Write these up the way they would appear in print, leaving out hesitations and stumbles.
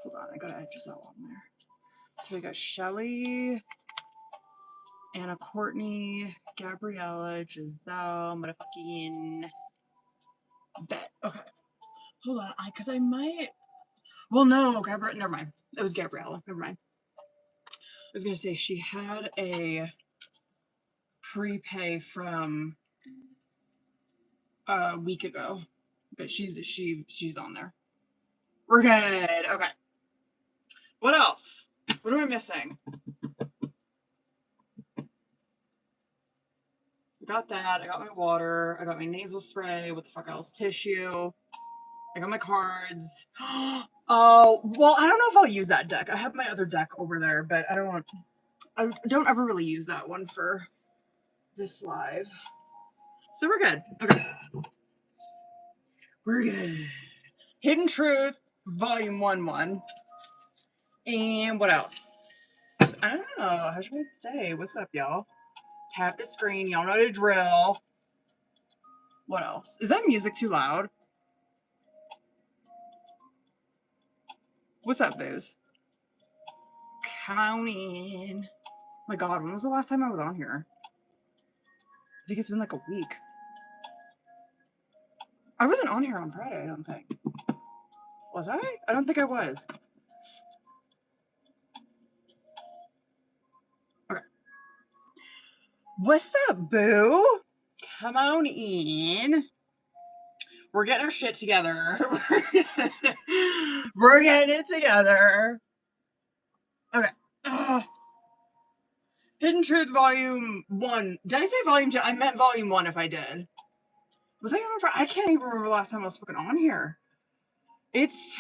Hold on, I gotta add Giselle on there. So we got Shelly, Anna, Courtney, Gabriella, Giselle, motherfucking Bet. Okay. Hold on, because I might. Well, no, never mind. It was Gabriella. Never mind. I was gonna say she had a prepay from a week ago, but she's on there. We're good. Okay. What else? What am I missing? I got that. I got my water. I got my nasal spray. What the fuck else? Tissue. I got my cards. Oh, well, I don't know if I'll use that deck. I have my other deck over there, but I don't ever really use that one for this live. So we're good. Okay. We're good. Hidden Truth, Volume 1-1. And what else? I don't know. How's your guys' day? What's up, y'all? Tap the screen. Y'all know the drill. What else? Is that music too loud? What's up, Booze? Counting. My God, when was the last time I was on here? I think it's been like a week. I wasn't on here on Friday, I don't think. Was I? I don't think I was. Okay. What's up, boo? Come on in. We're getting our shit together. We're getting it together. Okay. Hidden Truth Volume 1. Did I say Volume 2? I meant Volume 1 if I did. Was I on Friday? I can't even remember the last time I was fucking on here. It's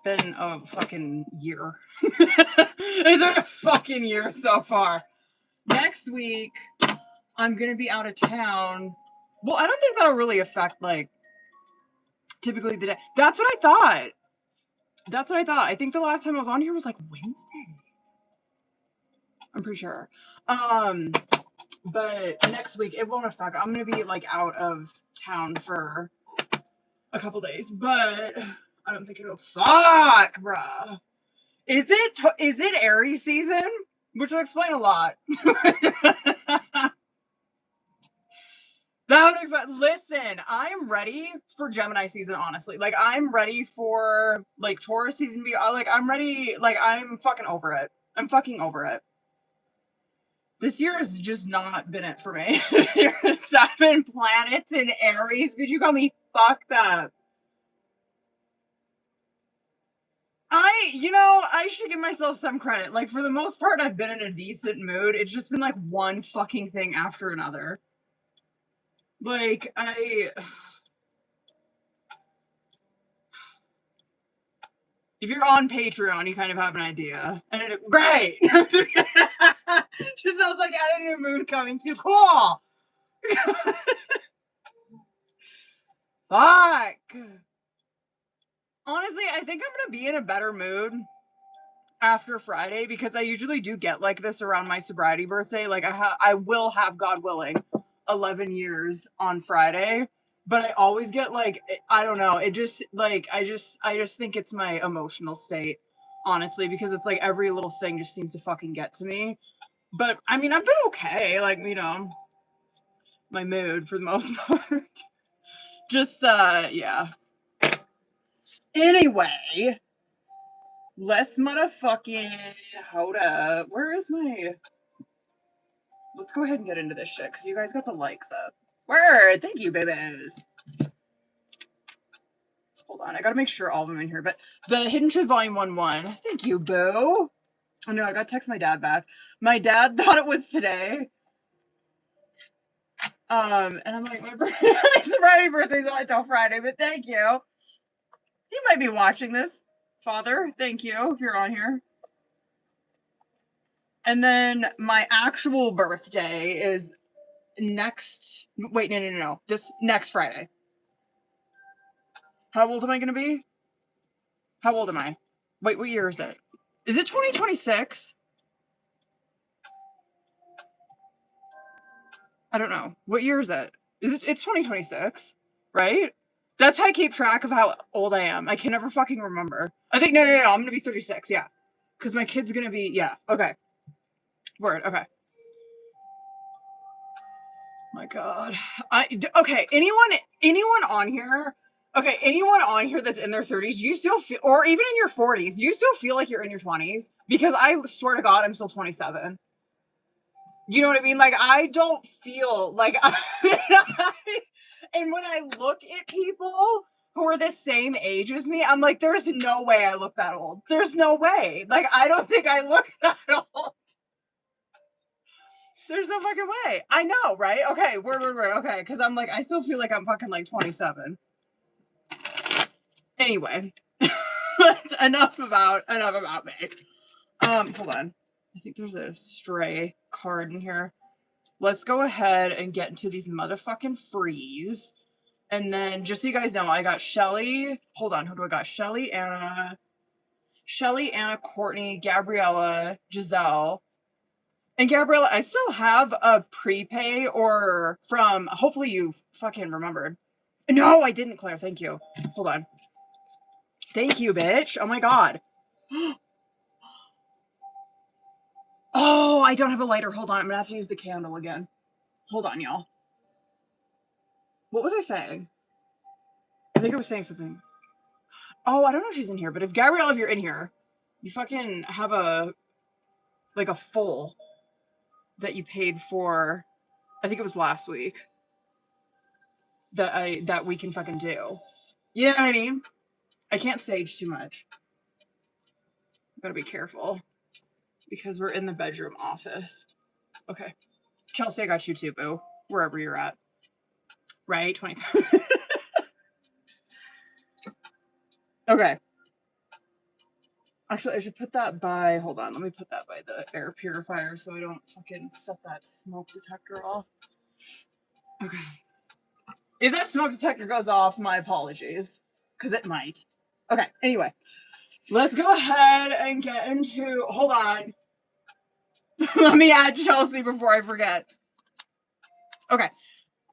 been a fucking year. It's been a fucking year so far. Next week, I'm gonna be out of town. Well, I don't think that'll really affect, like, typically the day. That's what I thought. I think the last time I was on here was, like, Wednesday. I'm pretty sure. But next week, it won't affect. I'm gonna be, like, out of town for a couple days. But I don't think it'll fuck, bruh. Is it Aries season? Which will explain a lot. That would explain. Listen, I'm ready for Gemini season, honestly. Like, I'm ready for, like, Taurus season to be, like, I'm ready. Like, I'm fucking over it. I'm fucking over it. This year has just not been it for me. There's 7 planets in Aries. Could you call me fucked up? I should give myself some credit. Like, for the most part, I've been in a decent mood. It's just been, like, one fucking thing after another. Like, if you're on Patreon, you kind of have an idea. And great! Just sounds like out of your mood coming too cool! Fuck! Honestly, I think I'm gonna be in a better mood after Friday, because I usually do get like this around my sobriety birthday. Like, I will have, God willing, 11 years on Friday, but I always get, like, I don't know, it just, like, I just think it's my emotional state, honestly, because it's like every little thing just seems to fucking get to me. But I mean, I've been okay, like, my mood for the most part. Just yeah. Anyway, let's motherfucking hold up. Where is my... Let's go ahead and get into this shit, because you guys got the likes up. Word! Thank you, babies. Hold on, I gotta make sure all of them are in here. But the Hidden Truth Volume 1-1. Thank you, boo. Oh no, I gotta text my dad back. My dad thought it was today. And I'm like, my sobriety birthday's not until Friday, but thank you. He might be watching this. Father, thank you if you're on here. And then my actual birthday is next... Wait, no. This next Friday. How old am I going to be? How old am I? Wait, what year is it? Is it 2026? I don't know. What year is it? It's 2026, right? That's how I keep track of how old I am. I can never fucking remember. I think, no, I'm gonna be 36, yeah. Because my kid's gonna be, yeah, okay. Word, okay. My God. Okay, anyone on here, okay, anyone on here that's in their 30s, do you still feel, or even in your 40s, do you still feel like you're in your 20s? Because I swear to God, I'm still 27. Do you know what I mean? Like, I don't feel like, and when I look at people who are the same age as me, I'm like, there's no way I look that old. There's no way. Like, I don't think I look that old. There's no fucking way. I know, right? Okay, word. Okay, because I'm like, I still feel like I'm fucking like 27. Anyway, enough about me. Hold on. I think there's a stray card in here. Let's go ahead and get into these motherfucking frees. And then, just so you guys know, I got Shelly. Hold on, who do I got? Shelly, Anna, Courtney, Gabriella, Giselle. And Gabriella, I still have a prepay or from, hopefully you fucking remembered. No, I didn't, Claire. Thank you. Hold on. Thank you, bitch. Oh my God. Oh, I don't have a lighter. Hold on. I'm going to have to use the candle again. Hold on, y'all. What was I saying? I think I was saying something. Oh, I don't know if she's in here, but if Gabrielle, if you're in here, you fucking have like a full that you paid for, I think it was last week, that we can fucking do. You know what I mean? I can't sage too much. Gotta be careful because we're in the bedroom office. Okay. Chelsea, I got you too, boo. Wherever you're at. Right? 27. Okay. Actually, I should put that by, hold on, let me put that by the air purifier so I don't fucking set that smoke detector off. Okay. If that smoke detector goes off, my apologies. Because it might. Okay, anyway. Let's go ahead and get into, hold on. Let me add Chelsea before I forget. Okay.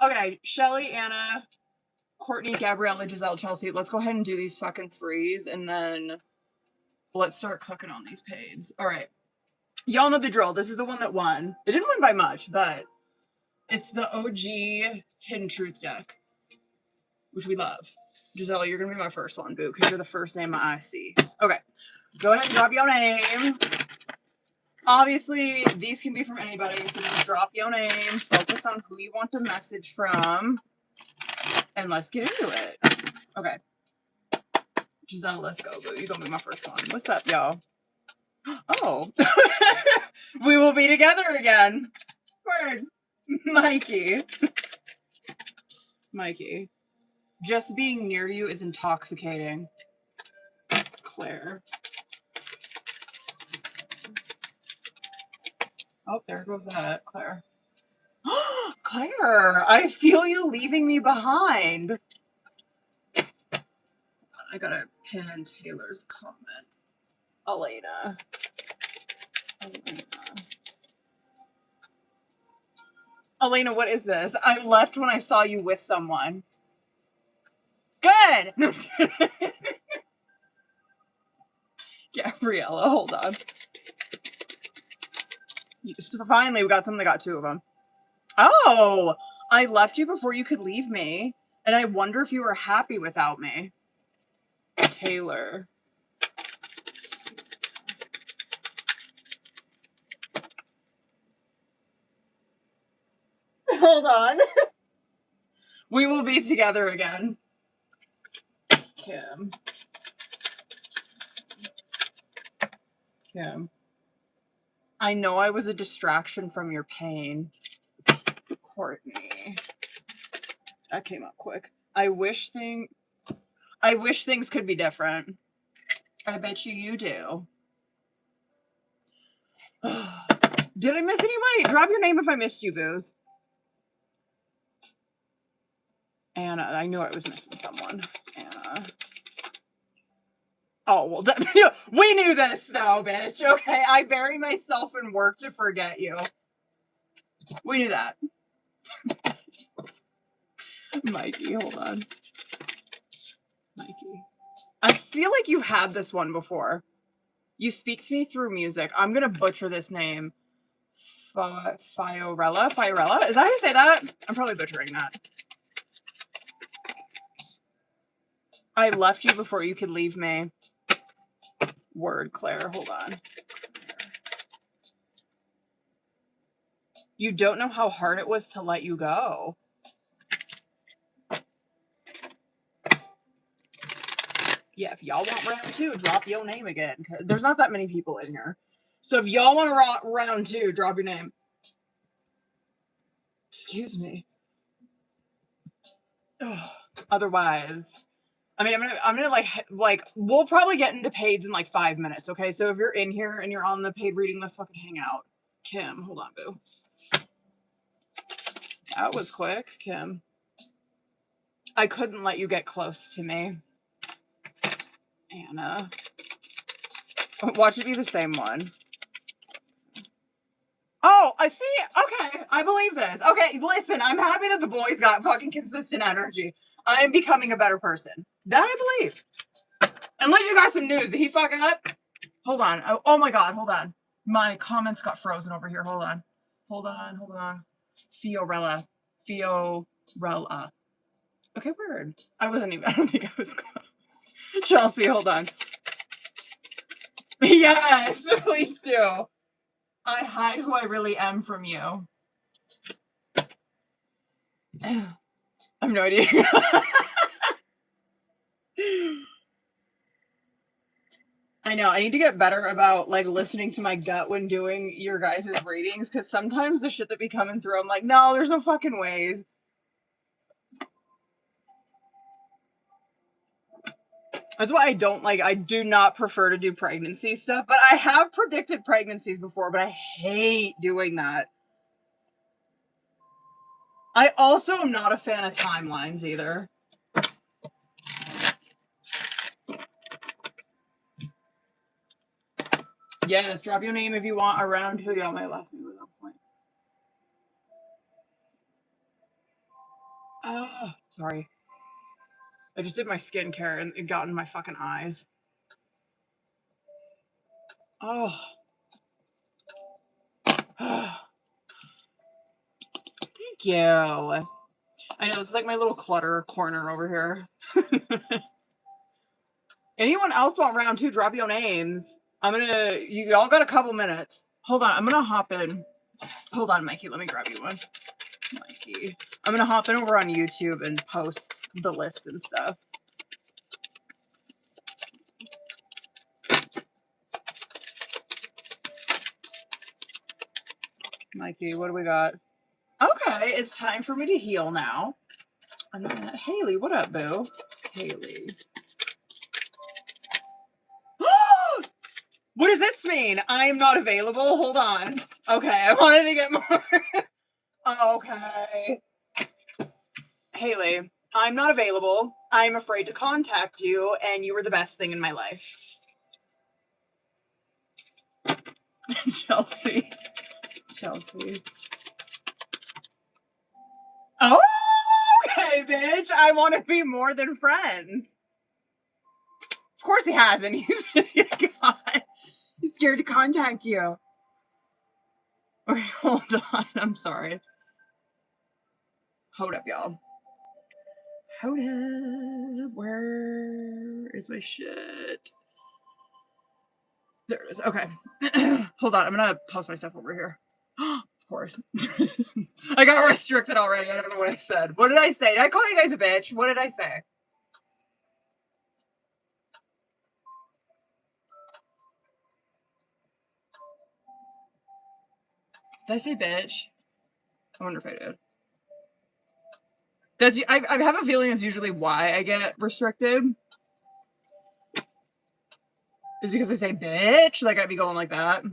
Okay, Shelly, Anna, Courtney, Gabriella, Giselle, Chelsea. Let's go ahead and do these fucking frees, and then let's start cooking on these paids. All right. Y'all know the drill. This is the one that won. It didn't win by much, but it's the OG Hidden Truth deck, which we love. Giselle, you're going to be my first one, boo, because you're the first name I see. Okay. Go ahead and drop your name. Obviously, these can be from anybody, so just drop your name, focus on who you want to message from, and let's get into it. Okay. Giselle, let's go, boo. You're going to be my first one. What's up, y'all? Oh. We will be together again. Word. Mikey. Mikey. Just being near you is intoxicating. Claire. Oh, there goes that, Claire. Claire, I feel you leaving me behind. I gotta pin in Taylor's comment. Elena. Elena, what is this? I left when I saw you with someone. Good! Gabriella, hold on. Finally, we got something that got two of them. Oh! I left you before you could leave me, and I wonder if you were happy without me. Taylor. Hold on. We will be together again. Kim. I know I was a distraction from your pain. Courtney. That came up quick. I wish things could be different. I bet you do. Did I miss anybody? Drop your name if I missed you, booze. Anna. I knew I was missing someone. Anna. Oh, well, we knew this, though, bitch. Okay, I bury myself in work to forget you. We knew that. Mikey, hold on. Mikey. I feel like you've had this one before. You speak to me through music. I'm gonna butcher this name. Fiorella? Fiorella? Is that how you say that? I'm probably butchering that. I left you before you could leave me. Word, Claire. Hold on. You don't know how hard it was to let you go. Yeah, if y'all want round 2, drop your name again. There's not that many people in here. So if y'all want round 2, drop your name. Excuse me. Ugh. Otherwise, I mean, I'm gonna like we'll probably get into paids in like 5 minutes. Okay, so if you're in here and you're on the paid reading list, fucking hang out. Kim, hold on, boo. That was quick, Kim. I couldn't let you get close to me, Anna. Watch it be the same one. Oh, I see. Okay, I believe this. Okay, listen, I'm happy that the boys got fucking consistent energy. I am becoming a better person. That I believe. Unless you got some news. Did he fuck up? Hold on. Oh my god, hold on. My comments got frozen over here. Hold on. Hold on. Fiorella. Okay, word. I don't think I was close. Chelsea, hold on. Yes, please do. I hide who I really am from you. I have no idea. I know. I need to get better about like listening to my gut when doing your guys' ratings, because sometimes the shit that be coming through, I'm like, no, there's no fucking ways. That's why I don't like, I do not prefer to do pregnancy stuff, but I have predicted pregnancies before, but I hate doing that. I also am not a fan of timelines either. Yes, drop your name if you want around who y'all might last me with that point. Sorry. I just did my skincare and it got in my fucking eyes. Oh. Thank you. I know, this is like my little clutter corner over here. Anyone else want round 2? Drop your names. You all got a couple minutes. Hold on, I'm gonna hop in. Hold on, Mikey, let me grab you one. Mikey. I'm gonna hop in over on YouTube and post the list and stuff. Mikey, what do we got? Okay, it's time for me to heal now. Haley, what up, boo? Haley. What does this mean? I am not available? Hold on. Okay, I wanted to get more. Okay. Haley, I'm not available. I'm afraid to contact you, and you were the best thing in my life. Chelsea. Oh, okay, bitch. I want to be more than friends. Of course he hasn't. He's scared to contact you. Okay, hold on. I'm sorry. Hold up, y'all. Hold up. Where is my shit? There it is. Okay. Hold on. I'm gonna post my stuff over here. Of course. I got restricted already. I don't know what I said. What did I say? Did I call you guys a bitch? What did I say? Did I say bitch? I wonder if I did. I have a feeling that's usually why I get restricted. Is because I say bitch. Like I'd be going like that.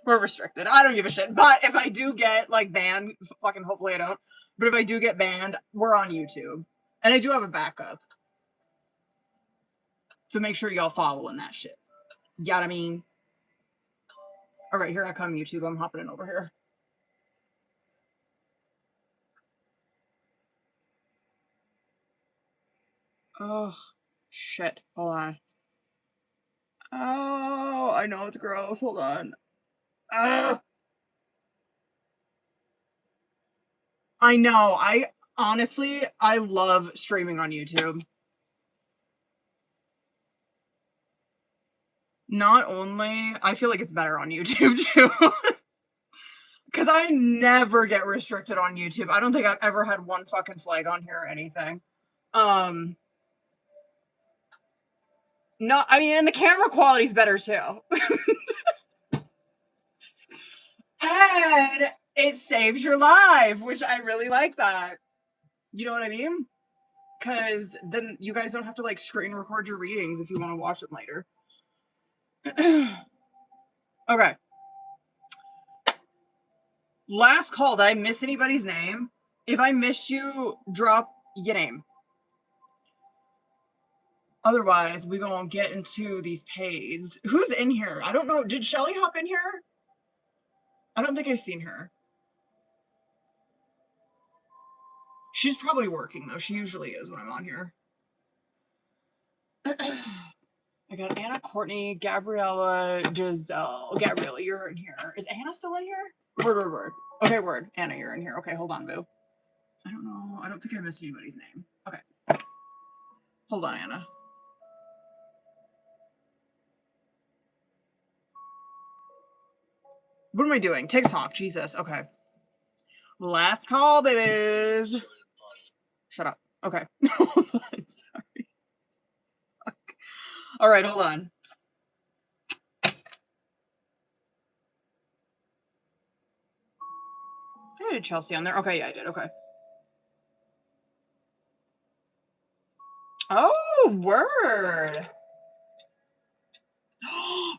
We're restricted. I don't give a shit. But if I do get like banned, fucking hopefully I don't. But if I do get banned, we're on YouTube. And I do have a backup. So make sure y'all following that shit. You know what I mean? Alright, here I come, YouTube. I'm hopping in over here. Oh, shit. Hold on. Oh, I know it's gross. Hold on. Ah. I know. Honestly, I love streaming on YouTube. Not only, I feel like it's better on YouTube too. Because I never get restricted on YouTube. I don't think I've ever had one fucking flag on here or anything. No, I mean, and the camera quality's better too. And it saves your life, which I really like that. You know what I mean? Because then you guys don't have to like screen record your readings if you want to watch them later. Okay. Last call. Did I miss anybody's name? If I missed you, drop your name. Otherwise, we gonna get into these pages. Who's in here? I don't know. Did Shelly hop in here? I don't think I've seen her. She's probably working, though. She usually is when I'm on here. I got Anna, Courtney, Gabriella, Giselle. Gabriella, you're in here. Is Anna still in here? Word. Okay, word. Anna, you're in here. Okay, hold on, boo. I don't know. I don't think I missed anybody's name. Okay. Hold on, Anna. What am I doing? TikTok. Jesus. Okay. Last call, babies. Shut up. Okay. Hold on. Sorry. Fuck. All right, hold on. I did Chelsea on there. Okay, yeah, I did. Okay. Oh, word.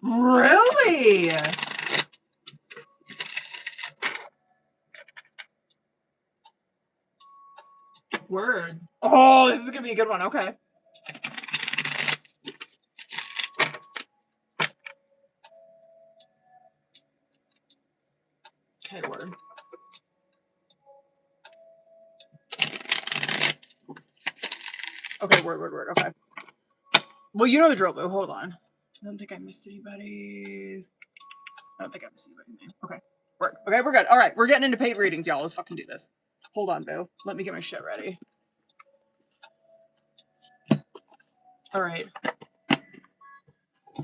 Really? Word. Oh, this is gonna be a good one. Okay. Okay, word. Okay, word. Okay. Well, you know the drill, boo. Hold on. I don't think I missed anybody's. Okay. Work. Okay, we're good. All right, we're getting into paid readings, y'all. Let's fucking do this. Hold on, boo. Let me get my shit ready. All right.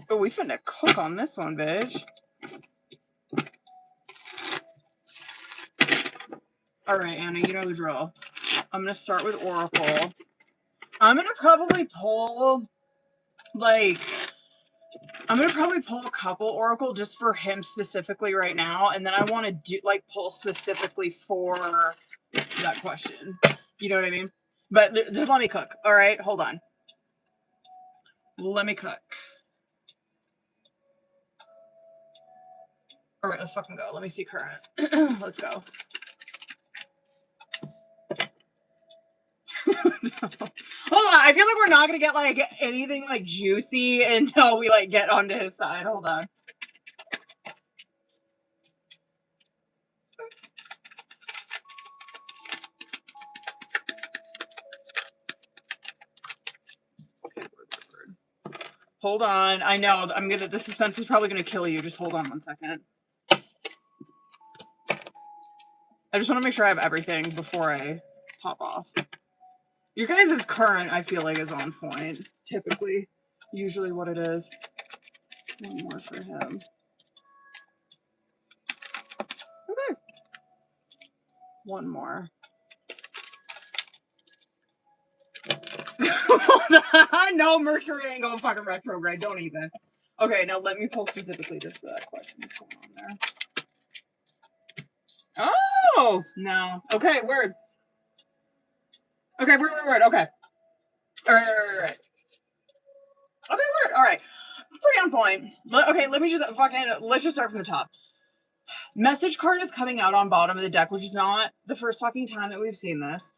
Oh, we finna cook on this one, bitch. All right, Anna, you know the drill. I'm gonna start with Oracle. I'm gonna probably pull, like, a couple Oracle just for him specifically right now, and then I want to do, like, pull specifically for that question. You know what I mean? But just let me cook. All right, hold on. Let me cook. All right, let's fucking go. Let me see current. Let's go. Hold on, I feel like we're not gonna get like anything like juicy until we like get onto his side. Hold on. Okay, word. Hold on. I know the suspense is probably gonna kill you. Just hold on 1 second. I just want to make sure I have everything before I pop off. Your guys' current, I feel like, is on point. It's typically, usually what it is. One more for him. Okay. One more. No, Mercury ain't going fucking retrograde. Don't even. Okay, now let me pull specifically just for that question. What's going on there? Oh! No. Okay, word. Okay, word. Okay. All right. Okay, word. All right. Pretty on point. Okay, let's just start from the top. Message card is coming out on bottom of the deck, which is not the first fucking time that we've seen this.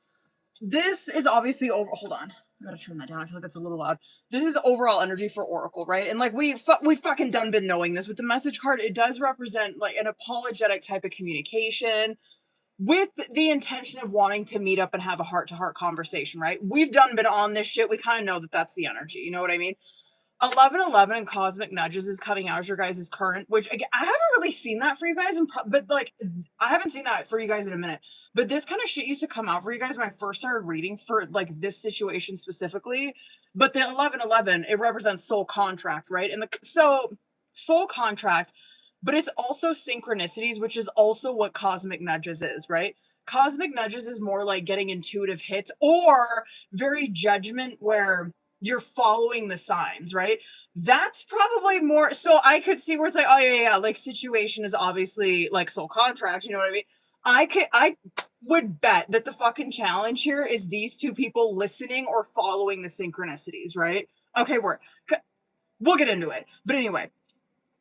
This is obviously over. Hold on. I gotta turn that down. I feel like it's a little loud. This is overall energy for Oracle, right? And like we fucking done been knowing this with the message card. It does represent like an apologetic type of communication, with the intention of wanting to meet up and have a heart-to-heart conversation, right? We've been on this shit. We kind of know that that's the energy. You know what I mean? 1111 and Cosmic Nudges is coming out as your guys' current, which again, I haven't really seen that for you guys, but like, I haven't seen that for you guys in a minute. But this kind of shit used to come out for you guys when I first started reading for like this situation specifically. But the 1111, it represents soul contract, right? And so soul contract, but it's also synchronicities, which is also what Cosmic Nudges is, right? Cosmic Nudges is more like getting intuitive hits or very judgment where you're following the signs, right? That's probably more, so I could see where it's like, oh yeah, like situation is obviously like soul contract, you know what I mean? I would bet that the fucking challenge here is these two people listening or following the synchronicities, right? Okay, we'll get into it. But anyway,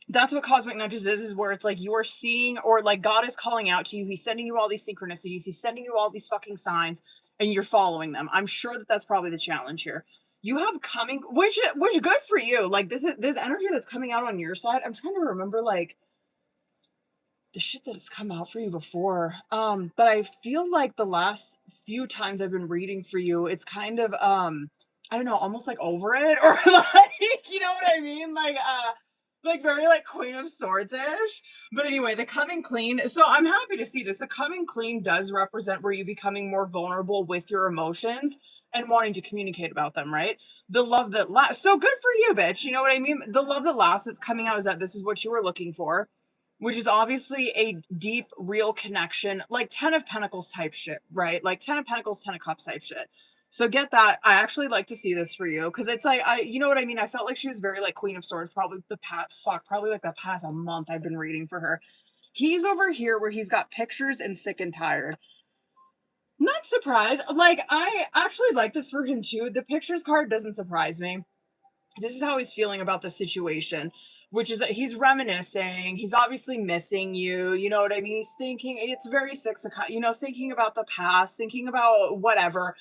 that's what Cosmic Nudges is where it's like you are seeing, or like God is calling out to you. He's sending you all these synchronicities. He's sending you all these fucking signs and you're following them. I'm sure that that's probably the challenge here. You have coming, which good for you. Like this energy that's coming out on your side. I'm trying to remember like the shit that has come out for you before. But I feel like the last few times I've been reading for you, it's kind of I don't know, almost like over it, or like, you know what I mean? Like very like Queen of Swords-ish. But anyway, the coming clean. So I'm happy to see this. The coming clean does represent where you becoming more vulnerable with your emotions and wanting to communicate about them, right? The love that lasts. So good for you, bitch. You know what I mean? The love that lasts that's coming out is that this is what you were looking for, which is obviously a deep, real connection, like 10 of Pentacles type shit, right? Like 10 of Pentacles, 10 of Cups type shit. So get that. I actually like to see this for you because it's like, you know what I mean? I felt like she was very like Queen of Swords, probably probably like the past a month I've been reading for her. He's over here where he's got pictures and sick and tired. Not surprised. Like, I actually like this for him too. The pictures card doesn't surprise me. This is how he's feeling about the situation, which is that he's reminiscing. He's obviously missing you. You know what I mean? He's thinking, it's very Six of Cups, you know, thinking about the past, thinking about whatever,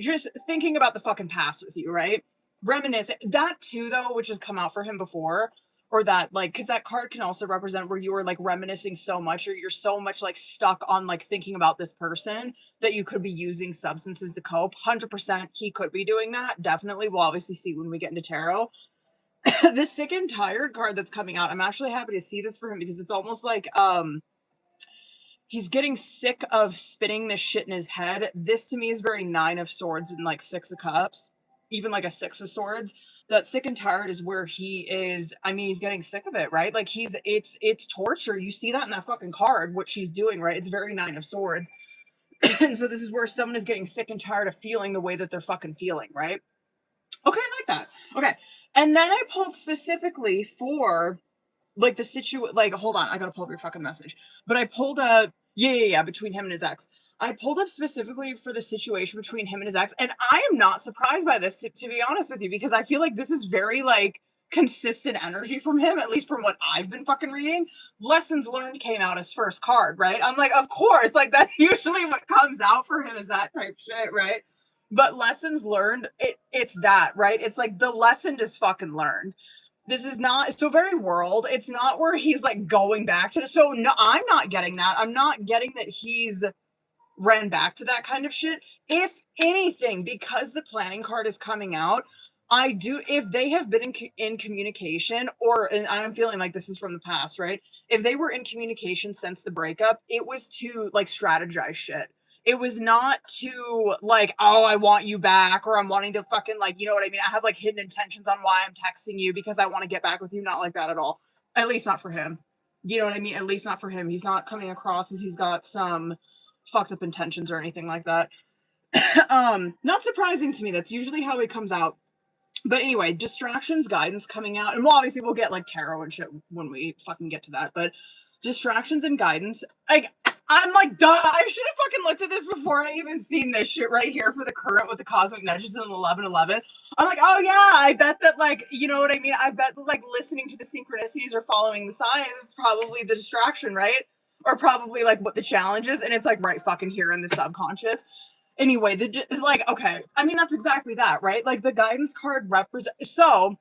just thinking about the fucking past with you, right? Reminiscing. That too, though, which has come out for him before, or that, like, because that card can also represent where you were, like, reminiscing so much, or you're so much, like, stuck on, like, thinking about this person that you could be using substances to cope. 100% he could be doing that. Definitely. We'll obviously see when we get into tarot. The sick and tired card that's coming out, I'm actually happy to see this for him because it's almost like he's getting sick of spinning this shit in his head. This to me is very 9 of Swords and like 6 of Cups, even like a 6 of Swords. That sick and tired is where he is. I mean, he's getting sick of it, right? Like it's torture. You see that in that fucking card, what she's doing, right? It's very 9 of Swords. And so this is where someone is getting sick and tired of feeling the way that they're fucking feeling, right? Okay, I like that. Okay. And then I pulled specifically for like the like, hold on, I gotta pull up your fucking message. But I pulled up, yeah, between him and his ex. I pulled up specifically for the situation between him and his ex. And I am not surprised by this, to be honest with you, because I feel like this is very like consistent energy from him, at least from what I've been fucking reading. Lessons learned came out as first card, right? I'm like, of course, like that's usually what comes out for him is that type shit, right? But lessons learned, it's that, right? It's like the lesson is fucking learned. This is not so very world. It's not where he's like going back to. So no, I'm not getting that. I'm not getting that he's ran back to that kind of shit. If anything, because the planning card is coming out, I do, if they have been in communication, or, and I'm feeling like this is from the past, right? If they were in communication since the breakup, it was to like strategize shit. It was not to like, oh, I want you back, or I'm wanting to fucking like, you know what I mean? I have like hidden intentions on why I'm texting you because I want to get back with you. Not like that at all. At least not for him. You know what I mean? At least not for him. He's not coming across as he's got some fucked up intentions or anything like that. Not surprising to me. That's usually how he comes out. But anyway, distractions, guidance coming out. And we'll get like tarot and shit when we fucking get to that. But distractions and guidance. Like, I'm like, duh, I should have fucking looked at this before I even seen this shit right here for the current with the Cosmic Nudges and 1111. I'm like, oh yeah, I bet that like, you know what I mean? I bet that like listening to the synchronicities or following the signs is probably the distraction, right? Or probably like what the challenge is. And it's like right fucking here in the subconscious. Anyway, like, okay, I mean, that's exactly that, right? Like the guidance card represents, so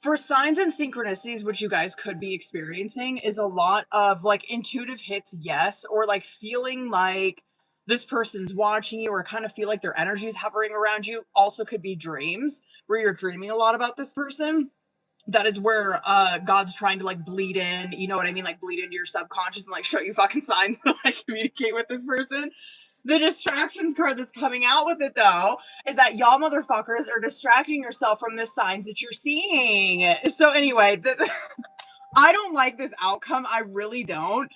For signs and synchronicities, which you guys could be experiencing, is a lot of like intuitive hits, yes, or like feeling like this person's watching you or kind of feel like their energy is hovering around you. Also could be dreams where you're dreaming a lot about this person. That is where God's trying to like bleed in, you know what I mean? Like bleed into your subconscious and like show you fucking signs to like communicate with this person. The distractions card that's coming out with it though is that y'all motherfuckers are distracting yourself from the signs that you're seeing. So anyway, I don't like this outcome. I really don't.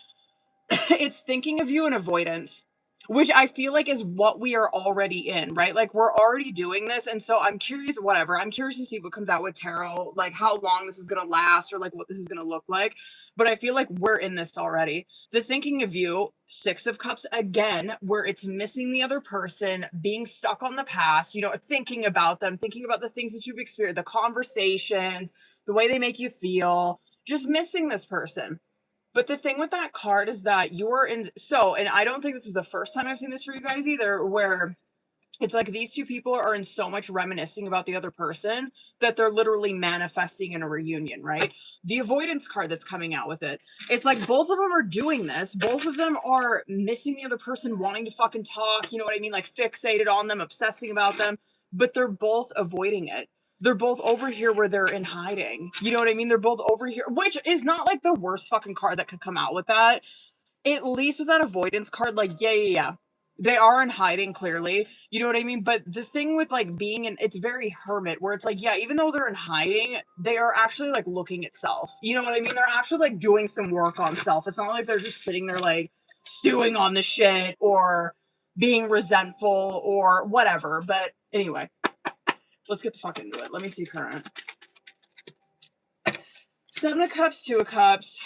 It's thinking of you and avoidance, which I feel like is what we are already in, right? Like we're already doing this. And so I'm curious, whatever. I'm curious to see what comes out with tarot, like how long this is going to last or like what this is going to look like. But I feel like we're in this already. The thinking of you, 6 of Cups again, where it's missing the other person, being stuck on the past, you know, thinking about them, thinking about the things that you've experienced, the conversations, the way they make you feel, just missing this person. But the thing with that card is that you're in, so, and I don't think this is the first time I've seen this for you guys either, where it's like these two people are in so much reminiscing about the other person that they're literally manifesting in a reunion, right? The avoidance card that's coming out with it. It's like both of them are doing this. Both of them are missing the other person, wanting to fucking talk, you know what I mean? Like fixated on them, obsessing about them, but they're both avoiding it. They're both over here where they're in hiding. You know what I mean? They're both over here, which is not like the worst fucking card that could come out with that. At least with that avoidance card, like, yeah. They are in hiding, clearly. You know what I mean? But the thing with, like, being in, it's very hermit, where it's like, yeah, even though they're in hiding, they are actually, like, looking at self. You know what I mean? They're actually, like, doing some work on self. It's not like they're just sitting there, like, stewing on the shit or being resentful or whatever. But anyway, let's get the fuck into it. Let me see current. 7 of Cups, 2 of Cups.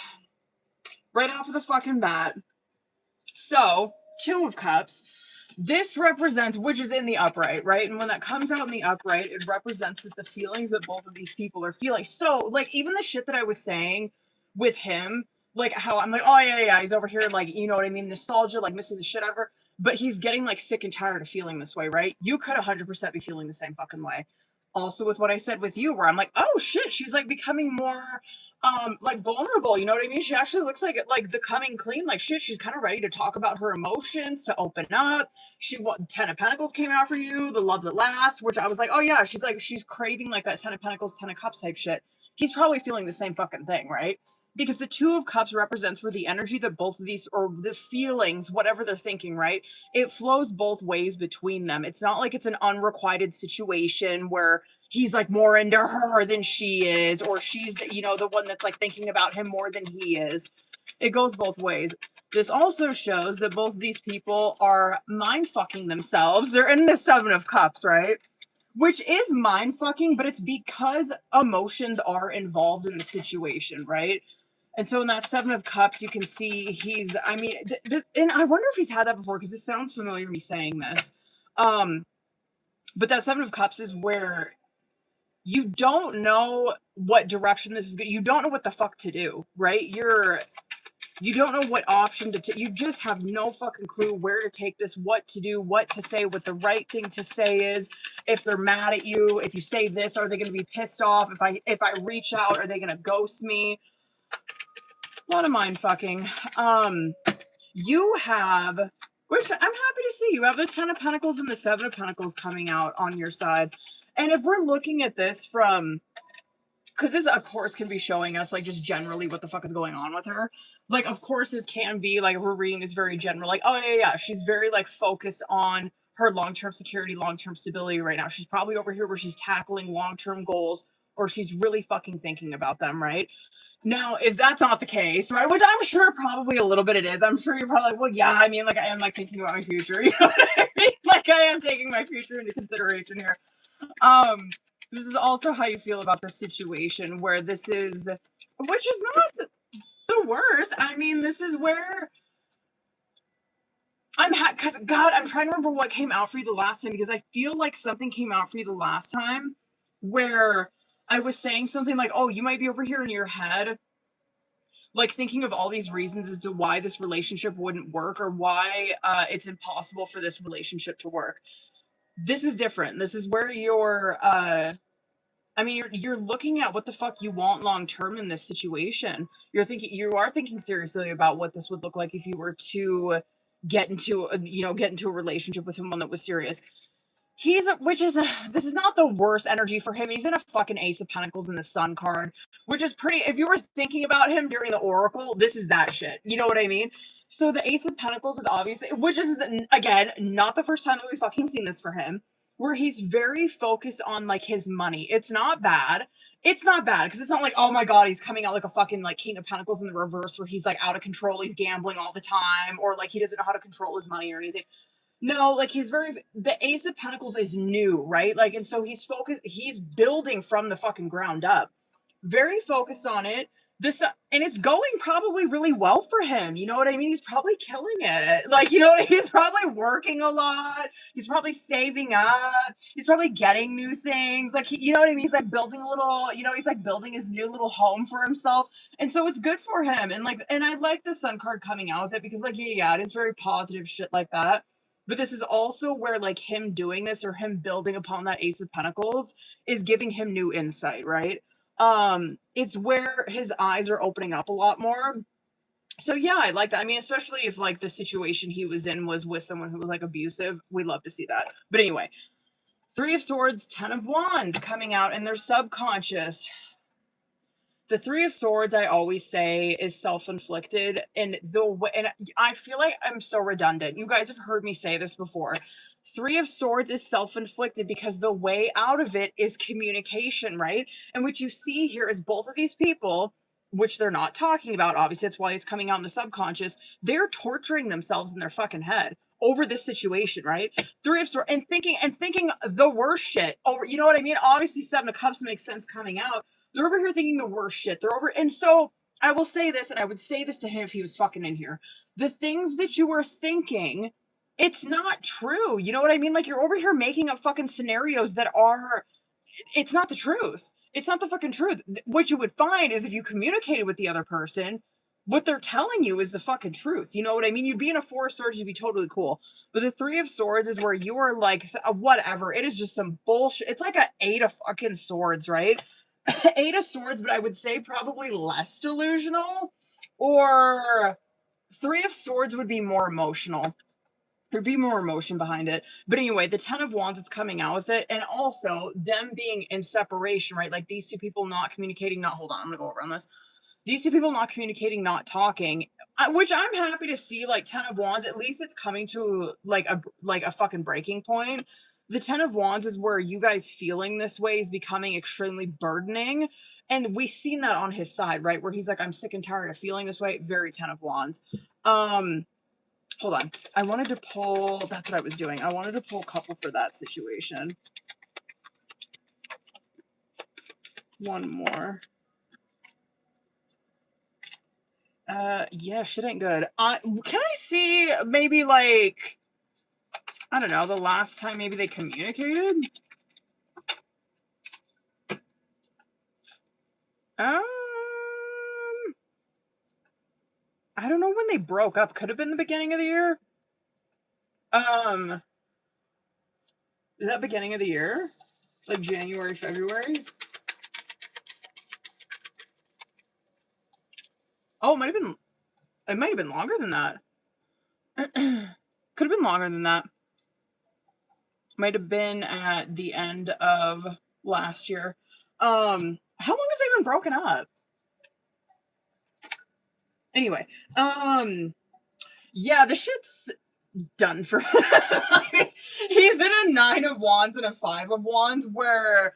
Right off of the fucking bat. So, 2 of Cups. This represents, which is in the upright, right? And when that comes out in the upright, it represents that the feelings that both of these people are feeling. So, like, even the shit that I was saying with him, like, how I'm like, oh, yeah, he's over here, like, you know what I mean? Nostalgia, like, missing the shit out of her. But he's getting, like, sick and tired of feeling this way, right? You could 100% be feeling the same fucking way. Also with what I said with you, where I'm like, oh, shit, she's, like, becoming more like vulnerable, you know what I mean? She actually looks like the coming clean, like shit. She's kind of ready to talk about her emotions, to open up. She, what, 10 of Pentacles came out for you, the love that lasts, which I was like, oh yeah, she's craving like that 10 of Pentacles, 10 of Cups type shit. He's probably feeling the same fucking thing, right? Because the 2 of Cups represents where the energy that both of these, or the feelings, whatever they're thinking, right? It flows both ways between them. It's not like it's an unrequited situation where he's like more into her than she is, or she's, you know, the one that's like thinking about him more than he is. It goes both ways. This also shows that both of these people are mind fucking themselves. They're in the 7 of Cups, right? Which is mind fucking, but it's because emotions are involved in the situation, right? And so in that 7 of Cups, you can see he's, I mean, and I wonder if he's had that before, because it sounds familiar, me saying this. But that 7 of Cups is where you don't know what direction this is going. You don't know what the fuck to do, right? You don't know what option to take. You just have no fucking clue where to take this, what to do, what to say, what the right thing to say is. If they're mad at you, if you say this, are they going to be pissed off? If I reach out, are they going to ghost me? A lot of mind fucking. You have, which I'm happy to see, you have the 10 of Pentacles and the 7 of Pentacles coming out on your side. And if we're looking at this from, because this, of course, can be showing us, like, just generally what the fuck is going on with her. Like, of course, this can be, like, if we're reading this very general, like, oh, yeah, she's very, like, focused on her long-term security, long-term stability right now. She's probably over here where she's tackling long-term goals, or she's really fucking thinking about them, right? Now, if that's not the case, right, which I'm sure probably a little bit it is, I'm sure you're probably like, well, yeah, I mean, like, I am, like, thinking about my future, you know what I mean? Like, I am taking my future into consideration here. This is also how you feel about the situation, where this is, which is not the worst. I mean, this is where because, God, I'm trying to remember what came out for you the last time, because I feel like something came out for you the last time where I was saying something like, oh, you might be over here in your head, like thinking of all these reasons as to why this relationship wouldn't work, or why it's impossible for this relationship to work. This is different. This is where you're, I mean, you're looking at what the fuck you want long term in this situation. You are thinking seriously about what this would look like if you were to get into a relationship with someone that was serious. This is not the worst energy for him. He's in a fucking Ace of Pentacles in the Sun card, which is pretty, if you were thinking about him during the Oracle, this is that shit. You know what I mean? So the Ace of Pentacles is obviously, which is, again, not the first time that we've fucking seen this for him, where he's very focused on, like, his money. It's not bad. It's not bad, because it's not like, oh my god, he's coming out like a fucking, like, King of Pentacles in the reverse, where he's, like, out of control, he's gambling all the time, or, like, he doesn't know how to control his money or anything. No, like, the Ace of Pentacles is new, right? Like, and so he's building from the fucking ground up. Very focused on it. And it's going probably really well for him. You know what I mean? He's probably killing it. Like, you know what I mean? He's probably working a lot. He's probably saving up. He's probably getting new things. Like, you know what I mean? He's like building he's like building his new little home for himself. And so it's good for him. And I like the Sun card coming out with it because, like, yeah, it is very positive shit like that. But this is also where, like, him doing this or him building upon that Ace of Pentacles is giving him new insight, right? It's where his eyes are opening up a lot more. So yeah, I like that. I mean, especially if, like, the situation he was in was with someone who was, like, abusive, we love to see that. But anyway, Three of Swords, Ten of Wands coming out in their subconscious. The Three of Swords, I always say, is self-inflicted, and I feel like I'm so redundant. You guys have heard me say this before. Three of Swords is self-inflicted because the way out of it is communication, right? And what you see here is both of these people, which they're not talking about, obviously, that's why it's coming out in the subconscious, they're torturing themselves in their fucking head over this situation, right? Three of Swords, and thinking the worst shit over, you know what I mean? Obviously, Seven of Cups makes sense coming out. They're over here thinking the worst shit. And so I will say this, and I would say this to him if he was fucking in here. The things that you were thinking, it's not true. You know what I mean? Like, you're over here making up fucking scenarios it's not the truth. It's not the fucking truth. What you would find is if you communicated with the other person, what they're telling you is the fucking truth. You know what I mean? You'd be in a Four of Swords, you'd be totally cool. But the Three of Swords is where you are like, whatever. It is just some bullshit. It's like an Eight of fucking Swords, right? Eight of Swords, but I would say probably less delusional. Or Three of Swords would be more emotional. There'd be more emotion behind it. But anyway, the Ten of Wands, it's coming out with it. And also, them being in separation, right? Like, these two people not communicating, hold on, I'm gonna go over on this. These two people not communicating, not talking, which I'm happy to see, like, Ten of Wands, at least it's coming to, like a fucking breaking point. The Ten of Wands is where you guys feeling this way is becoming extremely burdening. And we've seen that on his side, right? Where he's like, I'm sick and tired of feeling this way. Very Ten of Wands. Hold on. I wanted to pull, that's what I was doing. I wanted to pull a couple for that situation. One more. Yeah, shit ain't good. Can I see maybe, like, I don't know, the last time maybe they communicated? I don't know when they broke up. Could have been the beginning of the year. Is that beginning of the year? Like January, February? Oh, it might have been longer than that. Could have been longer than that. Might have been at the end of last year. How long have they been broken up? Anyway, yeah, the shit's done for he's in a Nine of Wands and a Five of Wands where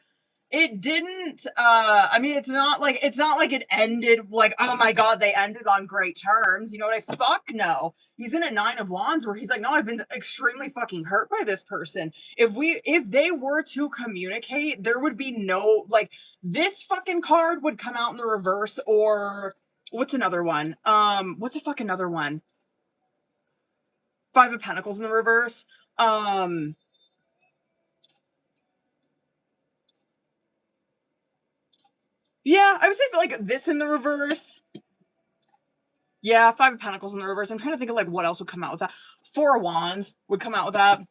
it didn't I mean, it's not like it ended like, oh my god, they ended on great terms. You know what fuck no. He's in a Nine of Wands where he's like, no, I've been extremely fucking hurt by this person. If they were to communicate, there would be no, like, this fucking card would come out in the reverse. Or what's another one? What's a fucking another one? Five of Pentacles in the reverse. Yeah, I would say for, like, this in the reverse. Yeah, Five of Pentacles in the reverse. I'm trying to think of, like, what else would come out with that. Four of Wands would come out with that.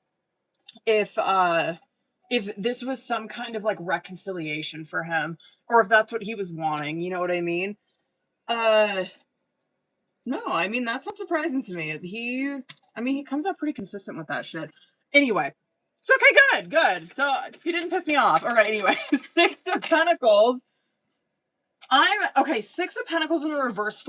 If if this was some kind of like reconciliation for him, or if that's what he was wanting, you know what I mean? No, I mean, that's not surprising to me. He comes out pretty consistent with that shit. Anyway, so okay, good. So he didn't piss me off. All right, anyway, Six of Pentacles. Six of Pentacles in the reverse.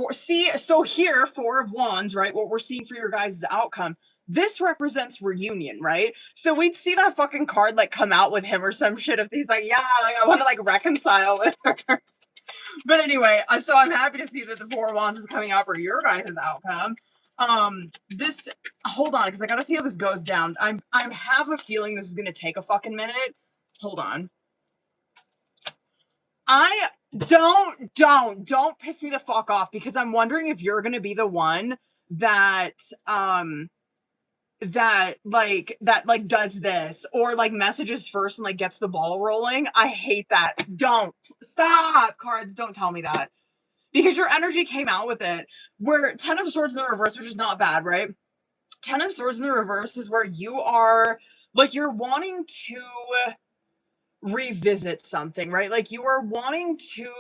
So here, Four of Wands, right? What we're seeing for your guys' outcome. This represents reunion, right? So we'd see that fucking card like come out with him or some shit if he's like, yeah, like, I want to like reconcile with her. But anyway, so I'm happy to see that the Four of Wands is coming out for your guys' outcome. Hold on, because I gotta see how this goes down. I have a feeling this is gonna take a fucking minute. Hold on. Don't piss me the fuck off, because I'm wondering if you're gonna be the one that does this, or like messages first and like gets the ball rolling. I hate that. Don't stop, cards. Don't tell me that, because your energy came out with it. Where Ten of Swords in the reverse, which is not bad, right? Ten of Swords in the reverse is where you are like, you're wanting to revisit something, right? Like you are wanting to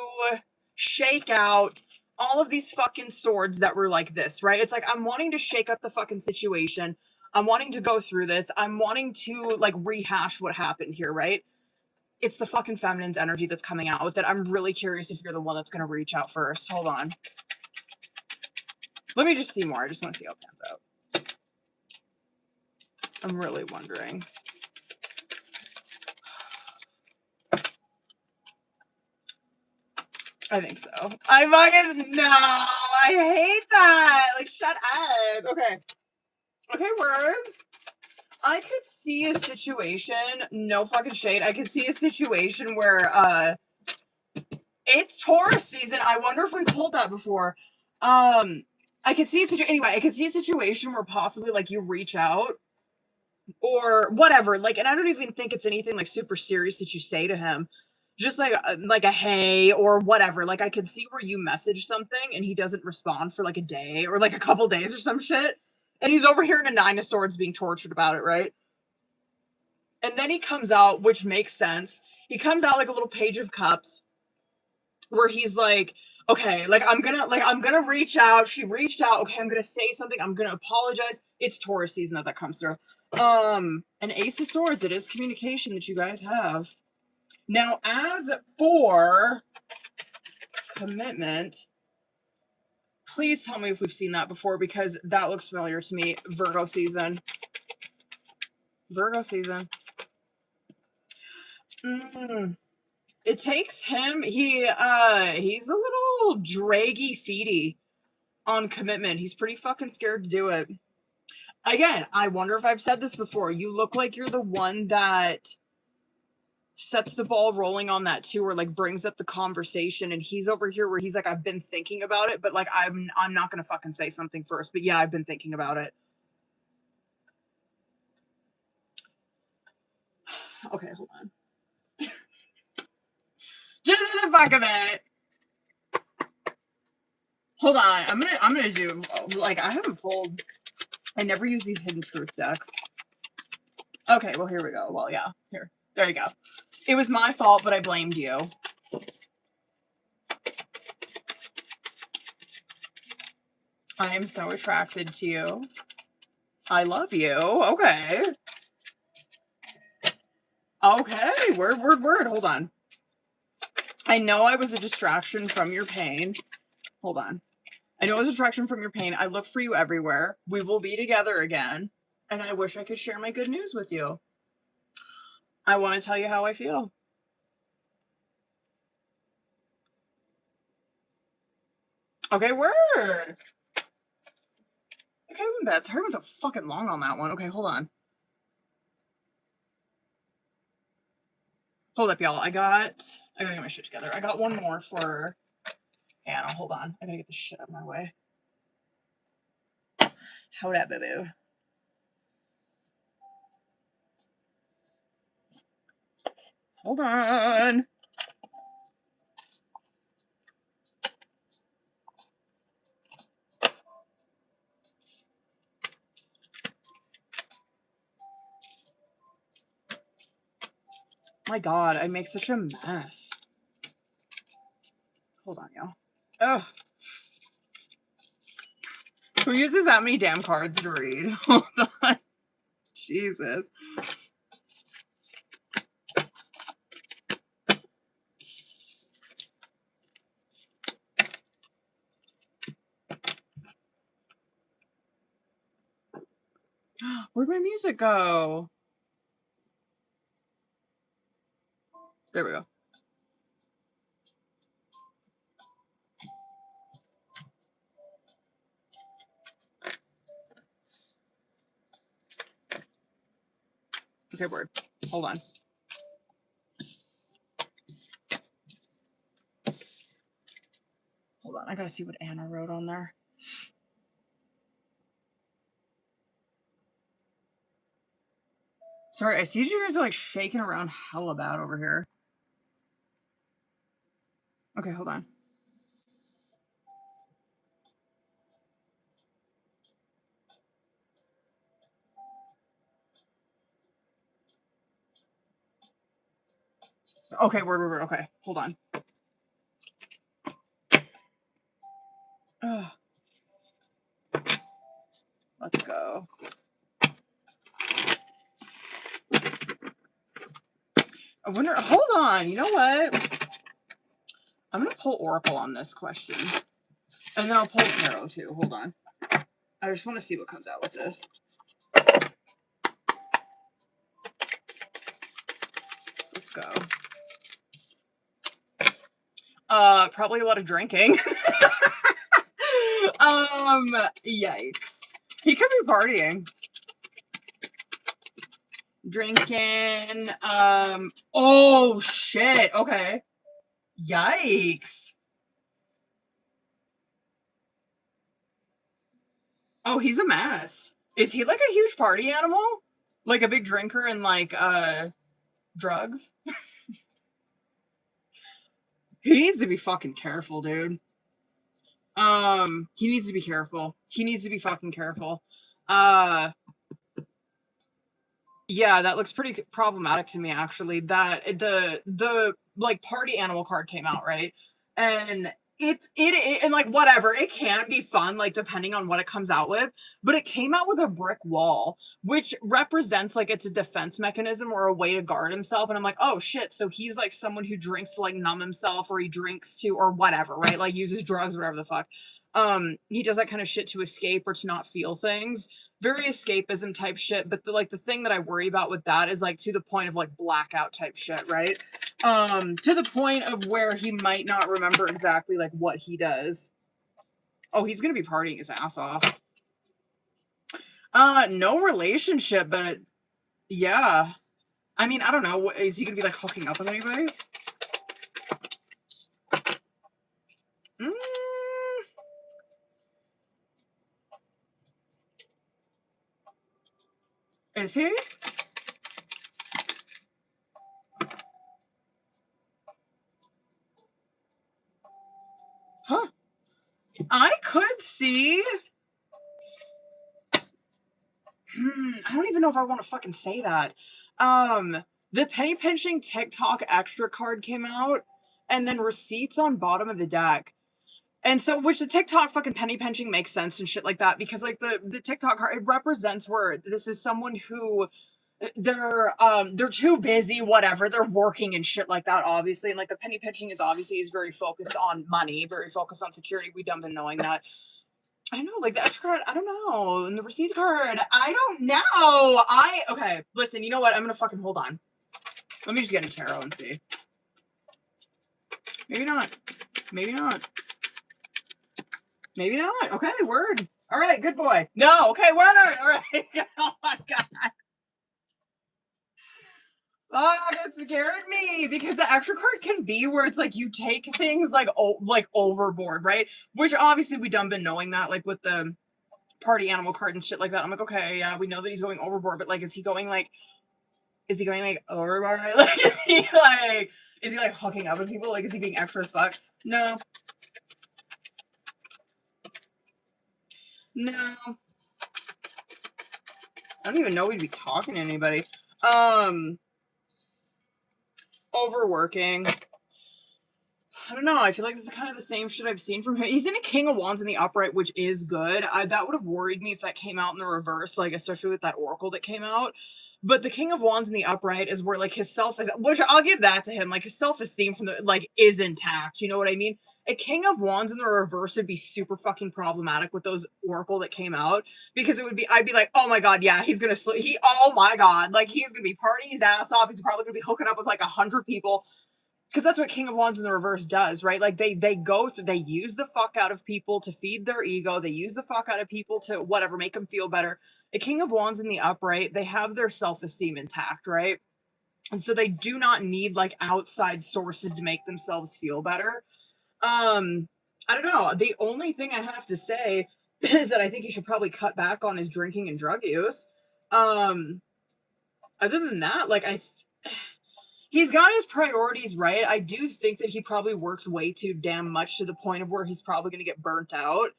shake out all of these fucking swords that were like this, right? It's like, I'm wanting to shake up the fucking situation. I'm wanting to go through this. I'm wanting to like rehash what happened here, right? It's the fucking feminine's energy that's coming out with it. I'm really curious if you're the one that's going to reach out first. Hold on. Let me just see more. I just want to see how it pans out. I'm really wondering. I think so. No, I hate that. Like, shut up. Okay, word. I could see a situation, no fucking shade. I could see a situation where, it's Taurus season. I wonder if we pulled that before. I could see a situation where possibly like you reach out or whatever, like, and I don't even think it's anything like super serious that you say to him. Just like a hey or whatever. Like I could see where you message something and he doesn't respond for like a day or like a couple days or some shit. And he's over here in a Nine of Swords being tortured about it, right? And then he comes out, which makes sense. He comes out like a little Page of Cups where he's like, okay, like I'm gonna reach out. She reached out. Okay, I'm gonna say something. I'm gonna apologize. It's Taurus season that comes through. An Ace of Swords. It is communication that you guys have. Now, as for commitment, please tell me if we've seen that before, because that looks familiar to me. Virgo season. It takes him. He's a little draggy feety on commitment. He's pretty fucking scared to do it. Again, I wonder if I've said this before. You look like you're the one that sets the ball rolling on that too, or like brings up the conversation, and he's over here where he's like, I've been thinking about it, but like I'm not gonna fucking say something first. But yeah, I've been thinking about it. Okay, hold on. Just for the fuck of it. Hold on. I'm gonna do, like, I haven't pulled, I never use these Hidden Truth decks. Okay, well, here we go. Well, yeah, here. There you go. It was my fault, but I blamed you. I am so attracted to you. I love you. Okay. Okay. Word. Hold on. I know I was a distraction from your pain. Hold on. I know it was a distraction from your pain. I look for you everywhere. We will be together again. And I wish I could share my good news with you. I want to tell you how I feel. Okay, word. Okay, that's her one's a fucking long on that one. Okay, hold on. Hold up, y'all. I gotta get my shit together. I got one more for Anna. Hold on. I gotta get this shit out of my way. Hold up, boo-boo. Hold on. My God, I make such a mess. Hold on, y'all. Ugh. Who uses that many damn cards to read? Hold on. Jesus. Where'd my music go? There we go. Okay, word. Hold on. Hold on. I gotta see what Anna wrote on there. Sorry, I see you guys are like shaking around hella bad over here. Okay, hold on. Okay, word. Okay, hold on. Ugh. Let's go. I wonder. Hold on. You know what? I'm gonna pull Oracle on this question, and then I'll pull Tarot too. Hold on. I just want to see what comes out with this. Let's go. Probably a lot of drinking. Yikes. He could be partying. Drinking. Oh shit. Okay. Yikes. Oh, he's a mess. Is he like a huge party animal? Like a big drinker and like drugs? He needs to be fucking careful, dude. He needs to be careful. He needs to be fucking careful. Yeah, that looks pretty problematic to me, actually. That the like party animal card came out, right? And it and like whatever, it can be fun, like depending on what it comes out with. But it came out with a brick wall, which represents like it's a defense mechanism or a way to guard himself. And I'm like, oh shit, so he's like someone who drinks to like numb himself, or he drinks to or whatever, right? Like uses drugs, whatever the fuck. He does that kind of shit to escape or to not feel things, very escapism type shit. But the thing that I worry about with that is like to the point of like blackout type shit, right? To the point of where he might not remember exactly like what he does. Oh, he's gonna be partying his ass off. No relationship, but yeah. I mean, I don't know. Is he gonna be like hooking up with anybody? Is he? Huh. I could see. I don't even know if I want to fucking say that. The penny pinching TikTok extra card came out, and then receipts on bottom of the deck. And so, which the TikTok fucking penny pinching makes sense and shit like that, because like the TikTok card, it represents where this is someone who they're too busy, whatever, they're working and shit like that, obviously. And like the penny pinching is very focused on money, very focused on security. We dumb been knowing that. I don't know, like the extra card, I don't know. And the receipts card, I don't know. Okay, listen, you know what? I'm gonna fucking hold on. Let me just get into tarot and see. Maybe not. Maybe not. Maybe not. Okay, word. All right, good boy. No, okay, word. All right. Oh my God. Oh, that scared me, because the extra card can be where it's like you take things like overboard, right? Which obviously we done been knowing that, like with the party animal card and shit like that. I'm like, okay, yeah, we know that he's going overboard, but like, is he going like overboard? Like, is he like hooking up with people? Like, is he being extra as fuck? No. No. I don't even know we'd be talking to anybody. Overworking. I don't know. I feel like this is kind of the same shit I've seen from him. He's in a King of Wands in the upright, which is good. That would have worried me if that came out in the reverse, like especially with that oracle that came out. But the King of Wands in the upright is where like his self is, which I'll give that to him. Like his self-esteem from the like is intact. You know what I mean? A King of Wands in the reverse would be super fucking problematic with those oracle that came out, because it would be, I'd be like, oh my god, yeah, he's gonna oh my god, like he's gonna be partying his ass off. He's probably gonna be hooking up with like 100 people. Because that's what King of Wands in the reverse does, right? Like they go through, they use the fuck out of people to feed their ego. They use the fuck out of people to whatever, make them feel better. A King of Wands in the upright, they have their self-esteem intact, right? And so they do not need like outside sources to make themselves feel better. I don't know. The only thing I have to say is that I think he should probably cut back on his drinking and drug use. Other than that, like he's got his priorities right. I do think that he probably works way too damn much to the point of where he's probably going to get burnt out.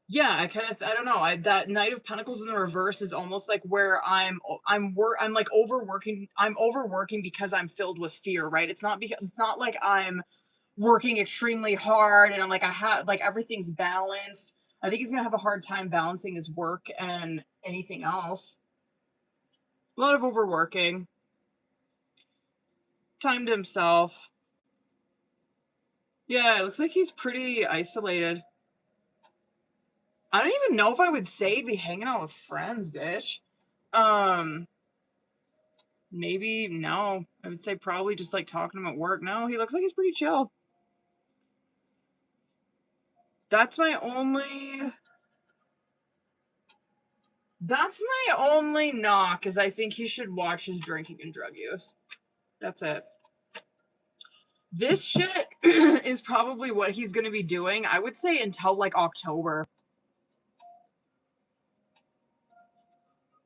Yeah, I don't know. That Knight of Pentacles in the reverse is almost like where I'm like overworking. I'm overworking because I'm filled with fear, right? It's not like I'm working extremely hard and I'm like I have like everything's balanced. I think he's going to have a hard time balancing his work and anything else. A lot of overworking. Time to himself. Yeah, it looks like he's pretty isolated. I don't even know if I would say he'd be hanging out with friends, bitch. Maybe, no. I would say probably just like talking to him at work. No, he looks like he's pretty chill. That's my only knock, is I think he should watch his drinking and drug use. That's it. This shit is probably what he's going to be doing, I would say, until like October.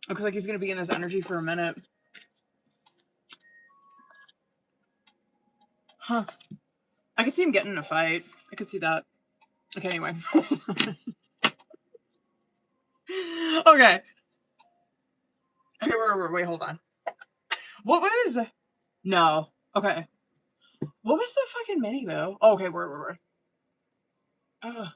Looks like he's going to be in this energy for a minute. Huh. I could see him getting in a fight. I could see that. Okay, anyway. Okay. Okay, wait, hold on. What was... No. Okay. What was the fucking mini, boo? Oh, okay, word. Ugh.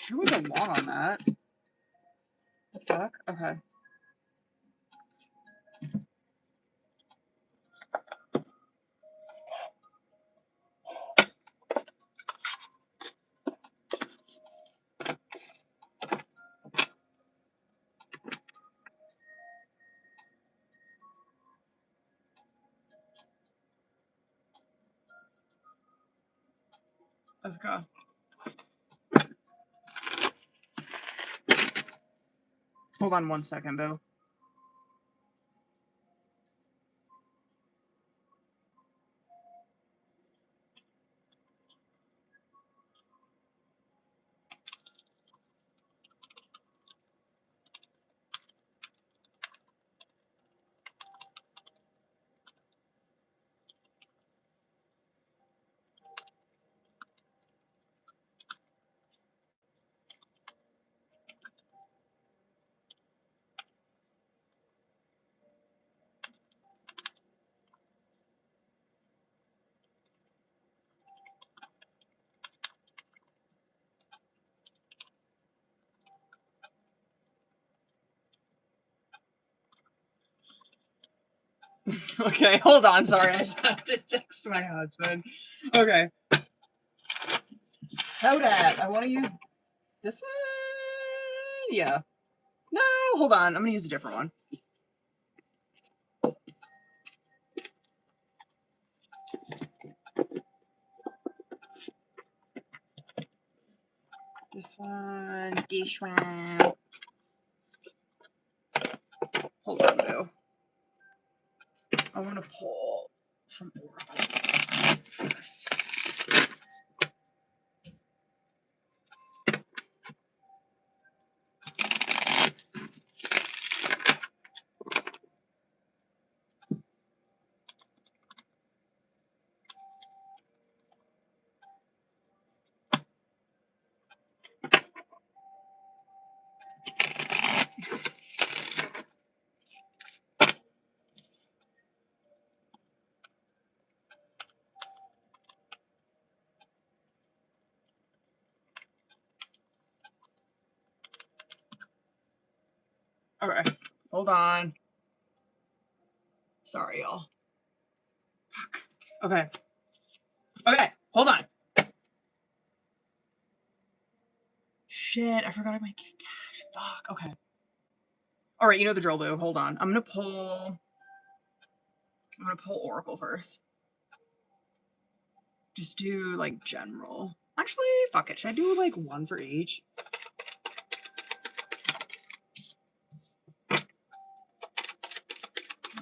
There was a lot on that. The fuck? Okay. Let's go. Hold on 1 second, boo. Okay, hold on. Sorry, I just have to text my husband. Okay. How that? I want to use this one. Yeah. No, hold on. I'm going to use a different one. This one. This one. Hold on, boo. I want to pull from Oracle first. Hold on. Sorry, y'all. Fuck. Okay. Okay, hold on. Shit, I forgot my cash. Fuck, okay. Alright, you know the drill, Lou. Hold on. I'm gonna pull Oracle first. Just do, like, general. Actually, fuck it. Should I do, like, one for each? How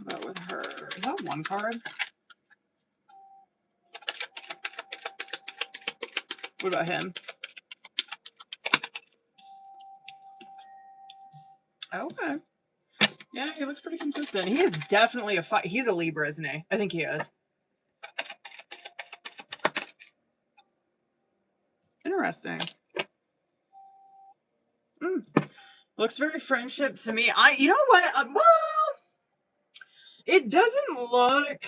about with her? Is that one card? What about him? Okay. Yeah, he looks pretty consistent. He is definitely he's a Libra, isn't he? I think he is. Interesting. Looks very friendship to me. You know what? Well, it doesn't look...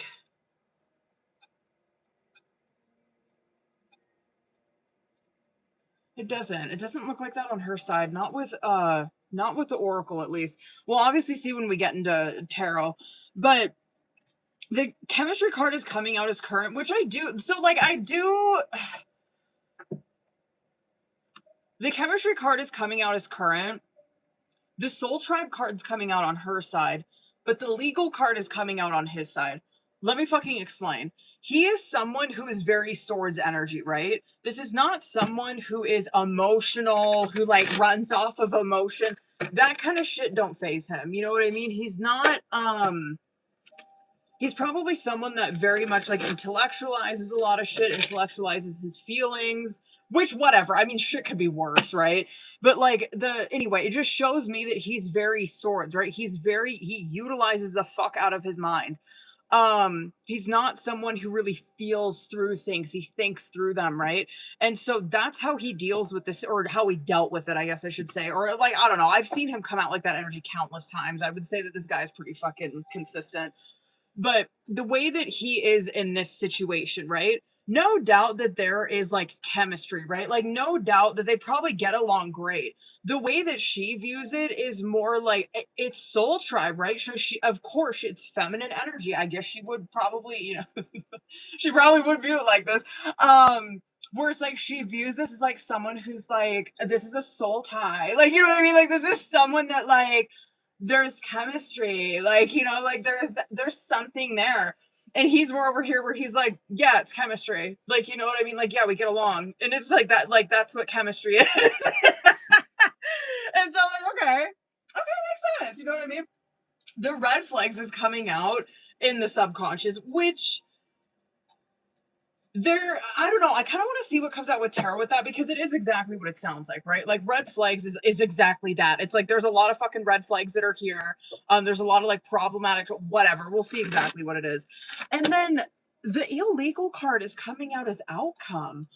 It doesn't look like that on her side. Not with the Oracle, at least. We'll obviously see when we get into tarot. But the chemistry card is coming out as current, which I do. So, like, I do... The chemistry card is coming out as current. The soul tribe card's coming out on her side. But the legal card is coming out on his side. Let me fucking explain. He is someone who is very swords energy, right? This is not someone who is emotional, who, like, runs off of emotion. That kind of shit don't faze him. You know what I mean? He's not, he's probably someone that very much, like, intellectualizes a lot of shit, intellectualizes his feelings, which, whatever. I mean, shit could be worse, right? But, like, anyway, it just shows me that he's very swords, right? He utilizes the fuck out of his mind. He's not someone who really feels through things. He thinks through them, right? And so that's how he deals with this, or how he dealt with it, I guess I should say. Or, like, I don't know. I've seen him come out like that energy countless times. I would say that this guy's pretty fucking consistent. But the way that he is in this situation, right? No doubt that there is, like, chemistry, right? Like, no doubt that they probably get along great. The way that she views it is more like it's soul tribe, right? So of course, it's feminine energy. I guess she would probably, you know, she probably would view it like this. Where it's like she views this as like someone who's like, this is a soul tie. Like, you know what I mean? Like, this is someone that, like, there's chemistry. Like, you know, like there's something there. And he's more over here where he's like, yeah, it's chemistry. Like, you know what I mean? Like, yeah, we get along. And it's like that, like, that's what chemistry is. And so I'm like, okay, makes sense. You know what I mean? The red flags is coming out in the subconscious, which I don't know, I kind of want to see what comes out with tarot with that, because it is exactly what it sounds like, right? Like, red flags is exactly that. It's like, there's a lot of fucking red flags that are here. There's a lot of, like, problematic, whatever. We'll see exactly what it is. And then the illegal card is coming out as outcome.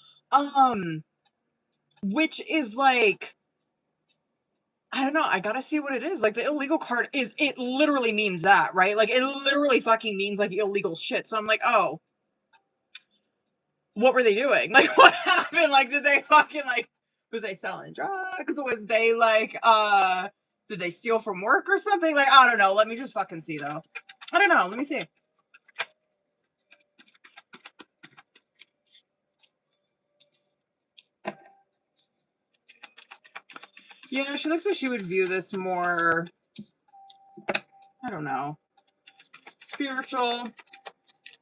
Which is like, I don't know. I gotta see what it is. Like, the illegal card it literally means that, right? Like, it literally fucking means, like, illegal shit. So I'm like, oh, what were they doing? Like, what happened? Like, did they fucking, like, was they selling drugs? Was they, like, did they steal from work or something? Like, I don't know. Let me just fucking see, though. I don't know. Let me see. Yeah, she looks like she would view this more, I don't know, spiritual,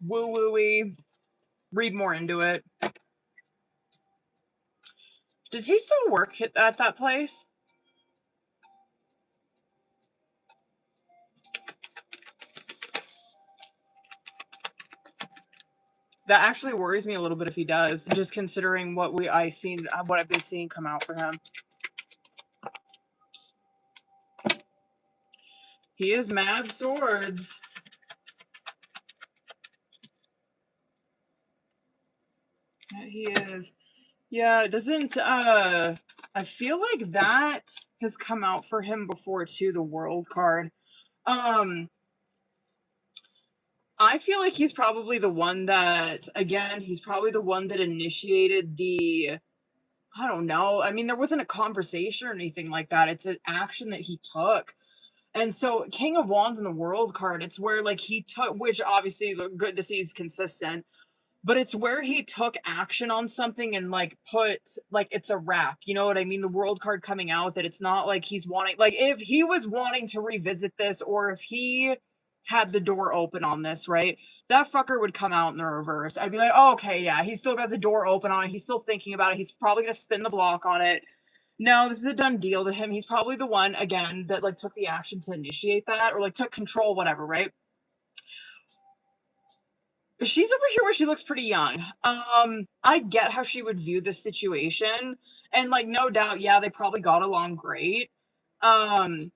woo-woo-y, read more into it. Does he still work at that place? That actually worries me a little bit if he does, just considering what I've been seeing come out for him. He is mad swords. Yeah, he is. Yeah, it doesn't, I feel like that has come out for him before, too, the world card. I feel like he's probably the one that, again, he's probably the one that initiated I don't know. I mean, there wasn't a conversation or anything like that. It's an action that he took. And so King of Wands in the World card, it's where like he took, which obviously good to see is consistent, but it's where he took action on something and like put like it's a wrap. You know what I mean? The World card coming out that it's not like he's wanting, like if he was wanting to revisit this or if he had the door open on this, right? That fucker would come out in the reverse. I'd be like, oh, okay, yeah, he's still got the door open on it. He's still thinking about it. He's probably gonna spin the block on it. No, this is a done deal to him. He's probably the one again that like took the action to initiate that or like took control, whatever, right? She's over here where she looks pretty young. I get how she would view this situation, and like no doubt, yeah, they probably got along great. It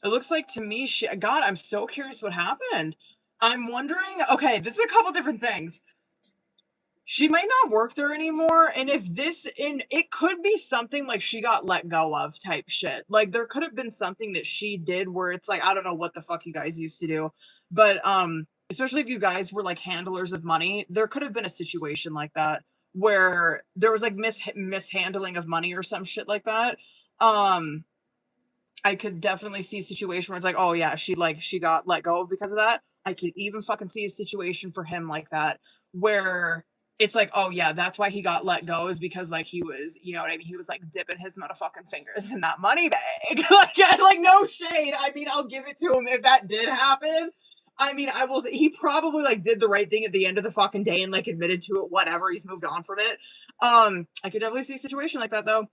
looks like to me, God, I'm so curious what happened. I'm wondering. Okay, this is a couple different things. She might not work there anymore, and if this in it could be something like she got let go of type shit. Like there could have been something that she did where it's like I don't know what the fuck you guys used to do, but especially if you guys were like handlers of money, there could have been a situation like that where there was like mishandling of money or some shit like that. Um I could definitely see a situation where it's like, oh yeah, she got let go because of that. I could even fucking see a situation for him like that where it's like, oh yeah, that's why he got let go is because like he was, you know what I mean? He was like dipping his motherfucking fingers in that money bag. like no shade. I mean, I'll give it to him if that did happen. I mean, I will say he probably like did the right thing at the end of the fucking day and like admitted to it, whatever. He's moved on from it. I could definitely see a situation like that though.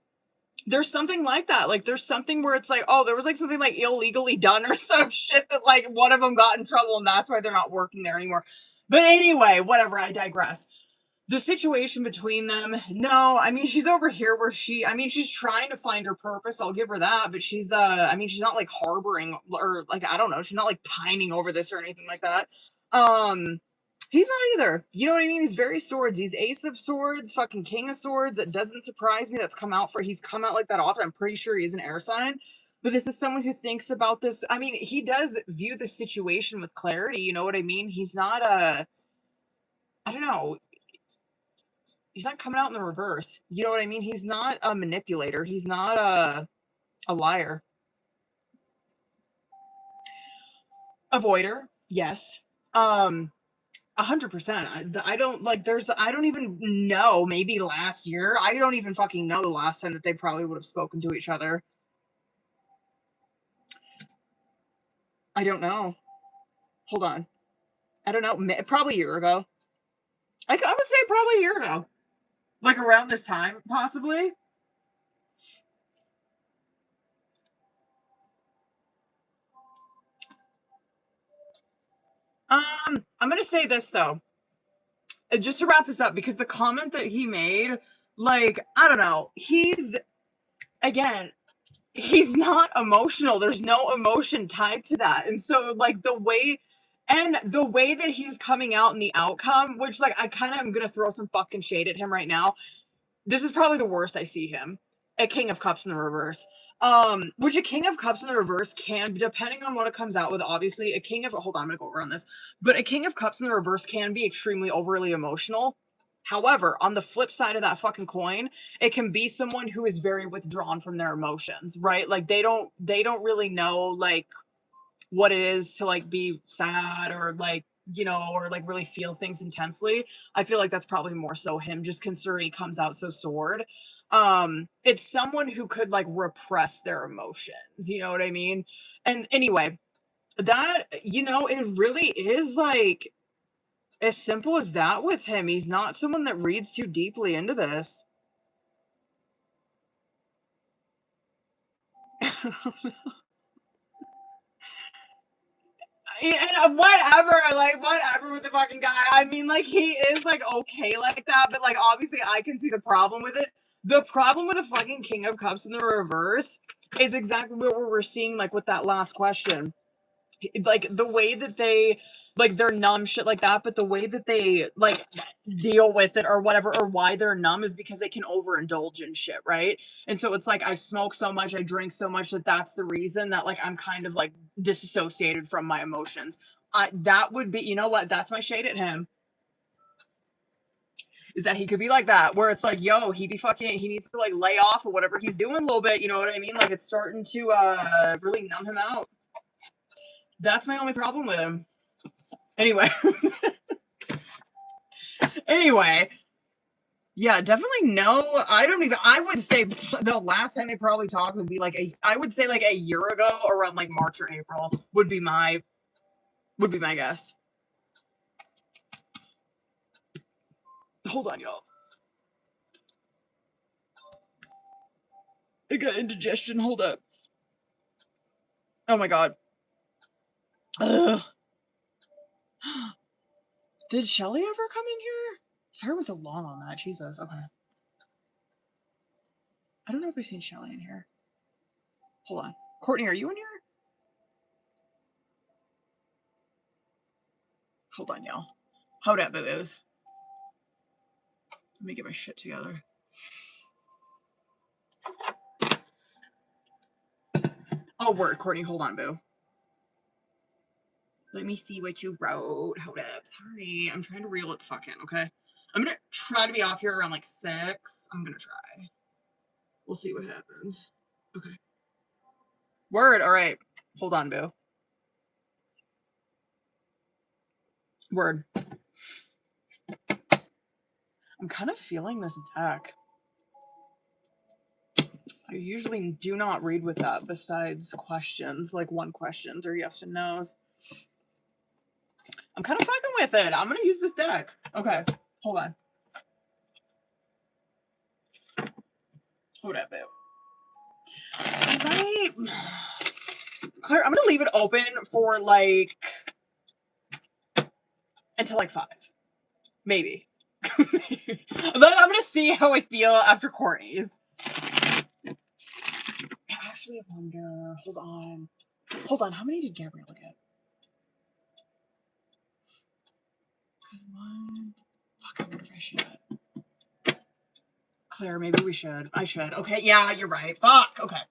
There's something like that. Like there's something where it's like, oh, there was like something like illegally done or some shit that like one of them got in trouble and that's why they're not working there anymore. But anyway, whatever, I digress. The situation between them, no, I mean she's over here where she's trying to find her purpose. I'll give her that, but she's she's not like harboring or like I don't know, she's not like pining over this or anything like that. He's not either. You know what I mean? He's very swords. He's ace of swords, fucking king of swords. It doesn't surprise me he's come out like that often. I'm pretty sure he's an air sign. But this is someone who thinks about this. I mean, he does view the situation with clarity. You know what I mean? He's not I don't know. He's not coming out in the reverse. You know what I mean? He's not a manipulator. He's not a liar. Avoider, yes. 100%. I don't like I don't even know, maybe last year. I don't even fucking know the last time that they probably would have spoken to each other. I don't know. Hold on. I don't know. Probably a year ago. I would say probably a year ago. Like around this time, possibly. I'm gonna say this though. Just to wrap this up, because the comment that he made, like, I don't know, again, he's not emotional. There's no emotion tied to that. And so, like, the way that he's coming out in the outcome, which, like, I kind of am gonna throw some fucking shade at him right now. This is probably the worst I see him. A King of Cups in the reverse. Which a King of Cups in the reverse can, depending on what it comes out with, obviously, hold on, I'm gonna go over on this. But a King of Cups in the reverse can be extremely overly emotional. However, on the flip side of that fucking coin, it can be someone who is very withdrawn from their emotions, right? Like they don't really know like what it is to like be sad or like, you know, or like really feel things intensely. I feel like that's probably more so him just considering he comes out so sword. It's someone who could like repress their emotions, you know what I mean? And anyway, that, you know, it really is like as simple as that with him. He's not someone that reads too deeply into this. And whatever with the fucking guy. I mean, like, he is, like, okay like that, but, like, obviously I can see the problem with it. The problem with the fucking King of Cups in the reverse is exactly what we're seeing, like, with that last question. Like, the way that they, like, they're numb, shit like that, but the way that they, like, deal with it or whatever, or why they're numb is because they can overindulge in shit, right? And so it's like, I smoke so much, I drink so much that that's the reason that, like, I'm kind of, like, disassociated from my emotions. That would be, you know what? That's my shade at him. is that he could be like that, where it's like, yo, he needs to like lay off or whatever he's doing a little bit, you know what I mean? Like it's starting to really numb him out. That's my only problem with him. Anyway. Anyway. Yeah, definitely no. I would say the last time they probably talked would be like I would say like a year ago, around like March or April would be my guess. Hold on, y'all. I got indigestion. Hold up. Oh my god. Ugh. Did Shelly ever come in here? Sorry, I went so long on that. Jesus. Okay. I don't know if I've seen Shelly in here. Hold on. Courtney, are you in here? Hold on, y'all. Hold up, boo-boos. Let me get my shit together. Oh, word. Courtney, hold on, boo. Let me see what you wrote. Hold up. Sorry. I'm trying to reel it the fuck in, okay? I'm gonna try to be off here around like 6. I'm gonna try. We'll see what happens. Okay. Word. All right. Hold on, boo. Word. I'm kind of feeling this deck. I usually do not read with that besides questions, like 1 questions or yes and no's. I'm kind of fucking with it. I'm going to use this deck. Okay. Hold on. Hold up, boo. Right. Claire, I'm going to leave it open for like until like 5. Maybe. I'm going to see how I feel after Courtney's. I actually wonder. Hold on. Hold on. How many did Gabriella get? Because one. Fuck, I wonder if I should. Claire, maybe we should. I should. Okay, yeah, you're right. Fuck. Okay.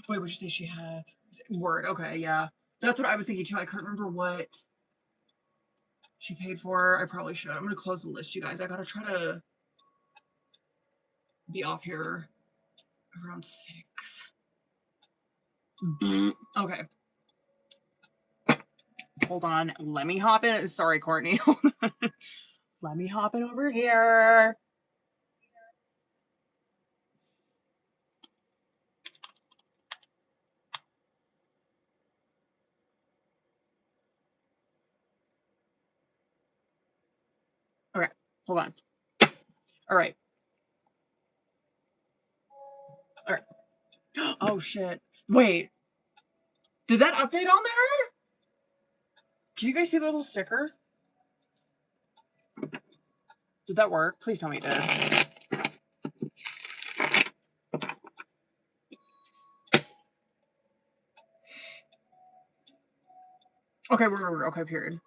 Wait, what'd you say she had? Word. Okay, yeah. That's what I was thinking too. I can't remember what she paid for. I probably should. I'm gonna close the list, you guys. I gotta try to be off here around 6. Okay. Hold on. Let me hop in. Sorry, Courtney. Let me hop in over here. Okay. Hold on. All right. All right. Oh, shit. Wait. Did that update on there? Can you guys see the little sticker? Did that work? Please tell me it did. Okay, we're okay, period.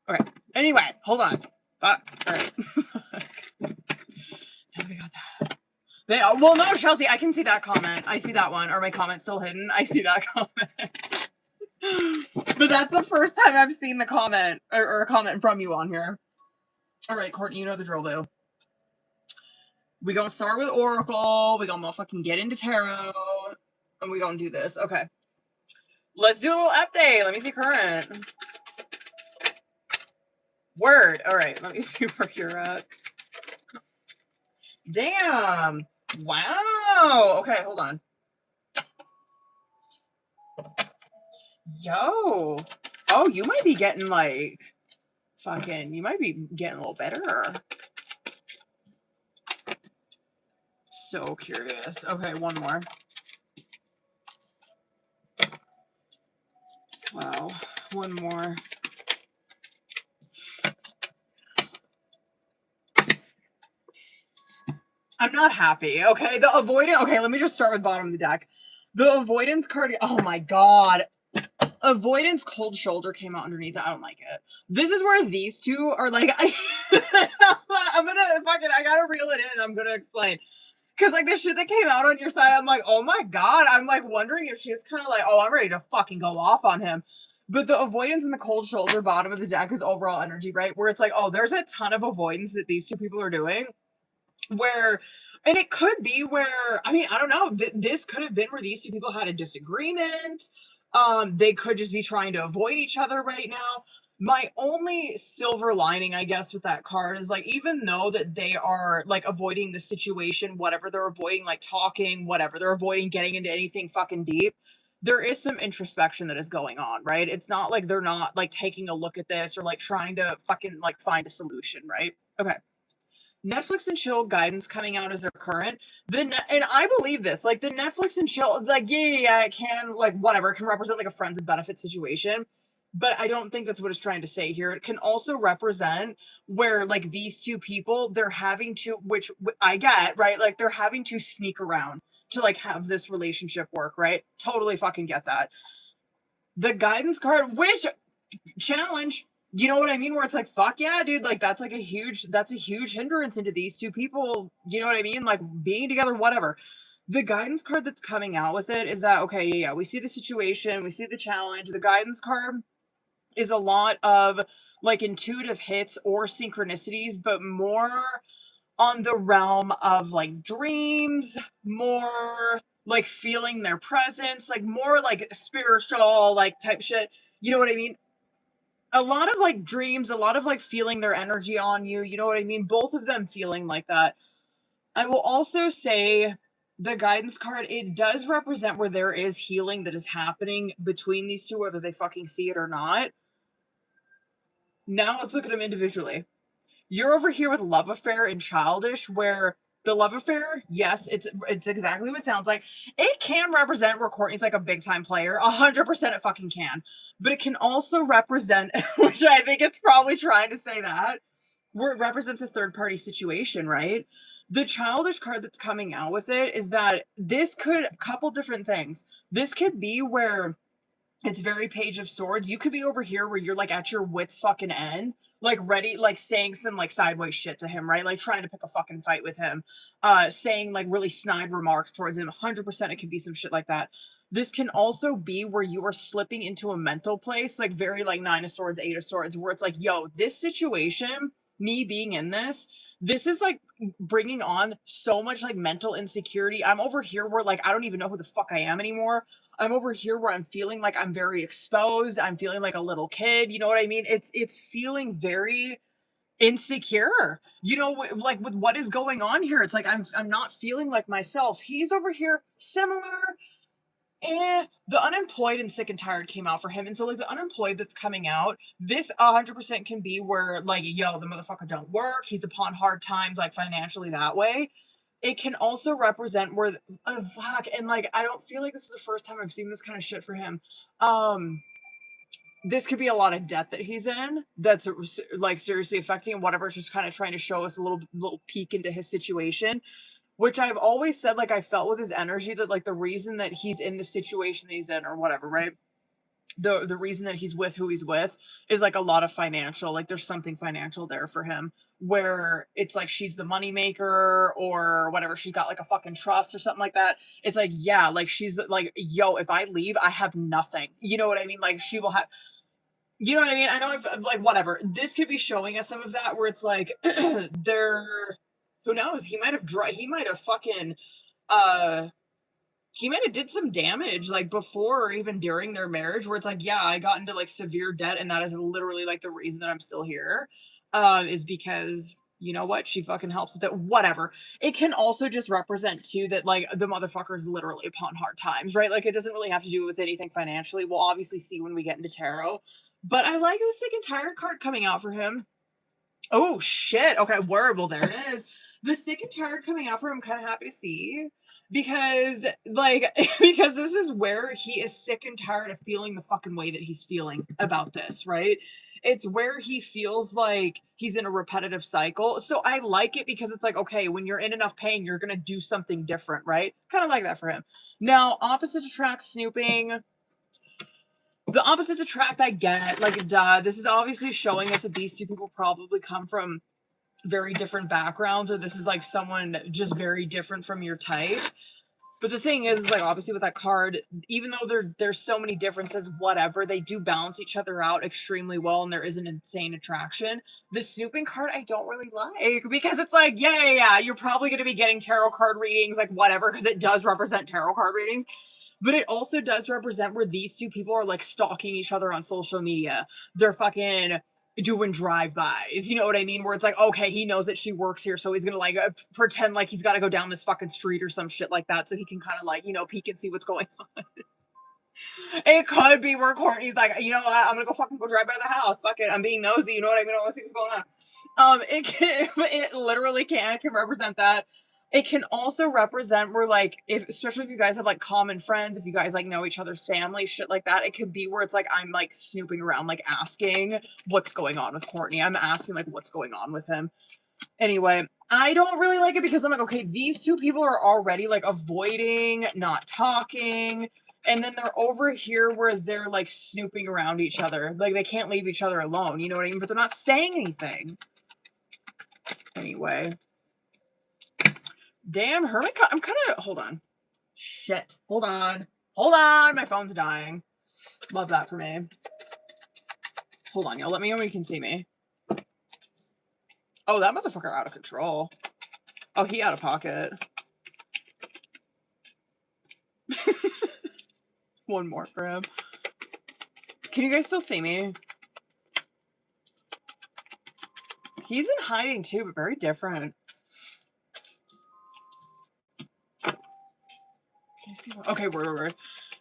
Okay. Anyway, hold on. Fuck. All right. Nobody got that. Well, no, Chelsea, I can see that comment. I see that one. Are my comments still hidden? I see that comment. But that's the first time I've seen the comment or a comment from you on here. All right, Courtney, you know the drill, boo. We gonna start with Oracle. We gonna motherfucking get into Tarot. And we gonna do this. Okay. Let's do a little update. Let me see current. Word. All right. Let me see where you're at. Damn. Wow. Okay, hold on. Yo. Oh, you might be getting like fucking, you might be getting a little better. So curious. Okay, one more. Wow. One more. I'm not happy. Okay, the avoidance. Okay, let me just start with bottom of the deck. The avoidance card. Oh my god. Avoidance cold shoulder came out underneath it. I don't like it. This is where these two are like. I'm gonna fucking. I gotta reel it in. I'm gonna explain. Because like the shit that came out on your side, I'm like, oh my god. I'm like wondering if she's kind of like, oh, I'm ready to fucking go off on him. But the avoidance and the cold shoulder bottom of the deck is overall energy, right? Where it's like, oh, there's a ton of avoidance that these two people are doing. Where, and it could be where, I mean, I don't know. This could have been where these two people had a disagreement. They could just be trying to avoid each other right now. My only silver lining, I guess, with that card is like, even though that they are like avoiding the situation, whatever they're avoiding, like talking, whatever they're avoiding, getting into anything fucking deep, there is some introspection that is going on, right? It's not like they're not like taking a look at this or like trying to fucking like find a solution, right? Okay. Netflix and chill guidance coming out as their current. And I believe this, like the Netflix and chill, like yeah, it can like whatever, it can represent like a friends and benefits situation. But I don't think that's what it's trying to say here. It can also represent where like these two people, they're having to, which I get, right? Like they're having to sneak around to like have this relationship work, right? Totally fucking get that. The guidance card, which challenge, you know what I mean? Where it's like, fuck yeah, dude, like that's a huge hindrance into these two people, you know what I mean? Like being together, whatever. The guidance card that's coming out with it is that, okay, yeah, we see the situation, we see the challenge. The guidance card is a lot of like intuitive hits or synchronicities, but more on the realm of like dreams, more like feeling their presence, like more like spiritual, like type shit. You know what I mean? A lot of like dreams, a lot of like feeling their energy on you. You know what I mean? Both of them feeling like that. I will also say the guidance card, it does represent where there is healing that is happening between these two, whether they fucking see it or not. Now let's look at them individually. You're over here with love affair and childish, where the love affair, yes, it's exactly what it sounds like. It can represent where Courtney's like a big time player. 100% it fucking can. But it can also represent, which I think it's probably trying to say that, where it represents a third party situation, right? The childish card that's coming out with it is that this could, a couple different things. This could be where it's very Page of Swords. You could be over here where you're like at your wits fucking end, like ready, like saying some like sideways shit to him, right? Like trying to pick a fucking fight with him, saying like really snide remarks towards him. 100% it could be some shit like that. This can also be where you are slipping into a mental place, like very like Nine of Swords, Eight of Swords, where it's like, yo, this situation, me being in this is like bringing on so much like mental insecurity. I'm over here where like I don't even know who the fuck I am anymore. I'm over here where I'm feeling like I'm very exposed. I'm feeling like a little kid. You know what I mean? It's feeling very insecure. You know, like with what is going on here. It's like I'm not feeling like myself. He's over here similar. The unemployed and sick and tired came out for him. And so like the unemployed that's coming out, this 100% can be where like, yo, the motherfucker don't work. He's upon hard times, like financially that way. It can also represent where, fuck, and like, I don't feel like this is the first time I've seen this kind of shit for him. This could be a lot of debt that he's in that's like seriously affecting him, whatever. It's just kind of trying to show us a little peek into his situation, which I've always said, like, I felt with his energy that like the reason that he's in the situation that he's in or whatever, right? The reason that he's with who he's with is like a lot of financial, like there's something financial there for him where it's like she's the money maker or whatever, she's got like a fucking trust or something like that. It's like, yeah, like she's like, yo, if I leave I have nothing, you know what I mean? Like she will have, you know what I mean? I know if like whatever, this could be showing us some of that where it's like they're, who knows, he might have fucking he might have did some damage like before or even during their marriage where it's like, yeah, I got into like severe debt and that is literally like the reason that I'm still here, is because you know what, she fucking helps with it, whatever. It can also just represent too that like the motherfucker's literally upon hard times, right? Like it doesn't really have to do with anything financially. We'll obviously see when we get into tarot, but I like the sick and tired card coming out for him. Oh shit, okay, word, well there it is. The sick and tired coming out for him, I'm kind of happy to see because like because this is where he is sick and tired of feeling the fucking way that he's feeling about this, right? It's where he feels like he's in a repetitive cycle. So I like it because it's like, okay, when you're in enough pain, you're gonna do something different, right? Kind of like that for him. Now, opposite attract snooping. The opposites attract, I get, like, duh. This is obviously showing us that these two people probably come from very different backgrounds, or this is like someone just very different from your type. But the thing is, like, obviously with that card, even though there's so many differences, whatever, they do balance each other out extremely well, and there is an insane attraction. The snooping card I don't really like, because it's like, yeah, you're probably going to be getting tarot card readings, like, whatever, because it does represent tarot card readings. But it also does represent where these two people are, like, stalking each other on social media. They're fucking doing drive-bys, you know what I mean? Where it's like, okay, he knows that she works here, so he's gonna, like, pretend like he's got to go down this fucking street or some shit like that, so he can kind of, like, you know, peek and see what's going on. It could be where Courtney's like, you know what, I'm gonna go drive by the house. Fuck it, I'm being nosy, you know what I mean? I want to see what's going on. It literally can represent that. It can also represent where, like, especially if you guys have, like, common friends, if you guys, like, know each other's family, shit like that, it could be where it's like, I'm, like, snooping around, like, asking what's going on with Courtney. I'm asking, like, what's going on with him. Anyway, I don't really like it because I'm like, okay, these two people are already, like, avoiding, not talking, and then they're over here where they're, like, snooping around each other. Like, they can't leave each other alone, you know what I mean? But they're not saying anything. Anyway. Damn, Hermit, I'm kind of, hold on. Shit. Hold on. My phone's dying. Love that for me. Hold on, y'all. Let me know when you can see me. Oh, that motherfucker out of control. Oh, he out of pocket. One more for him. Can you guys still see me? He's in hiding too, but very different. Can I see one? Okay, word.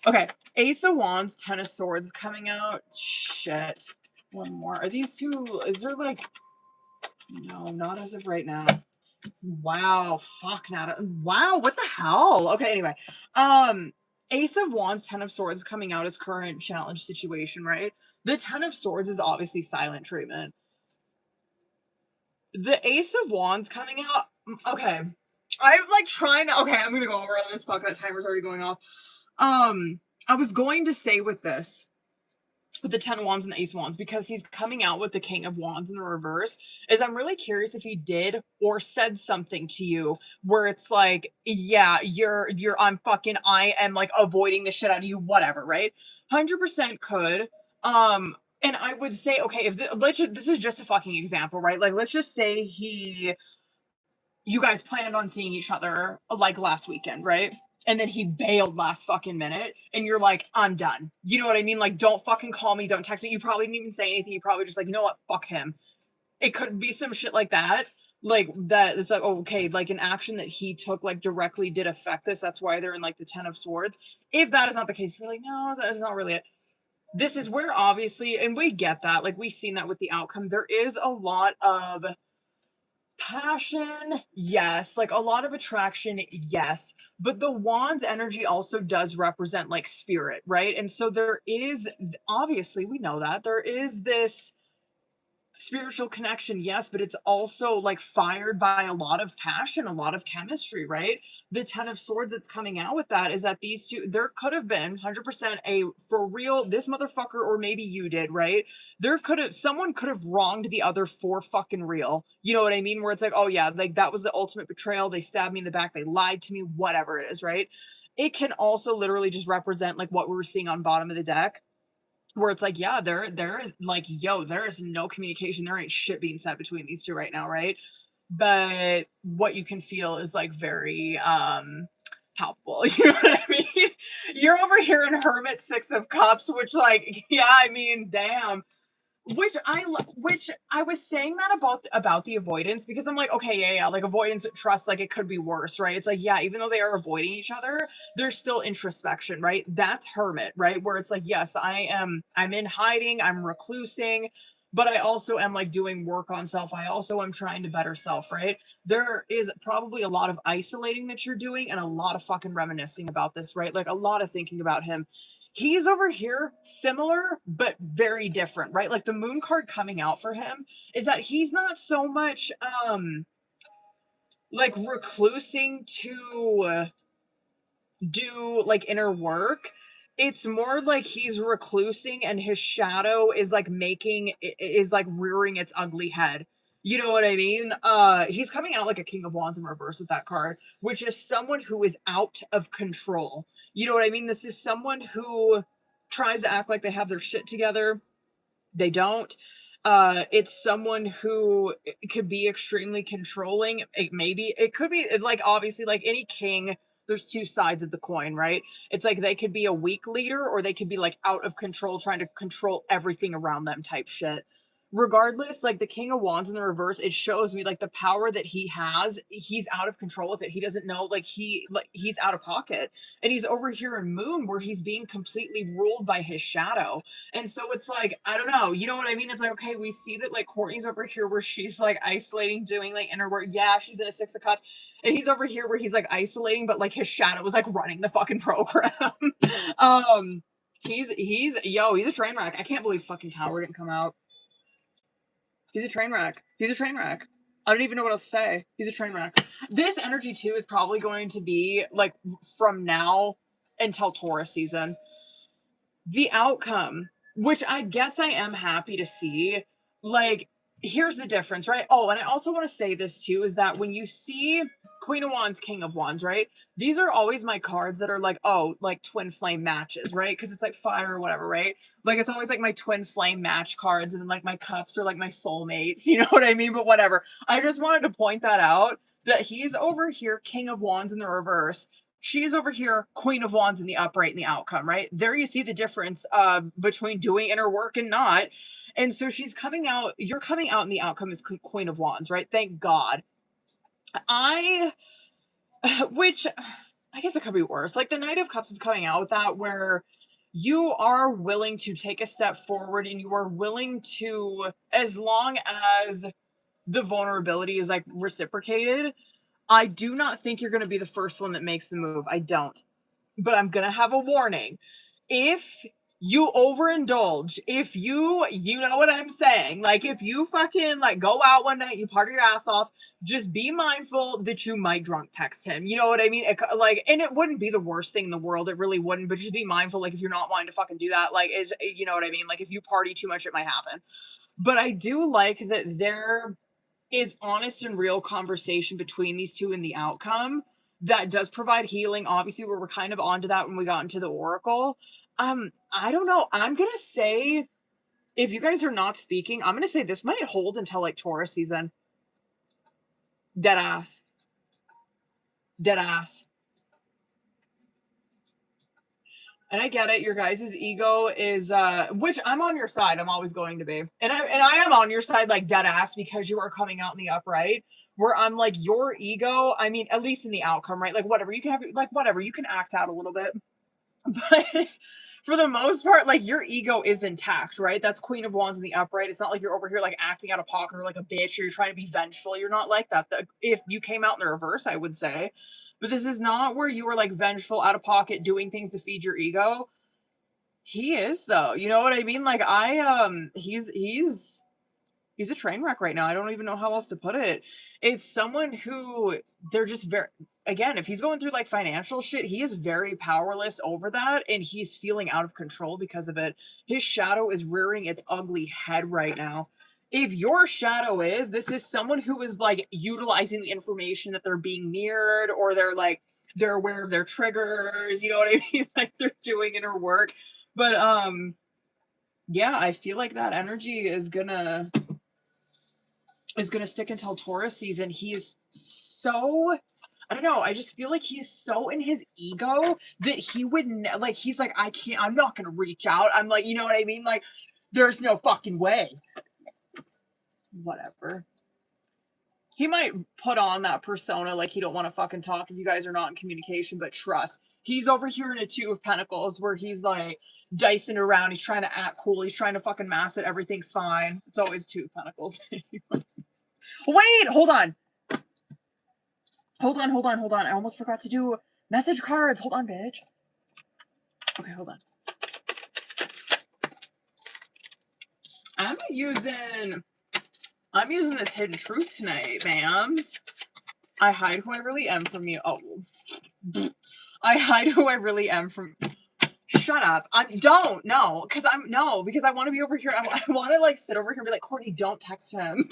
Okay, Ace of Wands, Ten of Swords coming out. Shit. One more. Are these two, is there, like, no, not as of right now. Wow, fuck, not, wow, what the hell? Okay, anyway. Ace of Wands, Ten of Swords coming out as current challenge situation, right? The Ten of Swords is obviously silent treatment. The Ace of Wands coming out, okay. I'm, like, trying to, okay, I'm gonna go over on this. Fuck, that timer's already going off. I was going to say with this, with the 10 of Wands and the Ace of Wands, because he's coming out with the King of Wands in the reverse, is I'm really curious if he did or said something to you where it's like, yeah, I am, like, avoiding the shit out of you, whatever, right? 100% could. And I would say, okay, if this is just a fucking example, right? Like, let's just say you guys planned on seeing each other, like, last weekend, right? And then he bailed last fucking minute, and you're like, I'm done. You know what I mean? Like, don't fucking call me, don't text me. You probably didn't even say anything. You probably just like, you know what? Fuck him. It could be some shit like that. Like, that, it's like, oh, okay, like, an action that he took, like, directly did affect this. That's why they're in, like, the 10 of Swords. If that is not the case, you're like, no, that's not really it. This is where, obviously, and we get that. Like, we've seen that with the outcome. There is a lot of passion, yes. Like, a lot of attraction, yes. But the Wands energy also does represent, like, spirit, right? And so there is, obviously, we know that there is this spiritual connection, yes, but it's also, like, fired by a lot of passion, a lot of chemistry, right? The 10 of Swords that's coming out with that is that these two, there could have been 100% a, for real, this motherfucker, or maybe you did, right? Someone could have wronged the other for fucking real. You know what I mean? Where it's like, oh yeah, like, that was the ultimate betrayal. They stabbed me in the back. They lied to me, whatever it is, right? It can also literally just represent, like, what we were seeing on bottom of the deck, where it's like, yeah, there is, like, yo, there is no communication. There ain't shit being said between these two right now, right? But what you can feel is, like, very palpable. You know what I mean? You're over here in Hermit, Six of Cups, which, like, yeah, I mean, damn. Which I was saying that about the avoidance, because I'm like, okay, yeah, like, avoidance, trust, like, it could be worse, right? It's like, yeah, even though they are avoiding each other, there's still introspection, right? That's Hermit, right? Where it's like, yes, I'm in hiding, I'm reclusing, but I also am, like, doing work on self. I also am trying to better self, right? There is probably a lot of isolating that you're doing, and a lot of fucking reminiscing about this, right? Like, a lot of thinking about him. He's over here similar, but very different, right? Like, the moon card coming out for him is that he's not so much, like, reclusing to do, like, inner work. It's more like he's reclusing and his shadow is, like, is, like, rearing its ugly head. You know what I mean? He's coming out like a King of Wands in reverse with that card, which is someone who is out of control. You know what I mean? This is someone who tries to act like they have their shit together. They don't. It's someone who could be extremely controlling. It could be like, obviously, like any king, there's two sides of the coin, right? It's like they could be a weak leader or they could be like out of control, trying to control everything around them type shit. Regardless, like the King of Wands in the reverse, it shows me like the power that he has, he's out of control with it. He doesn't know, like he's out of pocket. And he's over here in Moon where he's being completely ruled by his shadow. And so it's like, I don't know, you know what I mean? It's like, okay, we see that like Courtney's over here where she's like isolating, doing like inner work. Yeah, she's in a Six of Cups. And he's over here where he's like isolating, but like his shadow was like running the fucking program. He's a train wreck. I can't believe fucking Tower didn't come out. He's a train wreck. He's a train wreck. I don't even know what else to say. He's a train wreck. This energy too is probably going to be like from now until Taurus season. The outcome, which I guess I am happy to see, like, here's the difference, right? Oh, and I also want to say this too, is that when you see Queen of Wands, King of Wands, right? These are always my cards that are like, oh, like twin flame matches, right? Because it's like fire or whatever, right? Like it's always like my twin flame match cards, and then like my cups are like my soulmates, you know what I mean? But whatever. I just wanted to point that out, that he's over here, King of Wands in the reverse. She's over here, Queen of Wands in the upright in the outcome, right? There you see the difference between doing inner work and not. And so she's coming out, you're coming out in the outcome as Queen of Wands, right? Thank God. Which I guess it could be worse. Like the Knight of Cups is coming out with that, where you are willing to take a step forward and you are willing to, as long as the vulnerability is like reciprocated. I do not think you're going to be the first one that makes the move. I don't. But I'm going to have a warning. If you overindulge, if you know what I'm saying, like if you fucking like go out one night, you party your ass off, just be mindful that you might drunk text him. You know what I mean? And it wouldn't be the worst thing in the world. It really wouldn't, but just be mindful. Like if you're not wanting to fucking do that, like you know what I mean? Like if you party too much, it might happen. But I do like that there is honest and real conversation between these two in the outcome that does provide healing. Obviously, we're kind of onto that when we got into the Oracle. I don't know. I'm gonna say, if you guys are not speaking, I'm gonna say this might hold until like Taurus season. Dead ass. Dead ass. And I get it. Your guys' ego is, which I'm on your side. I'm always going to be. And I am on your side, like dead ass, because you are coming out in the upright, where I'm like, your ego, I mean, at least in the outcome, right? Like whatever, you can have, like whatever, you can act out a little bit. But for the most part, like your ego is intact, right? That's Queen of Wands in the upright. It's not like you're over here like acting out of pocket or like a bitch, or you're trying to be vengeful. You're not like that. If you came out in the reverse, I would say. But this is not where you were like vengeful, out of pocket, doing things to feed your ego. He is though. You know what I mean? Like he's a train wreck right now. I don't even know how else to put it. It's someone who they're just very, again, if he's going through like financial shit, he is very powerless over that and he's feeling out of control because of it. His shadow is rearing its ugly head right now. If your shadow is, this is someone who is like utilizing the information that they're being mirrored, or they're aware of their triggers, you know what I mean? Like they're doing inner work. But yeah, I feel like that energy is gonna stick until Taurus season. He is so, I don't know, I just feel like he's so in his ego that he would like, he's like, I'm not gonna reach out. I'm like, you know what I mean? Like, there's no fucking way. Whatever. He might put on that persona like he don't want to fucking talk if you guys are not in communication, but trust, he's over here in a Two of Pentacles where he's like dicing around, he's trying to act cool, he's trying to fucking mask it, everything's fine. It's always Two of Pentacles. Wait, hold on. Hold on. I almost forgot to do message cards. Hold on, bitch. Okay, hold on. I'm using this hidden truth tonight, ma'am. I hide who I really am from you. Oh. I hide who I really am from. Shut up. Don't. No. Because I want to be over here. I want to like sit over here and be like, Courtney, don't text him.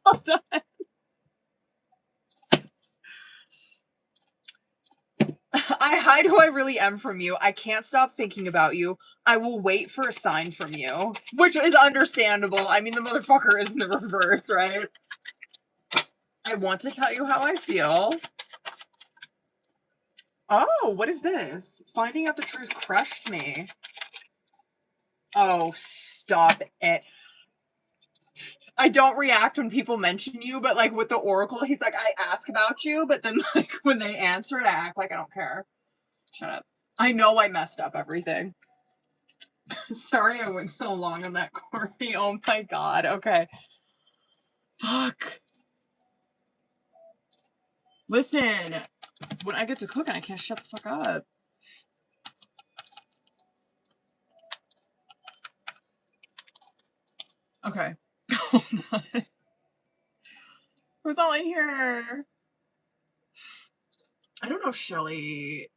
Hold on. I hide who I really am from you. I can't stop thinking about you. I will wait for a sign from you. Which is understandable. I mean, the motherfucker is in the reverse, right? I want to tell you how I feel. Oh, what is this? Finding out the truth crushed me. Oh, stop it. I don't react when people mention you, but like with the Oracle, he's like, I ask about you, but then like when they answer it, I act like I don't care. Shut up. I know I messed up everything. Sorry I went so long on that, Courtney. Oh my god. Okay. Fuck. Listen, when I get to cooking, I can't shut the fuck up. Okay. Hold on. Who's all in here? I don't know if Shelly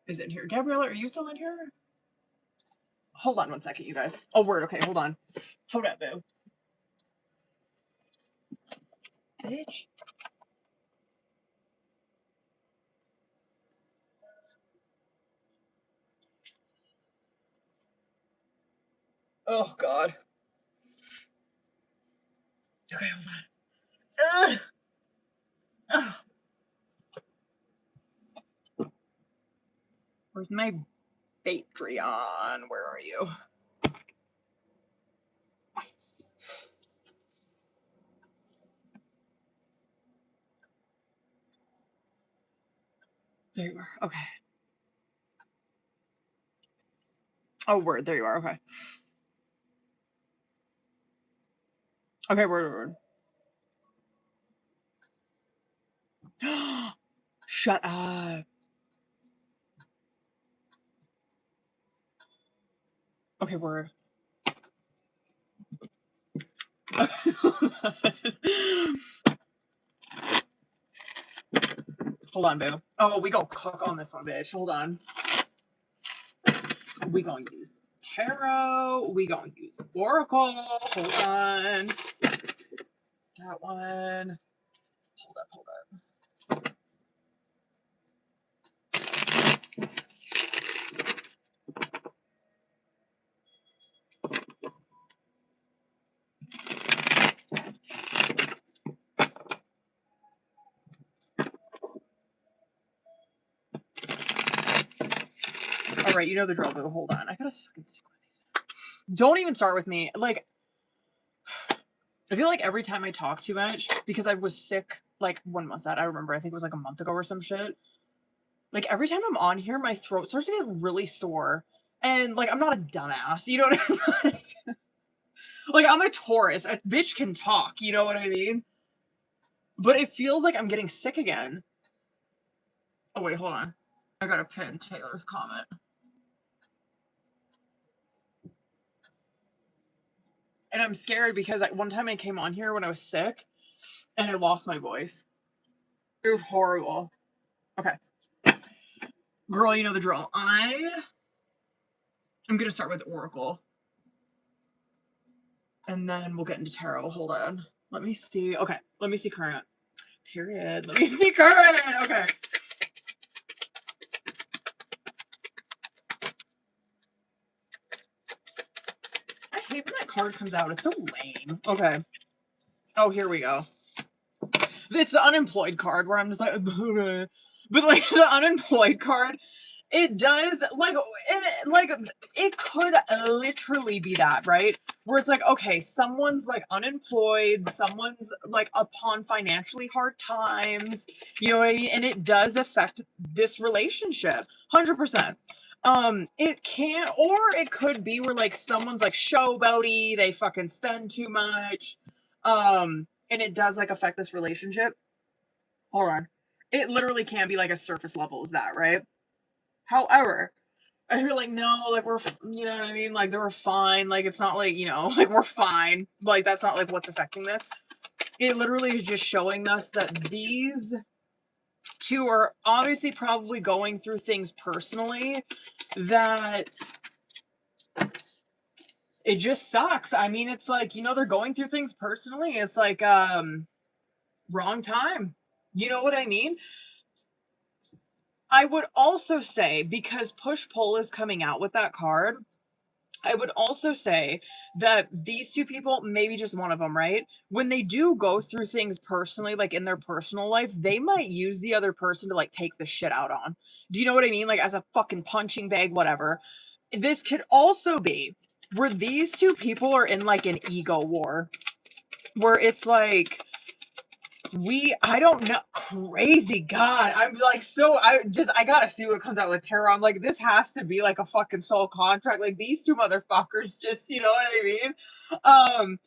is in here. Gabriella, are you still in here? Hold on one second, you guys. Oh, word. Okay, hold on. Hold up, boo. Bitch. Oh, God. Okay, hold on. Ugh. Ugh. Where's my Patreon? Where are you? There you are. Okay. Oh, word. There you are. Okay. Okay, word. Shut up. Okay, word. Hold on, boo. Oh, we gonna cook on this one, bitch. Hold on. We gonna use tarot. We gonna use oracle. Hold on. That one. Hold up. All right, you know the drill, boo. Hold on. I gotta fucking stick with these. Don't even start with me. Like, I feel like every time I talk too much, because I was sick, like, when was that? I remember. I think it was like a month ago or some shit. Like, every time I'm on here, my throat starts to get really sore. And, like, I'm not a dumbass. You know what I mean? Like, I'm a Taurus. A bitch can talk. You know what I mean? But it feels like I'm getting sick again. Oh, wait, hold on. I gotta pin Taylor's comment. And I'm scared because one time I came on here when I was sick and I lost my voice. It was horrible. Okay. Girl, you know the drill. I'm gonna start with Oracle. And then we'll get into tarot. Hold on. Let me see. Okay. Let me see current. Period. Let me see current. Okay. I hate when that card comes out. It's so lame. Okay. Oh, here we go. It's the unemployed card where I'm just like, but like the unemployed card, it does like it could literally be that, right? Where it's like, okay, someone's like unemployed, someone's like upon financially hard times, you know what I mean? And it does affect this relationship, 100%. It can, or it could be where like someone's like showboaty, they fucking spend too much, and it does like affect this relationship. Hold on. It literally can be like a surface level, is that right? However, I hear like, no, like we're, you know what I mean? Like they were fine. Like it's not like, you know, like we're fine. Like that's not like what's affecting this. It literally is just showing us that these two are obviously probably going through things personally that It just sucks. I mean, it's like, they're going through things personally. It's like, wrong time. You know what I mean? I would also say, because push pull is coming out with that card, I would also say that these two people, maybe just one of them, right? When they do go through things personally, like in their personal life, they might use the other person to like take the shit out on. Do you know what I mean? Like as a fucking punching bag, whatever. This could also be where these two people are in like an ego war, where it's like, I don't know, crazy God. I'm like, I gotta see what comes out with tarot. I'm like, this has to be like a fucking soul contract. Like these two motherfuckers just, you know what I mean?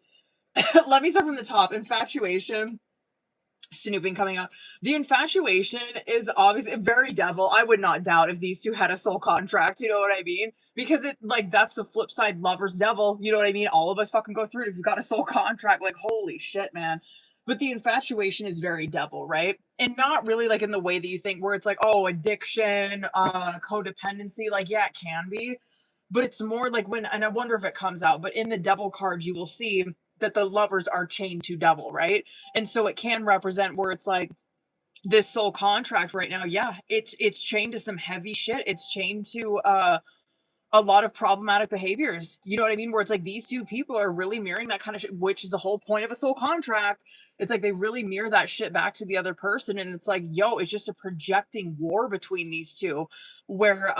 Let me start from the top. Infatuation, snooping coming up. The infatuation is obviously very devil. I would not doubt if these two had a soul contract, you know what I mean? Because it, like, that's the flip side, lover's devil, you know what I mean? All of us fucking go through it if you've got a soul contract, like, holy shit, man. But the infatuation is very devil, right? And not really like in the way that you think, where it's like, oh, addiction, codependency, like, yeah, it can be. But it's more like when, and I wonder if it comes out, but in the devil cards, you will see that the lovers are chained to devil, right? And so it can represent where it's like this soul contract right now, yeah, it's chained to some heavy shit. It's chained to a lot of problematic behaviors. You know what I mean? Where it's like these two people are really mirroring that kind of shit, which is the whole point of a soul contract. It's like they really mirror that shit back to the other person. And it's like, yo, it's just a projecting war between these two where,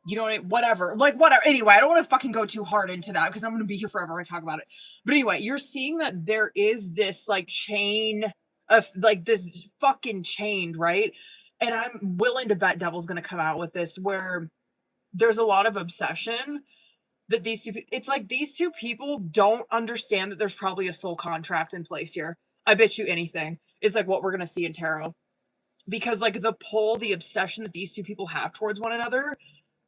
you know what I mean? Whatever. Like, whatever. Anyway, I don't want to fucking go too hard into that because I'm going to be here forever when I talk about it. But anyway, you're seeing that there is this like chain of like this fucking chained, right? And I'm willing to bet Devil's going to come out with this where there's a lot of obsession that it's like these two people don't understand that there's probably a soul contract in place here. I bet you anything is like what we're going to see in tarot. Because like the pull, the obsession that these two people have towards one another,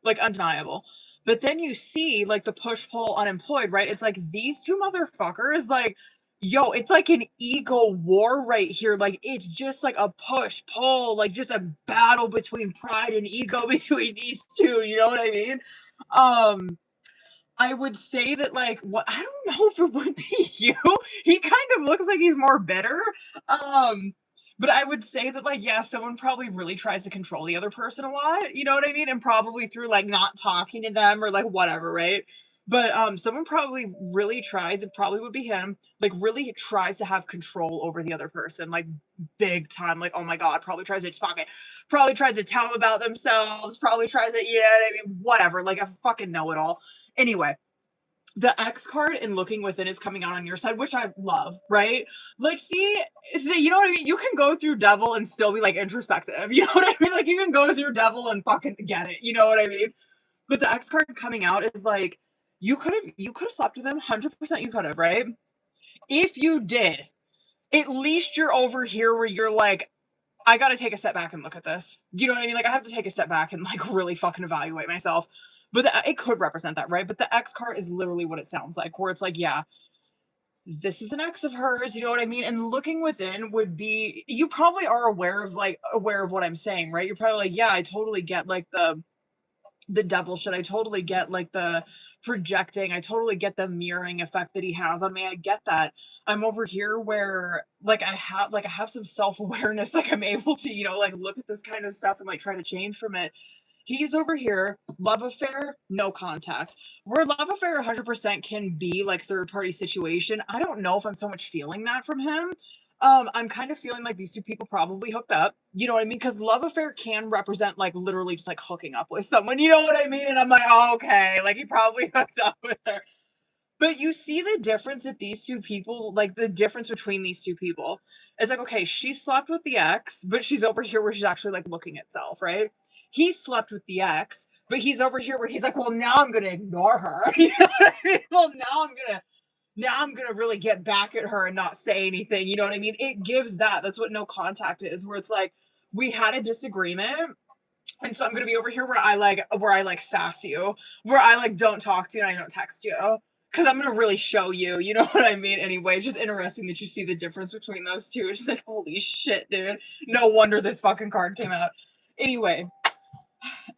like undeniable. But then you see like the push pull unemployed, right? It's like these two motherfuckers, like, yo, it's like an ego war right here. Like it's just like a push pull, like just a battle between pride and ego between these two. You know what I mean? I would say that like what I don't know if it would be you. He kind of looks like he's more bitter. But I would say that like yeah, someone probably really tries to control the other person a lot, you know what I mean? And probably through like not talking to them or like whatever, right? But someone probably really tries, it probably would be him, like really tries to have control over the other person, like big time, like oh my god, probably tries to fuck it, probably tries to tell them about themselves, probably tries to, you know what I mean, whatever, like a fucking know-it-all. Anyway, the X card and looking within is coming out on your side, which I love, right? Like, see, so you know what I mean? You can go through devil and still be like introspective. You know what I mean? Like, you can go through devil and fucking get it. You know what I mean? But the X card coming out is like, you could have slept with him, 100% you could have, right? If you did, at least you're over here where you're like, I gotta take a step back and look at this. You know what I mean? Like, I have to take a step back and like really fucking evaluate myself. But it could represent that, right? But the X card is literally what it sounds like, where it's like, yeah, this is an ex of hers, you know what I mean? And looking within would be, you probably are aware of what I'm saying, right? You're probably like, yeah, I totally get like the devil shit. I totally get like the projecting. I totally get the mirroring effect that he has on me. I get that. I'm over here where like I have some self-awareness, like I'm able to, like look at this kind of stuff and like try to change from it. He's over here, love affair, no contact. Where love affair 100% can be like third party situation, I don't know if I'm so much feeling that from him. I'm kind of feeling like these two people probably hooked up. You know what I mean? Because love affair can represent like literally just like hooking up with someone. You know what I mean? And I'm like, oh, okay, like he probably hooked up with her. But you see the difference that these two people, like the difference between these two people. It's like, okay, she slept with the ex, but she's over here where she's actually like looking at self, right? He slept with the ex, but he's over here where he's like, well, now I'm gonna ignore her. You know what I mean? Well, now I'm gonna really get back at her and not say anything. You know what I mean? It gives that. That's what no contact is, where it's like, we had a disagreement. And so I'm gonna be over here where I like sass you, where I like don't talk to you and I don't text you. Cause I'm gonna really show you, you know what I mean? Anyway, it's just interesting that you see the difference between those two. It's just like, holy shit, dude. No wonder this fucking card came out. Anyway,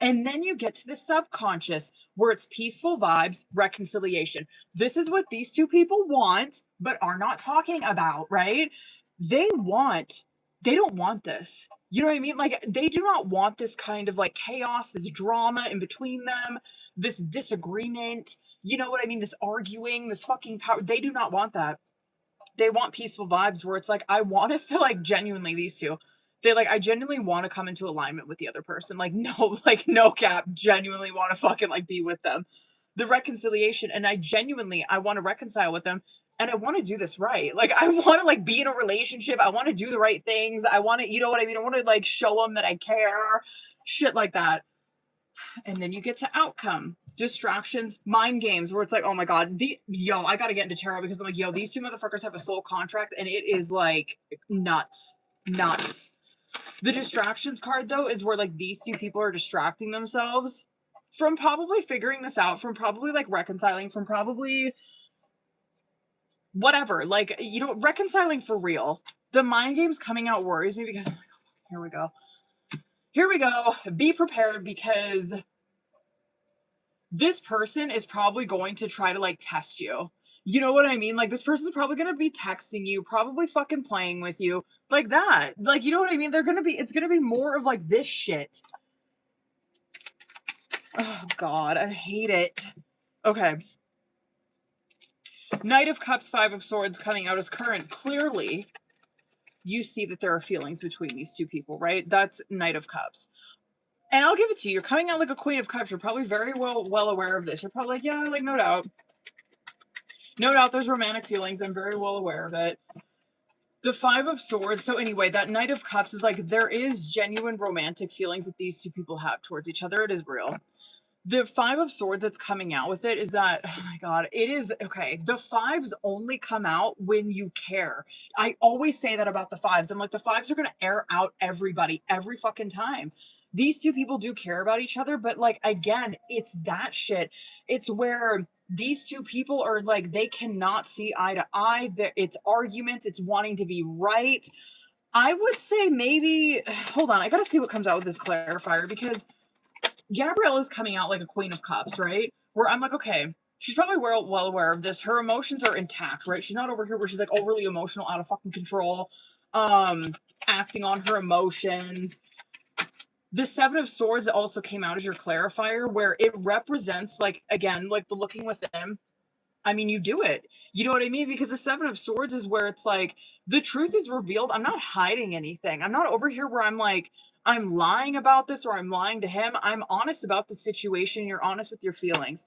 And then you get to the subconscious where it's peaceful vibes, reconciliation. This is what these two people want, but are not talking about, right? They don't want this. You know what I mean? Like, they do not want this kind of like chaos, this drama in between them, this disagreement. You know what I mean? This arguing, this fucking power. They do not want that. They want peaceful vibes where it's like, I want us to like genuinely, these two, they like, I genuinely want to come into alignment with the other person. Like, no cap, genuinely want to fucking like be with them. The reconciliation. And I want to reconcile with them. And I want to do this right. Like, I want to like be in a relationship. I want to do the right things. I want to, you know what I mean? I want to like show them that I care. Shit like that. And then you get to outcome, distractions, mind games, where it's like, oh my god, I gotta get into tarot because I'm like, these two motherfuckers have a soul contract, and it is like nuts. The distractions card though is where like these two people are distracting themselves from probably figuring this out, from probably like reconciling, from probably whatever, like, reconciling for real. The mind games coming out worries me because, here we go. Be prepared, because this person is probably going to try to like test you. You know what I mean? Like, this person's probably going to be texting you, probably fucking playing with you like that. Like, you know what I mean? It's going to be more of like this shit. Oh God, I hate it. Okay. Knight of Cups, Five of Swords coming out as current. Clearly, you see that there are feelings between these two people, right? That's Knight of Cups. And I'll give it to you. You're coming out like a Queen of Cups. You're probably very well aware of this. You're probably like, yeah, like, no doubt. No doubt there's romantic feelings. I'm very well aware of it. The Five of Swords. So anyway, that Knight of Cups is like, there is genuine romantic feelings that these two people have towards each other. It is real. The Five of Swords that's coming out with it is that, oh my God, it is, okay, the fives only come out when you care. I always say that about the fives. I'm like, the fives are going to air out everybody every fucking time. These two people do care about each other, but like, again, it's that shit. It's where these two people are like, they cannot see eye to eye. It's arguments. It's wanting to be right. I would say maybe, hold on, I got to see what comes out with this clarifier, because Gabriella's coming out like a Queen of Cups, right? Where I'm like, okay, she's probably well aware of this. Her emotions are intact, right? She's not over here where she's like overly emotional, out of fucking control, acting on her emotions. The Seven of Swords also came out as your clarifier, where it represents, like, again, like the looking within. I mean, you do it. You know what I mean? Because the Seven of Swords is where it's like, the truth is revealed. I'm not hiding anything. I'm not over here where I'm like, I'm lying about this or I'm lying to him. I'm honest about the situation. You're honest with your feelings.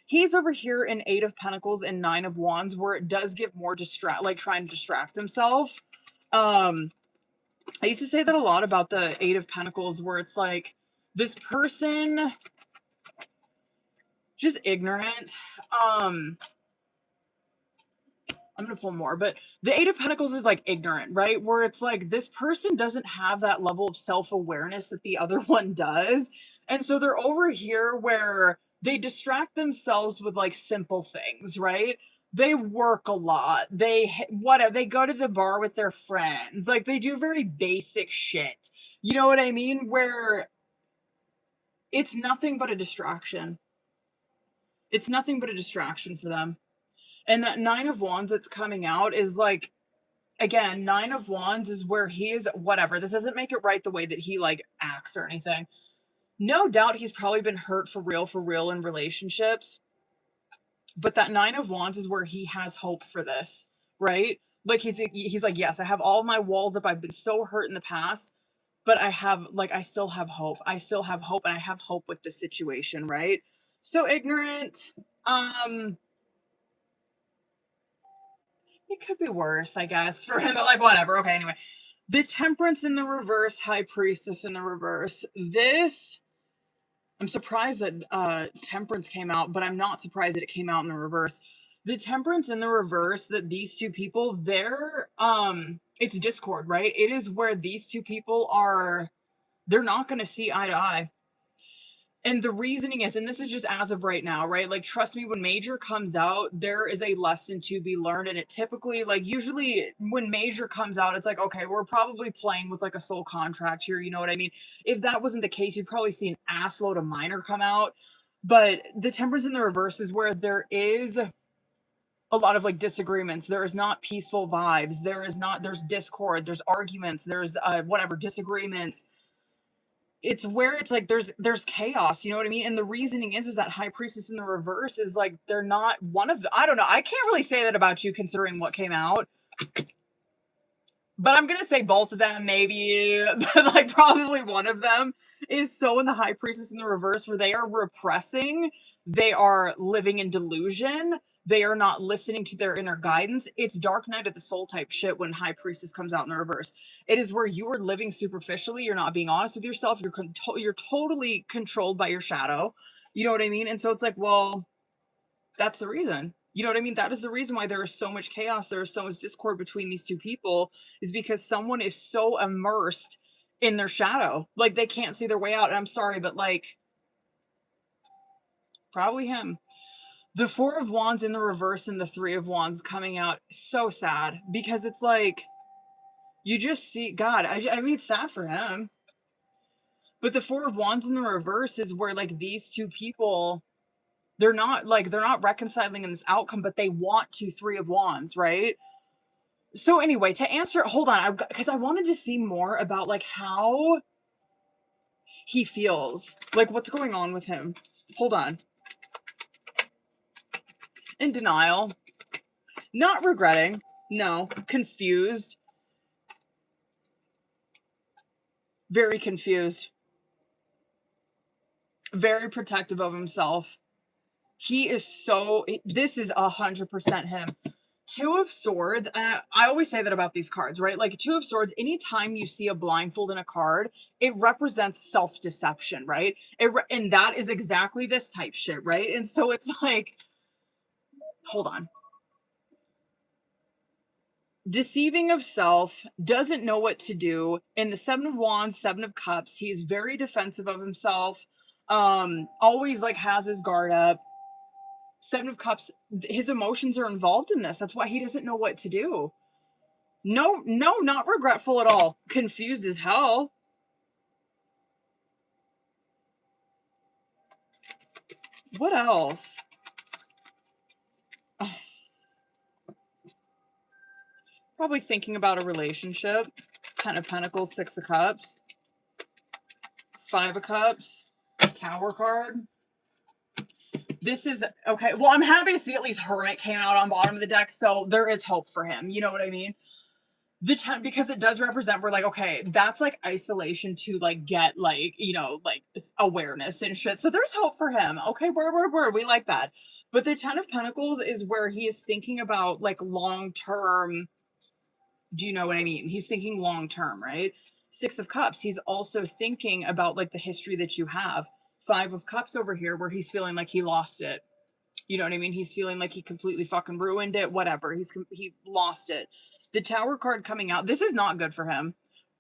He's over here in Eight of Pentacles and Nine of Wands, where it does give more trying to distract himself. I used to say that a lot about the Eight of Pentacles, where it's like, this person, just ignorant. I'm going to pull more, but the Eight of Pentacles is like ignorant, right? Where it's like, this person doesn't have that level of self-awareness that the other one does. And so they're over here where they distract themselves with like simple things, right? They work a lot. They go to the bar with their friends. Like, they do very basic shit. You know what I mean? Where it's nothing but a distraction. It's nothing but a distraction for them. And that Nine of Wands that's coming out is like, again, Nine of Wands is where he is, whatever. This doesn't make it right the way that he like acts or anything. No doubt he's probably been hurt for real in relationships. But that Nine of Wands is where he has hope for this, right? Like, he's like, yes, I have all my walls up. I've been so hurt in the past, but I still have hope. I still have hope, and I have hope with the situation, right? So ignorant. It could be worse, I guess, for him, but like, whatever. Okay, anyway. The Temperance in the reverse, High Priestess in the reverse. I'm surprised that Temperance came out, but I'm not surprised that it came out in the reverse. The Temperance in the reverse, that these two people, it's discord, right? It is where these two people they're not going to see eye to eye. And the reasoning is, and this is just as of right now, right? Like, trust me, when major comes out, there is a lesson to be learned. And it typically, like, usually when major comes out, it's like, okay, we're probably playing with like a soul contract here. You know what I mean? If that wasn't the case, you'd probably see an assload of minor come out. But the temperance in the reverse is where there is a lot of like disagreements. There is not peaceful vibes. There's discord, there's arguments, there's whatever, disagreements. It's where it's like there's chaos, you know what I mean? And the reasoning is that high priestess in the reverse is like they're not one of the, I don't know. I can't really say that about you considering what came out. But I'm gonna say both of them, maybe, but like probably one of them is so in the high priestess in the reverse where they are repressing, they are living in delusion, they are not listening to their inner guidance. It's dark night of the soul type shit when high priestess comes out in the reverse. It is where you are living superficially, you're not being honest with yourself, you're totally controlled by your shadow. You know what I mean? And so it's like, well, that's the reason. You know what I mean? That is the reason why there is so much chaos, there is so much discord between these two people, is because someone is so immersed in their shadow. Like, they can't see their way out. And I'm sorry, but like, probably him. The Four of Wands in the reverse and the Three of Wands coming out, so sad. Because it's like, you just see, God, I mean, it's sad for him. But the Four of Wands in the reverse is where like these two people, they're not reconciling in this outcome, but they want to Three of Wands, right? So anyway, to answer, hold on, because I wanted to see more about like how he feels, like what's going on with him. Hold on. In denial, not regretting, no, confused, very confused, very protective of himself. He is so, this is 100% him. Two of Swords, and I always say that about these cards, right? Like Two of Swords, anytime you see a blindfold in a card, it represents self-deception, right? And that is exactly this type shit, right? And so it's like, hold on. Deceiving of self, doesn't know what to do. In the Seven of Wands, Seven of Cups, he's very defensive of himself. Always like has his guard up. Seven of Cups, his emotions are involved in this. That's why he doesn't know what to do. No, not regretful at all. Confused as hell. What else? Oh. Probably thinking about a relationship. Ten of Pentacles, Six of Cups. Five of Cups. Tower card. This is, okay, well, I'm happy to see at least Hermit came out on bottom of the deck, so there is hope for him. You know what I mean? Because it does represent, we're like, okay, that's like isolation to like get like, you know, like awareness and shit. So there's hope for him. Okay, word. We like that. But the Ten of Pentacles is where he is thinking about like long-term, do you know what I mean? He's thinking long-term, right? Six of Cups, he's also thinking about like the history that you have. Five of Cups over here where he's feeling like he lost it. You know what I mean? He's feeling like he completely fucking ruined it, whatever. He lost it. The Tower card coming out, this is not good for him.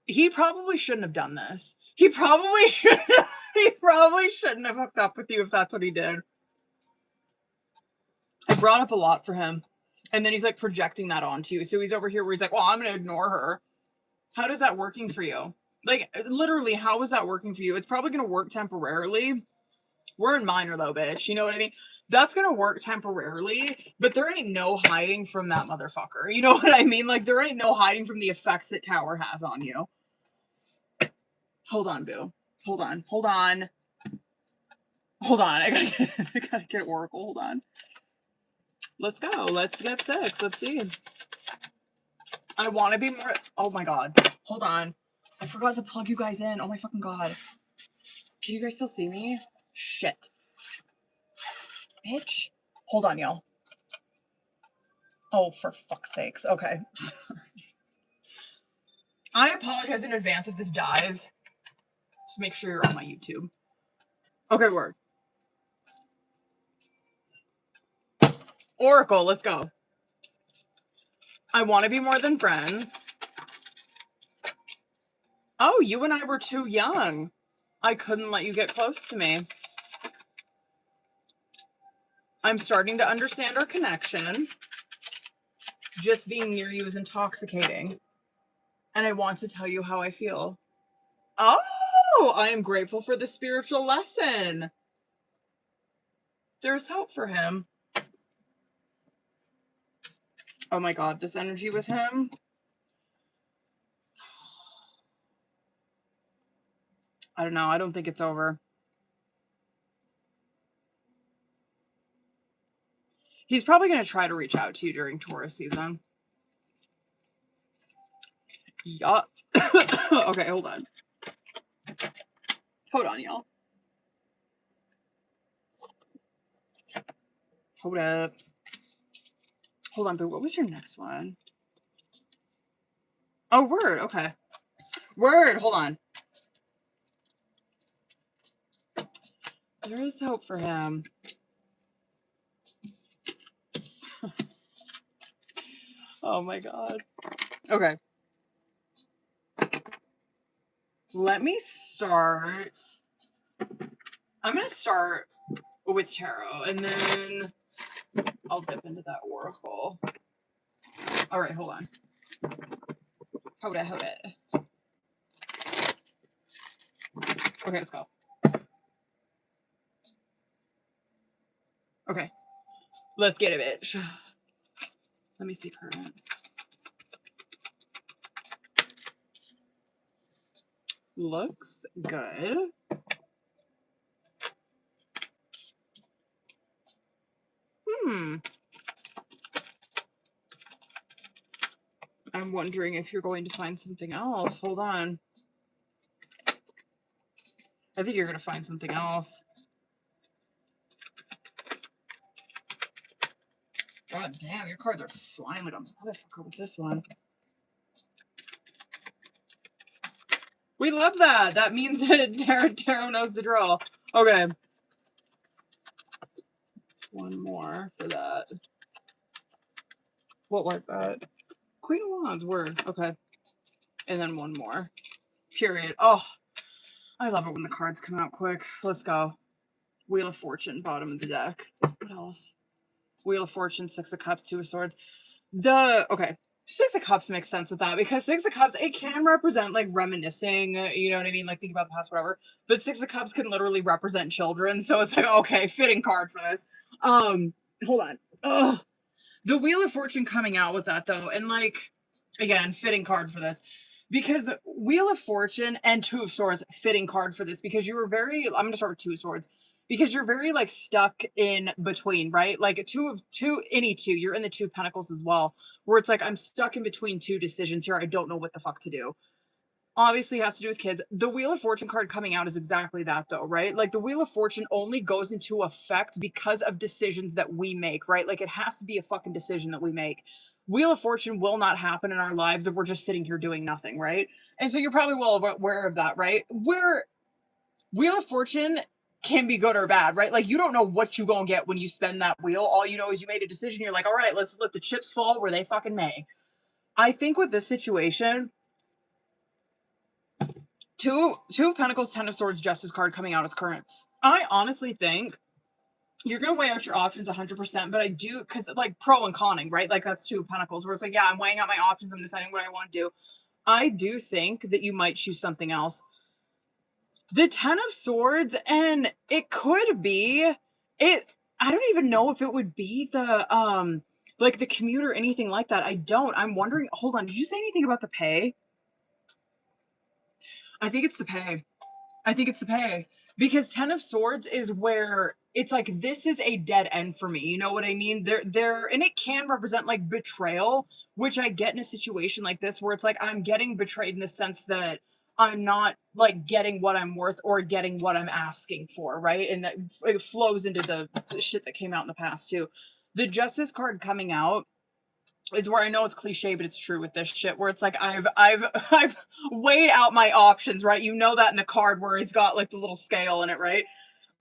He probably shouldn't have done this. He probably shouldn't have hooked up with you if that's what he did. It brought up a lot for him. And then he's like projecting that onto you. So he's over here where he's like, well, I'm going to ignore her. How does that working for you? Like, literally, how is that working for you? It's probably going to work temporarily. We're in minor though, bitch. You know what I mean? That's going to work temporarily, but there ain't no hiding from that motherfucker. You know what I mean? Like, there ain't no hiding from the effects that Tower has on you. Hold on, boo. Hold on. I gotta get Oracle. Hold on. Let's go. Let's get 6. Let's see. I want to be more... Oh my god. Hold on. I forgot to plug you guys in. Oh my fucking god. Can you guys still see me? Shit. Bitch. Hold on, y'all. Oh, for fuck's sakes. Okay. Sorry. I apologize in advance if this dies. Just make sure you're on my YouTube. Okay, word. Oracle, let's go. I want to be more than friends. Oh, you and I were too young. I couldn't let you get close to me. I'm starting to understand our connection. Just being near you is intoxicating. And I want to tell you how I feel. Oh, I am grateful for the spiritual lesson. There's hope for him. Oh my God, this energy with him. I don't know. I don't think it's over. He's probably going to try to reach out to you during Taurus season. Yup. Okay, hold on. Hold on, y'all. Hold up. Hold on, but what was your next one? Oh, word. Okay. Word. Hold on. There is hope for him. Oh my God. Okay. Let me start. I'm going to start with tarot and then I'll dip into that oracle. All right, hold on. Hold it. Okay, let's go. Okay. Let's get it, bitch. Let me see current. Looks good. I'm wondering if you're going to find something else. Hold on. I think you're going to find something else. God damn, your cards are flying like a motherfucker with this one. We love that. That means that tarot knows the drill. Okay. One more for that. What was that? Queen of Wands, word. Okay. And then one more. Period. Oh, I love it when the cards come out quick. Let's go. Wheel of Fortune, bottom of the deck. What else? Wheel of Fortune, Six of Cups, Two of Swords. Okay. Six of Cups makes sense with that because Six of Cups, it can represent like reminiscing, you know what I mean? Like think about the past, whatever. But Six of Cups can literally represent children. So it's like, okay, fitting card for this. Hold on. Ugh. The Wheel of Fortune coming out with that though. And like, again, fitting card for this. Because Wheel of Fortune and Two of Swords, fitting card for this. Because you were very, I'm going to start with Two of Swords. Because you're very like stuck in between, right? Like any two, you're in the Two of Pentacles as well. Where it's like, I'm stuck in between two decisions here. I don't know what the fuck to do. Obviously has to do with kids. The Wheel of Fortune card coming out is exactly that though, right? Like the Wheel of Fortune only goes into effect because of decisions that we make, right? Like it has to be a fucking decision that we make. Wheel of Fortune will not happen in our lives if we're just sitting here doing nothing, right? And so you're probably well aware of that, right? Where Wheel of Fortune can be good or bad, right? Like you don't know what you gonna get when you spend that wheel. All you know is you made a decision. You're like, all right, let's let the chips fall where they fucking may. I think with this situation, Two of Pentacles, Ten of Swords, Justice card coming out as current. I honestly think you're going to weigh out your options 100%, but I do, because like pro and conning, right? Like that's Two of Pentacles, where it's like, yeah, I'm weighing out my options. I'm deciding what I want to do. I do think that you might choose something else. The Ten of Swords, and it could be, I don't even know if it would be the, like the commute or anything like that. I don't. I'm wondering, hold on, did you say anything about the pay? I think it's the pay. I think it's the pay because Ten of Swords is where it's like, this is a dead end for me. You know what I mean? And it can represent like betrayal, which I get in a situation like this where it's like, I'm getting betrayed in the sense that I'm not like getting what I'm worth or getting what I'm asking for. Right. And that it flows into the shit that came out in the past too. The Justice card coming out is where I know it's cliche, but it's true with this shit. Where it's like I've weighed out my options, right? You know that in the card where he's got like the little scale in it, right?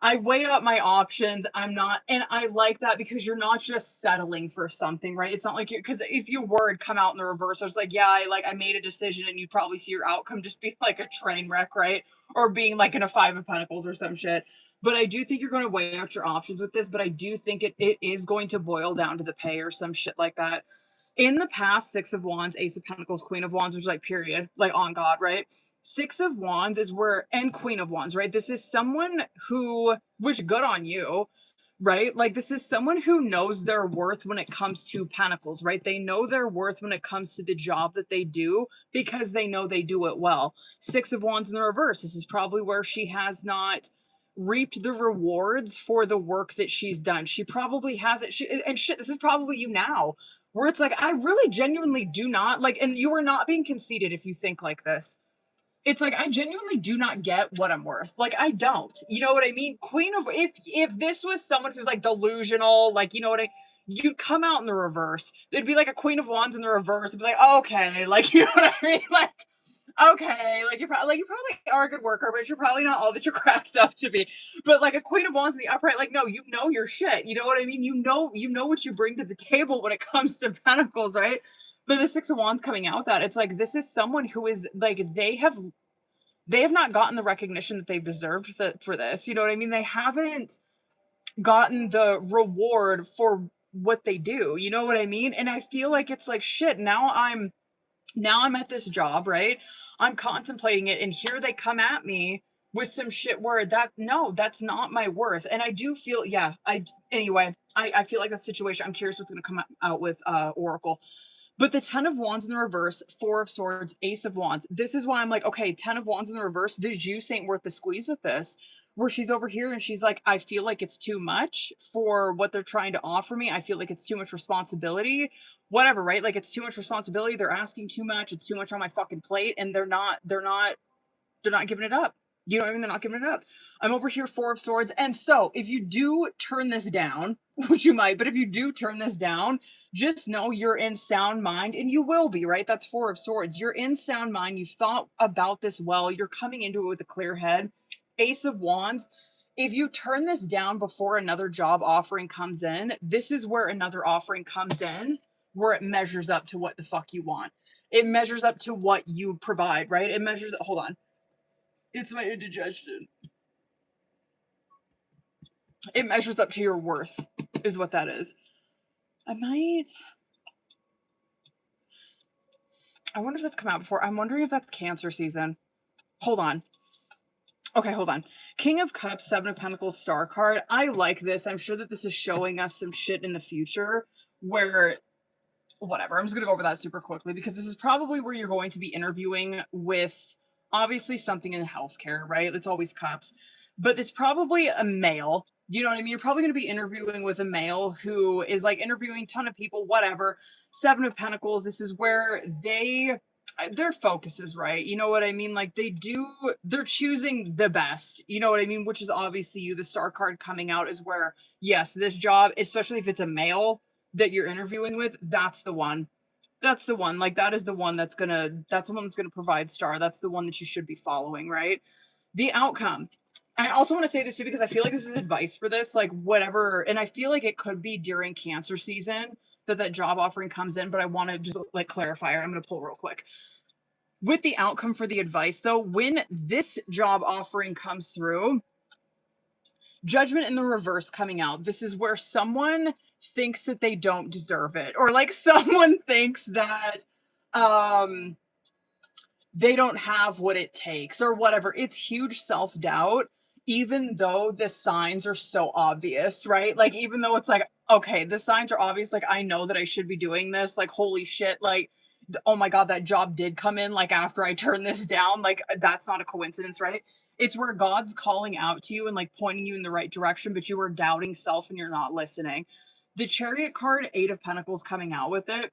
I weighed out my options. I'm not, and I like that because you're not just settling for something, right? It's not like you, because if you were to come out in the reverse, it's like, yeah, I made a decision, and you'd probably see your outcome just be like a train wreck, right? Or being like in a Five of Pentacles or some shit. But I do think you're going to weigh out your options with this, but I do think it is going to boil down to the pay or some shit like that. In the past, Six of Wands, Ace of Pentacles, Queen of Wands, which is like period, like on God, right? Six of Wands is where, and Queen of Wands, right? This is someone who, which good on you, right? Like this is someone who knows their worth when it comes to Pentacles, right? They know their worth when it comes to the job that they do because they know they do it well. Six of Wands in the reverse. This is probably where she has not reaped the rewards for the work that she's done. She probably hasn't. And shit, this is probably you now, where it's like, I really genuinely do not like, and you are not being conceited if you think like this. It's like, I genuinely do not get what I'm worth. Like, I don't. You know what I mean? Queen of, if this was someone who's like delusional, like, you know what I, you'd come out in the reverse. It'd be like a Queen of Wands in the reverse. It'd be like, okay, like, you know what I mean? Like, okay, like you probably are a good worker, but you're probably not all that you're cracked up to be. But like a Queen of Wands in the upright, like no, you know your shit. You know what I mean? You know what you bring to the table when it comes to Pentacles, right? But the Six of Wands coming out with that, it's like this is someone who is like they have not gotten the recognition that they've deserved for this. You know what I mean? They haven't gotten the reward for what they do. You know what I mean? And I feel like it's like shit. Now I'm at this job, right? I'm contemplating it, and here they come at me with some shit where that's not my worth. And I do feel, anyway, I feel like the situation, I'm curious what's going to come out with Oracle. But the 10 of Wands in the reverse, 4 of Swords, Ace of Wands. This is why I'm like, okay, 10 of Wands in the reverse, the juice ain't worth the squeeze with this. Where she's over here and she's like, I feel like it's too much for what they're trying to offer me. I feel like it's too much responsibility. Whatever, right? Like it's too much responsibility. They're asking too much. It's too much on my fucking plate. And they're not giving it up. You know what I mean? They're not giving it up. I'm over here, 4 of Swords. And so if you do turn this down, which you might, but if you do turn this down, just know you're in sound mind, and you will be, right? That's 4 of Swords. You're in sound mind. You've thought about this well. You're coming into it with a clear head. Ace of Wands. If you turn this down before another job offering comes in, this is where another offering comes in, where it measures up to what the fuck you want. It measures up to what you provide, right? It measures, hold on. It's my indigestion. It measures up to your worth, is what that is. I wonder if that's come out before. I'm wondering if that's Cancer season. Hold on. Okay, hold on. King of Cups, 7 of Pentacles, Star card. I like this. I'm sure that this is showing us some shit in the future where, whatever, I'm just going to go over that super quickly because this is probably where you're going to be interviewing with, obviously, something in healthcare, right? It's always Cups. But it's probably a male. You know what I mean? You're probably going to be interviewing with a male who is like interviewing a ton of people, whatever. 7 of Pentacles, this is where their focus is right. You know what I mean? Like they're choosing the best. You know what I mean? Which is obviously you. The Star card coming out is where, yes, this job, especially if it's a male that you're interviewing with, that's the one. That's the one. Like that's the one that's gonna provide Star. That's the one that you should be following, right? The outcome. I also want to say this too because I feel like this is advice for this, like whatever, and I feel like it could be during Cancer season that job offering comes in, but I want to just like clarify it. I'm going to pull real quick. With the outcome for the advice though, when this job offering comes through, Judgment in the reverse coming out, this is where someone thinks that they don't deserve it, or like someone thinks that they don't have what it takes or whatever. It's huge self-doubt, even though the signs are so obvious, right? Like, even though it's like, okay, the signs are obvious, like, I know that I should be doing this, like, holy shit, like, oh my God, that job did come in, like, after I turned this down, like, that's not a coincidence, right? It's where God's calling out to you and, like, pointing you in the right direction, but you are doubting self and you're not listening. The Chariot card, 8 of Pentacles coming out with it,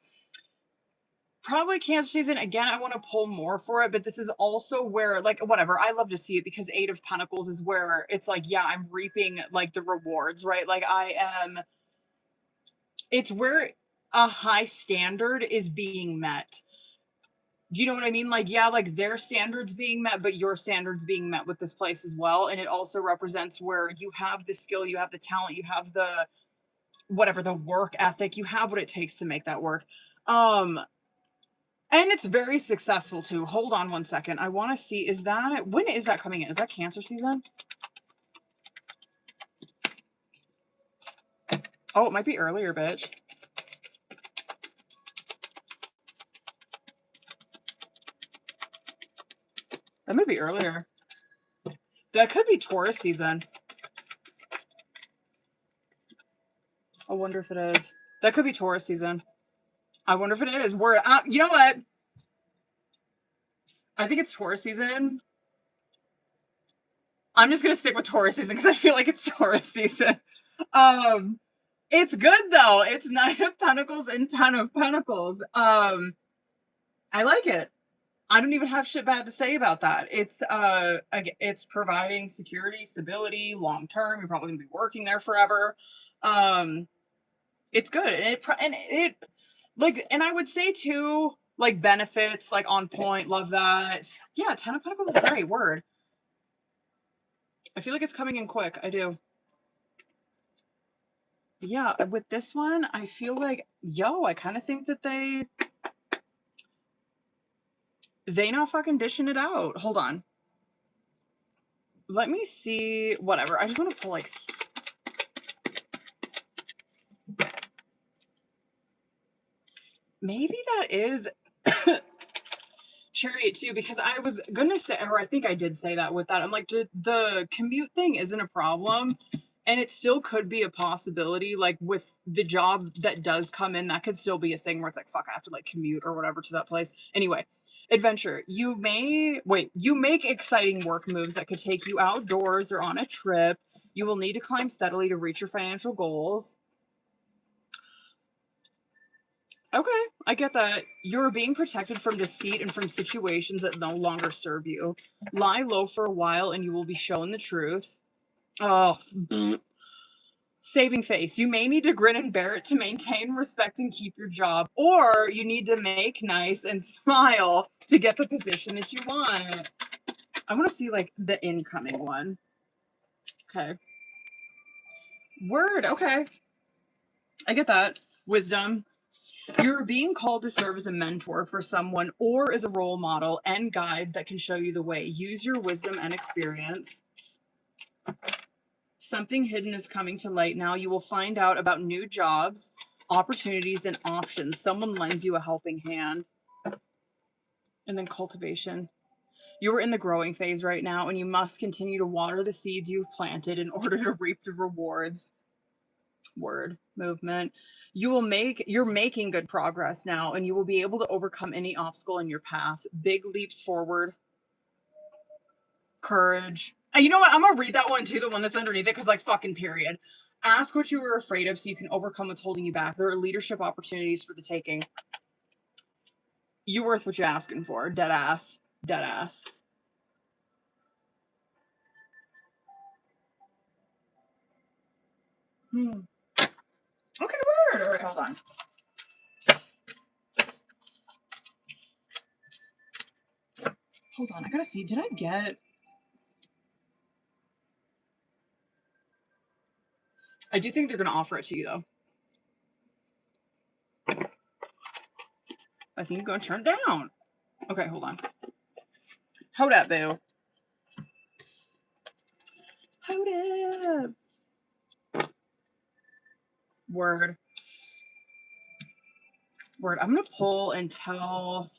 probably Cancer season. Again, I want to pull more for it, but this is also where, like, whatever, I love to see it because 8 of Pentacles is where it's like, yeah, I'm reaping, like, the rewards, right? Like, it's where a high standard is being met. Do you know what I mean? Like, yeah, like their standards being met, but your standards being met with this place as well. And it also represents where you have the skill, you have the talent, you have the, whatever, the work ethic, you have what it takes to make that work. And it's very successful too. Hold on one second. I want to see, when is that coming in? Is that Cancer season? Oh, it might be earlier, bitch. That might be earlier. That could be Taurus season. I wonder if it is. That could be Taurus season. I wonder if it is. We're you know what? I think it's Taurus season. I'm just gonna stick with Taurus season because I feel like it's Taurus season. It's good though. It's 9 of Pentacles and 10 of Pentacles. I like it. I don't even have shit bad to say about that. It's providing security, stability, long term. You're probably gonna be working there forever. It's good, and it like, and I would say too, like benefits, like on point. Love that. Yeah, 10 of Pentacles is a great word. I feel like it's coming in quick. I do. Yeah, with this one, I feel like, I kind of think that they not fucking dishing it out. Hold on. Let me see. Whatever. I just want to pull like... Maybe that is Chariot too, because I was gonna say, or I think I did say that with that. I'm like, the commute thing isn't a problem. And it still could be a possibility, like with the job that does come in, that could still be a thing where it's like, fuck, I have to like commute or whatever to that place. Anyway, adventure. You make exciting work moves that could take you outdoors or on a trip. You will need to climb steadily to reach your financial goals. Okay, I get that. You're being protected from deceit and from situations that no longer serve you. Lie low for a while and you will be shown the truth. Oh, saving face. You may need to grin and bear it to maintain respect and keep your job, or you need to make nice and smile to get the position that you want. I want to see like the incoming one. Okay. Word. Okay. I get that. Wisdom. You're being called to serve as a mentor for someone or as a role model and guide that can show you the way. Use your wisdom and experience. Something hidden is coming to light now. You will find out about new jobs, opportunities, and options. Someone lends you a helping hand. And then cultivation. You are in the growing phase right now, and you must continue to water the seeds you've planted in order to reap the rewards. Word. Movement. You're making good progress now, and you will be able to overcome any obstacle in your path. Big leaps forward. Courage. And you know what? I'm gonna read that one too, the one that's underneath it, because like fucking period. Ask what you were afraid of so you can overcome what's holding you back. There are leadership opportunities for the taking. You worth what you're asking for. Dead ass. Dead ass. Okay, word. All right, hold on. Hold on, I gotta see. Did I get... I do think they're gonna offer it to you, though. I think you're gonna turn it down. Okay, hold on. Hold up, boo. Hold up. Word. Word. I'm gonna pull until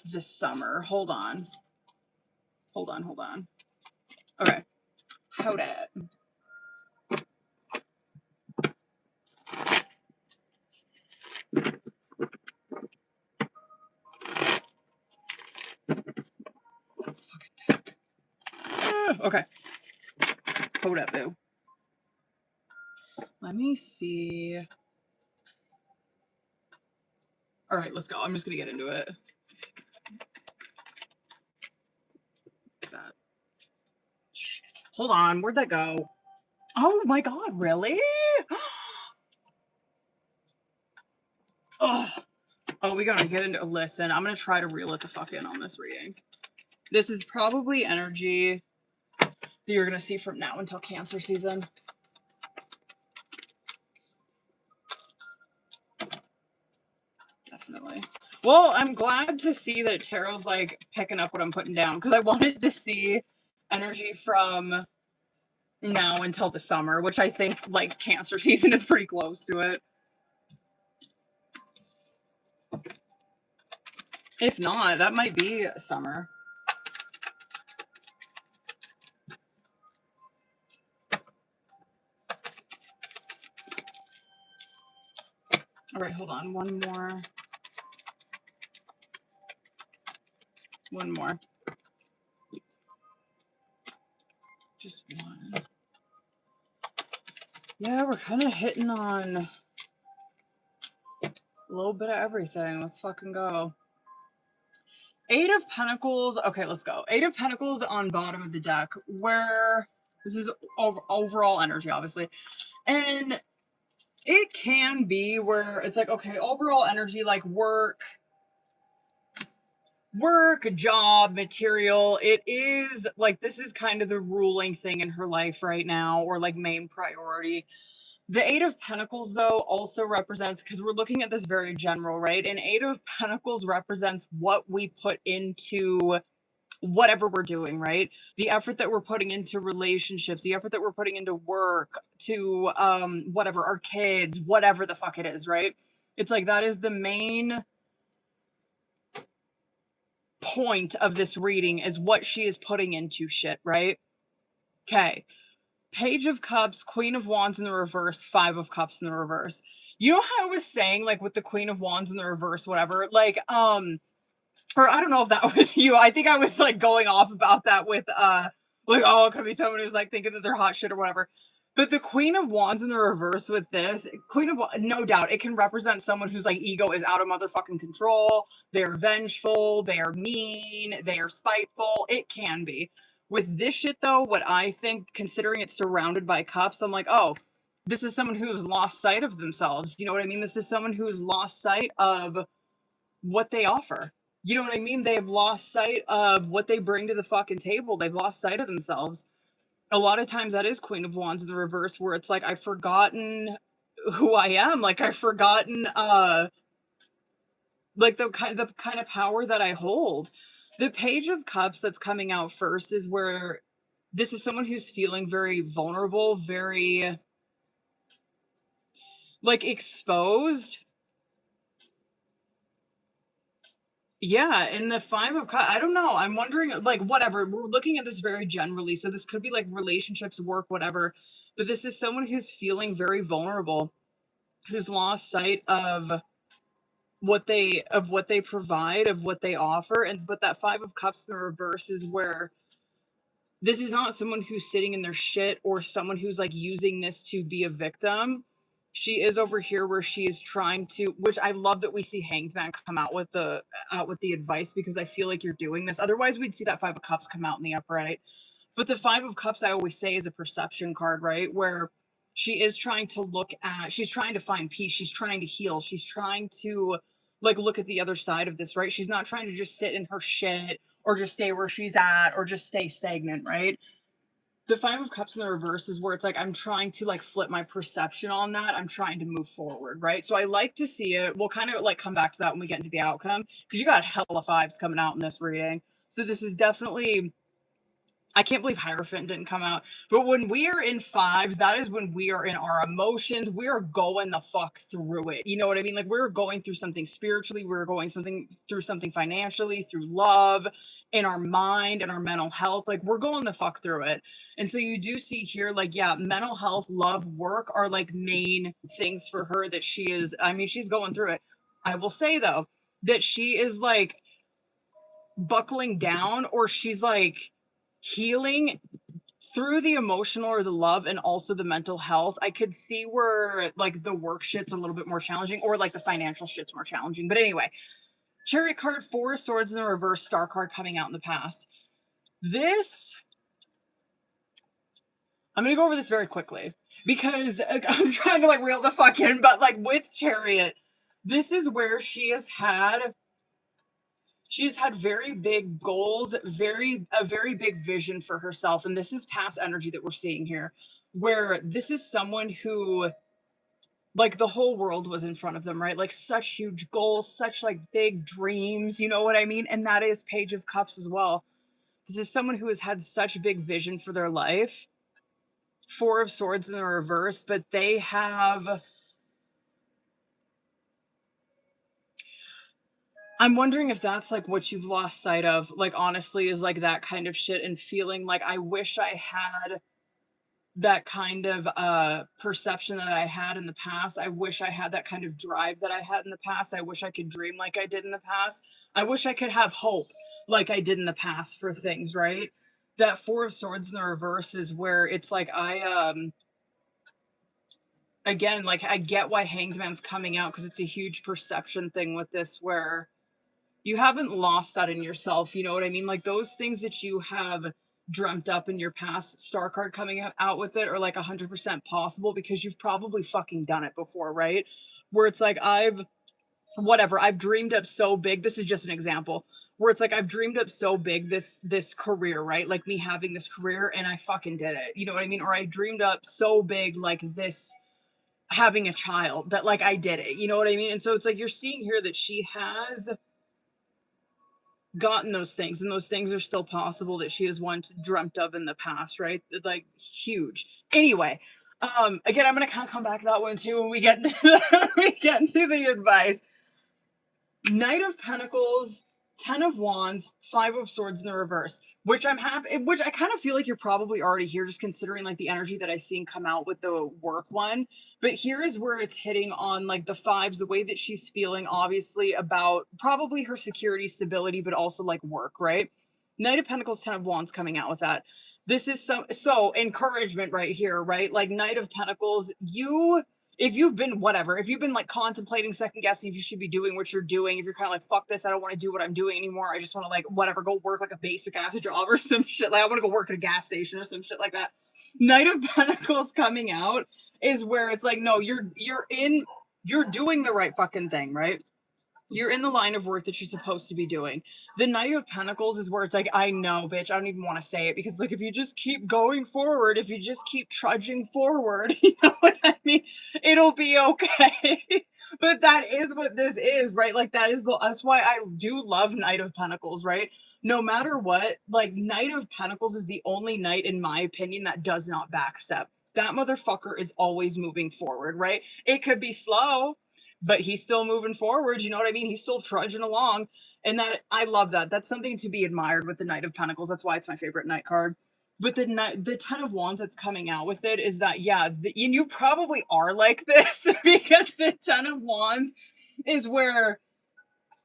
this summer. Hold on. Hold on, hold on. Okay. Hold up. It's fucking deck. Okay. Hold up, boo. Let me see. All right, let's go. I'm just gonna get into it. What's that? Shit. Hold on. Where'd that go? Oh my god, really? Oh. Oh, we gotta get into... Listen, I'm gonna try to reel it the fuck in on this reading. This is probably energy that you're gonna see from now until Cancer season. Definitely. Well, I'm glad to see that Tarot's like picking up what I'm putting down, because I wanted to see energy from now until the summer, which I think like Cancer season is pretty close to it. If not, that might be summer. All right, hold on. One more. Just one. Yeah, we're kind of hitting on a little bit of everything. Let's fucking go. Eight of Pentacles. Okay, let's go. Eight of Pentacles on bottom of the deck, where this is overall energy, obviously. And it can be where it's like, okay, overall energy, like work, job, material. It is like, this is kind of the ruling thing in her life right now, or like main priority. The Eight of Pentacles, though, also represents, because we're looking at this very general, right? And Eight of Pentacles represents what we put into whatever we're doing, right? The effort that we're putting into relationships, the effort that we're putting into work, to whatever, our kids, whatever the fuck it is, right? It's like that is the main point of this reading, is what she is putting into shit, right? Okay. Page of Cups, Queen of Wands in the reverse, Five of Cups in the reverse. You know how I was saying, like, with the Queen of Wands in the reverse, whatever, like, or I don't know if that was you. I think I was, like, going off about that with, like, oh, it could be someone who's, like, thinking that they're hot shit or whatever. But the Queen of Wands in the reverse with this, no doubt, it can represent someone whose, like, ego is out of motherfucking control. They're vengeful, they are mean, they are spiteful. It can be. With this shit, though, what I think, considering it's surrounded by cups, I'm like, oh, this is someone who's lost sight of themselves. You know what I mean? This is someone who's lost sight of what they offer. You know what I mean? They have lost sight of what they bring to the fucking table. They've lost sight of themselves. A lot of times that is Queen of Wands in the reverse, where it's like, I've forgotten who I am. Like, I've forgotten, like the kind of power that I hold. The Page of Cups that's coming out first is where this is someone who's feeling very vulnerable, very, like, exposed. Yeah, and the Five of Cups, I don't know. I'm wondering, like, whatever. We're looking at this very generally, so this could be, like, relationships, work, whatever. But this is someone who's feeling very vulnerable, who's lost sight of what they provide, of what they offer. And but that Five of Cups in the reverse is where this is not someone who's sitting in their shit, or someone who's, like, using this to be a victim. She is over here where she is trying to, which I love that we see Hanged Man come out with the advice, because I feel like you're doing this. Otherwise, we'd see that Five of Cups come out in the upright. But the Five of Cups, I always say, is a perception card, right? Where she is trying to she's trying to find peace. She's trying to heal. She's trying to, like, look at the other side of this, right? She's not trying to just sit in her shit, or just stay where she's at, or just stay stagnant, right? The Five of Cups in the reverse is where it's like, I'm trying to, like, flip my perception on that. I'm trying to move forward, right? So I like to see it. We'll kind of, like, come back to that when we get into the outcome, because you got hella fives coming out in this reading. So this is definitely, I can't believe Hierophant didn't come out. But when we are in fives, that is when we are in our emotions. We are going the fuck through it. You know what I mean? Like, we're going through something spiritually. We're going through something financially, through love, in our mind, and our mental health. Like, we're going the fuck through it. And so you do see here, like, yeah, mental health, love, work are, like, main things for her that she is, I mean, she's going through it. I will say, though, that she is, like, buckling down, or she's, like, healing through the emotional, or the love, and also the mental health. I could see where, like, the work shit's a little bit more challenging, or, like, the financial shit's more challenging. But anyway, Chariot card, Four of Swords in the reverse, Star card coming out in the past. This, I'm gonna go over this very quickly, because I'm trying to, like, reel the fuck in, but, like, with Chariot, this is where she has had very big goals, a very big vision for herself. And this is past energy that we're seeing here, where this is someone who, like, the whole world was in front of them, right? Like, such huge goals, such, like, big dreams, you know what I mean? And that is Page of Cups as well. This is someone who has had such big vision for their life. Four of Swords in the reverse, but they have... I'm wondering if that's like what you've lost sight of, like honestly, is like that kind of shit and feeling like I wish I had that kind of perception that I had in the past. I wish I had that kind of drive that I had in the past. I wish I could dream like I did in the past. I wish I could have hope like I did in the past for things, right? That Four of Swords in the reverse is where it's like again, like I get why Hanged Man's coming out because it's a huge perception thing with this where you haven't lost that in yourself, you know what I mean? Like those things that you have dreamt up in your past, star card coming out with it are like 100% possible because you've probably fucking done it before, right? Where it's like I've dreamed up so big. This is just an example where it's like I've dreamed up so big this career, right? Like me having this career and I fucking did it. You know what I mean? Or I dreamed up so big like this having a child that like I did it. You know what I mean? And so it's like you're seeing here that she has gotten those things and those things are still possible that she has once dreamt of in the past, right? Like huge. Anyway, again, I'm gonna kind of come back to that one too when we get we get into the advice. Knight of Pentacles, Ten of Wands, Five of Swords in the reverse, which I'm happy, which I kind of feel like you're probably already here just considering like the energy that I seen come out with the work one. But here is where it's hitting on like the fives, the way that she's feeling obviously about probably her security, stability, but also like work, right? Knight of Pentacles, Ten of Wands coming out with that. This is so encouragement right here, right? Like Knight of Pentacles, if you've been whatever, if you've been like contemplating, second guessing if you should be doing what you're doing, if you're kind of like, fuck this, I don't want to do what I'm doing anymore. I just want to like, whatever, go work like a basic ass job or some shit. Like I want to go work at a gas station or some shit like that. Knight of Pentacles coming out is where it's like, no, you're doing the right fucking thing, right? You're in the line of work that you're supposed to be doing. The Knight of Pentacles is where it's like, I know, bitch, I don't even want to say it because like if you just keep going forward, if you just keep trudging forward, you know what I mean? It'll be okay. But that is what this is, right? Like that's why I do love Knight of Pentacles, right? No matter what, like Knight of Pentacles is the only knight in my opinion that does not backstep. That motherfucker is always moving forward, right? It could be slow, but he's still moving forward. You know what I mean? He's still trudging along. And that I love that. That's something to be admired with the Knight of Pentacles. That's why it's my favorite knight card. But the Ten of Wands that's coming out with it is that, yeah, and you probably are like this because the Ten of Wands is where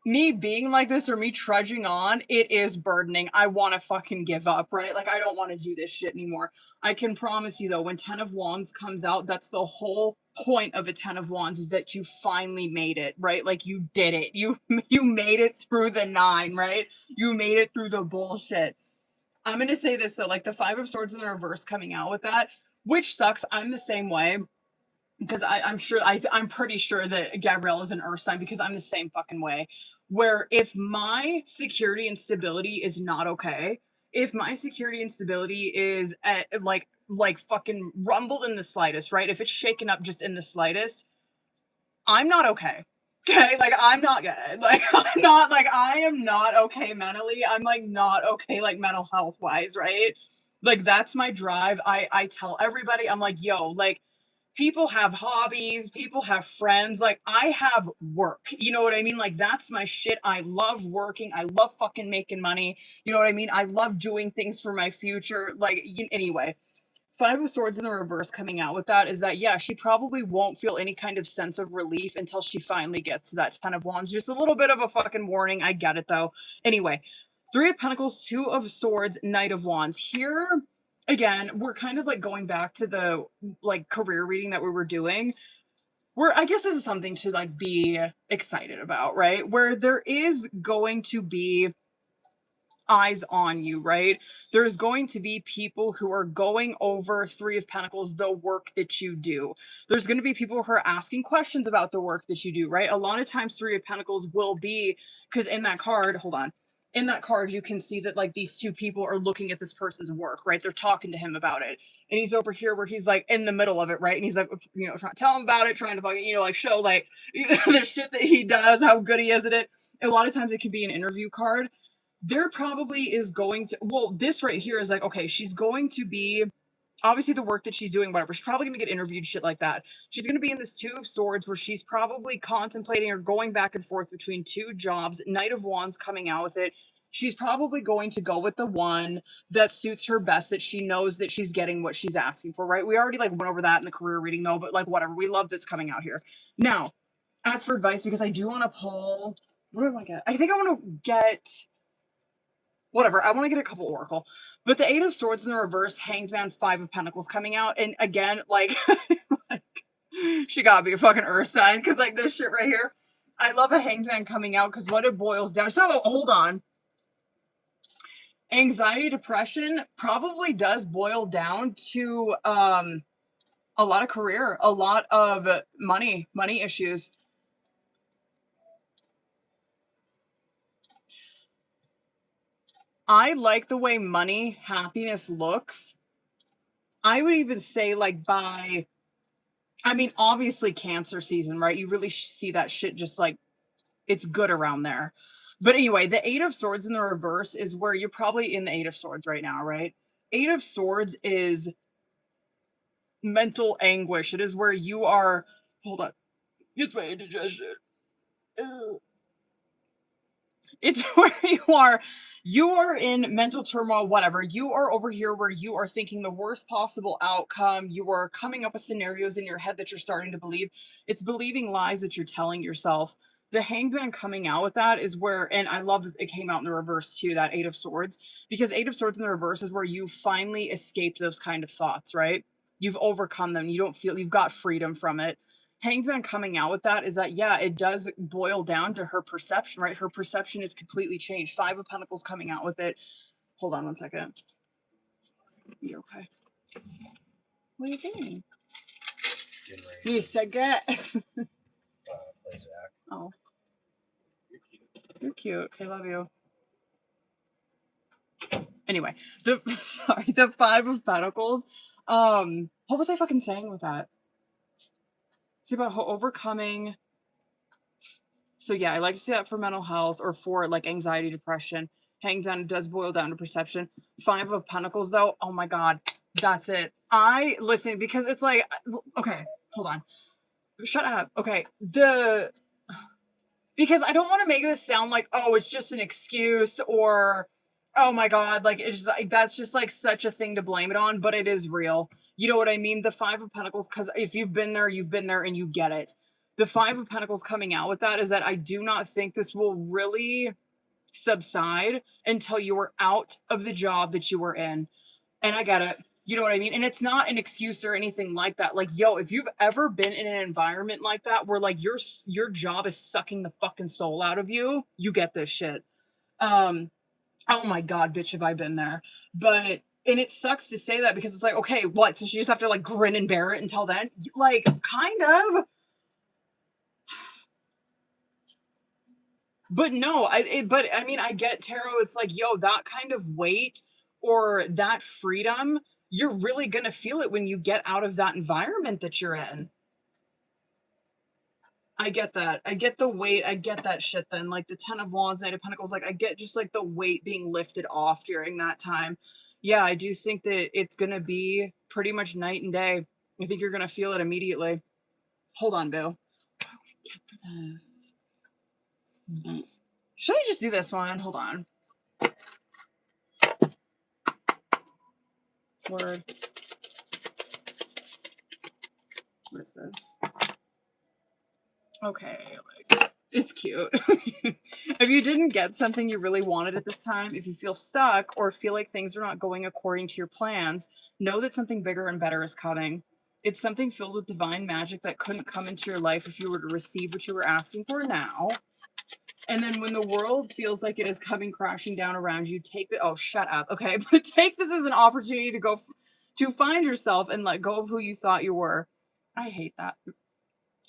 me being like this or me trudging on, it is burdening. I want to fucking give up, right? Like, I don't want to do this shit anymore. I can promise you, though, when Ten of Wands comes out, that's the whole point of a Ten of Wands is that you finally made it, right? Like, you did it. You made it through the nine, right? You made it through the bullshit. I'm going to say this, though, like, the Five of Swords in the reverse coming out with that, which sucks. I'm the same way. Because I'm pretty sure that Gabriella is an earth sign because I'm the same fucking way. Where if my security and stability is not okay, if my security and stability is at, like fucking rumbled in the slightest, right? If it's shaken up just in the slightest, I'm not okay. Okay, like I'm not good. Like I am not okay mentally. I'm like not okay like mental health wise, right? Like that's my drive. I tell everybody, I'm like, yo, like people have hobbies, people have friends, like I have work, you know what I mean? Like that's my shit. I love working, I love fucking making money, you know what I mean? I love doing things for my future, like anyway. Five of Swords in the reverse coming out with that is that, yeah, she probably won't feel any kind of sense of relief until she finally gets to that Ten of Wands. Just a little bit of a fucking warning, I get it though. Anyway, Three of Pentacles, Two of Swords, Knight of Wands. Here, again, we're kind of like going back to the like career reading that we were doing. Where I guess this is something to like be excited about, right? Where there is going to be eyes on you, right? There's going to be people who are going over Three of Pentacles, the work that you do. There's going to be people who are asking questions about the work that you do, right? A lot of times Three of Pentacles will be, because in that card, hold on, in that card, you can see that like these two people are looking at this person's work, right? They're talking to him about it. And he's over here where he's like in the middle of it, right? And he's like, you know, trying to tell him about it, trying to fucking, you know, like show like the shit that he does, how good he is at it. A lot of times it can be an interview card. There probably is going to, well, this right here is like, okay, she's going to be obviously the work that she's doing, whatever, she's probably gonna get interviewed, shit like that. She's gonna be in this Two of Swords where she's probably contemplating or going back and forth between two jobs. Knight of Wands coming out with it. She's probably going to go with the one that suits her best, that she knows that she's getting what she's asking for, right? We already like went over that in the career reading though, but like whatever. We love that's coming out here. Now, as for advice, because I do want to pull, what do I want to get? I think I want to get whatever. I want to get a couple Oracle. But the Eight of Swords in the reverse, Hanged Man, Five of Pentacles coming out. And again, like, like she gotta be a fucking earth sign, because like this shit right here. I love a Hanged Man coming out because what it boils down. So hold on. Anxiety, depression probably does boil down to a lot of career, a lot of money issues. I like the way money, happiness looks. I would even say like by, I mean, obviously Cancer season, right? You really see that shit just like, it's good around there. But anyway, the Eight of Swords in the reverse is where you're probably in the Eight of Swords right now, right? Eight of Swords is mental anguish. It is where you are, hold on, it's my indigestion. It's where you are in mental turmoil, whatever. You are over here where you are thinking the worst possible outcome. You are coming up with scenarios in your head that you're starting to believe. It's believing lies that you're telling yourself. The Hanged Man coming out with that is where, and I love that it came out in the reverse too, that Eight of Swords, because Eight of Swords in the reverse is where you finally escaped those kind of thoughts, right? You've overcome them. You don't feel, you've got freedom from it. Hanged Man coming out with that is that, yeah, it does boil down to her perception, right? Her perception is completely changed. Five of Pentacles coming out with it. Hold on one second. You okay? What are you doing? You forget. Oh. You're cute. I love you. Anyway, the Five of Pentacles. What was I fucking saying with that? It's about overcoming. So yeah, I like to see that for mental health or for like anxiety, depression. Hanged Man does boil down to perception. Five of Pentacles though, oh my god, that's it. I listen because it's like, okay, hold on. Shut up. Okay, because I don't want to make this sound like, oh, it's just an excuse or, oh my god, like it's just like that's just like such a thing to blame it on, but it is real. You know what I mean? The Five of Pentacles, because if you've been there and you get it. The Five of Pentacles coming out with that is that I do not think this will really subside until you are out of the job that you were in. And I get it. You know what I mean? And it's not an excuse or anything like that. Like, yo, if you've ever been in an environment like that where like your job is sucking the fucking soul out of you, you get this shit. Oh my god, bitch, have I been there. But and it sucks to say that because it's like, okay, what? So she just have to like grin and bear it until then? Like, kind of. But no, I mean, I get tarot. It's like, yo, that kind of weight or that freedom, you're really gonna feel it when you get out of that environment that you're in. I get that. I get the weight. I get that shit then. Like the Ten of Wands, Knight of Pentacles, like I get just like the weight being lifted off during that time. Yeah, I do think that it's gonna be pretty much night and day. I think you're gonna feel it immediately. Hold on, Bill. What do I get for this? Should I just do this one? Hold on. Word. What is this? Okay, like, it's cute. If you didn't get something you really wanted at this time, if you feel stuck or feel like things are not going according to your plans, know that something bigger and better is coming. It's something filled with divine magic that couldn't come into your life if you were to receive what you were asking for now. And then when the world feels like it is coming crashing down around you, take the, oh, shut up. Okay, but take this as an opportunity to go, to find yourself and let go of who you thought you were. I hate that.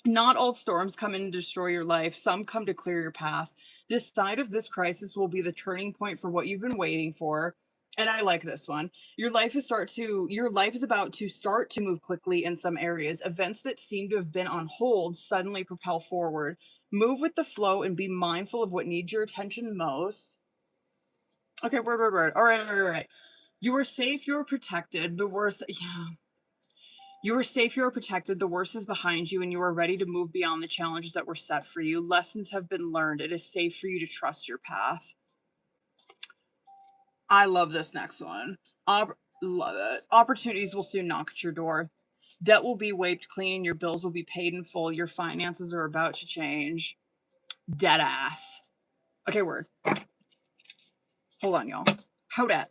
Not all storms come in and destroy your life. Some come to clear your path. Decide if this crisis will be the turning point for what you've been waiting for. And I like this one. Your life is about to start to move quickly in some areas. Events that seem to have been on hold suddenly propel forward. Move with the flow and be mindful of what needs your attention most. Okay, word. All right. You are safe, you are protected. The worst, yeah. You are safe, you are protected. The worst is behind you, and you are ready to move beyond the challenges that were set for you. Lessons have been learned. It is safe for you to trust your path. I love this next one. Love it. Opportunities will soon knock at your door. Debt will be wiped clean. Your bills will be paid in full. Your finances are about to change. Dead ass. Okay, word. Hold on, y'all. Hold that.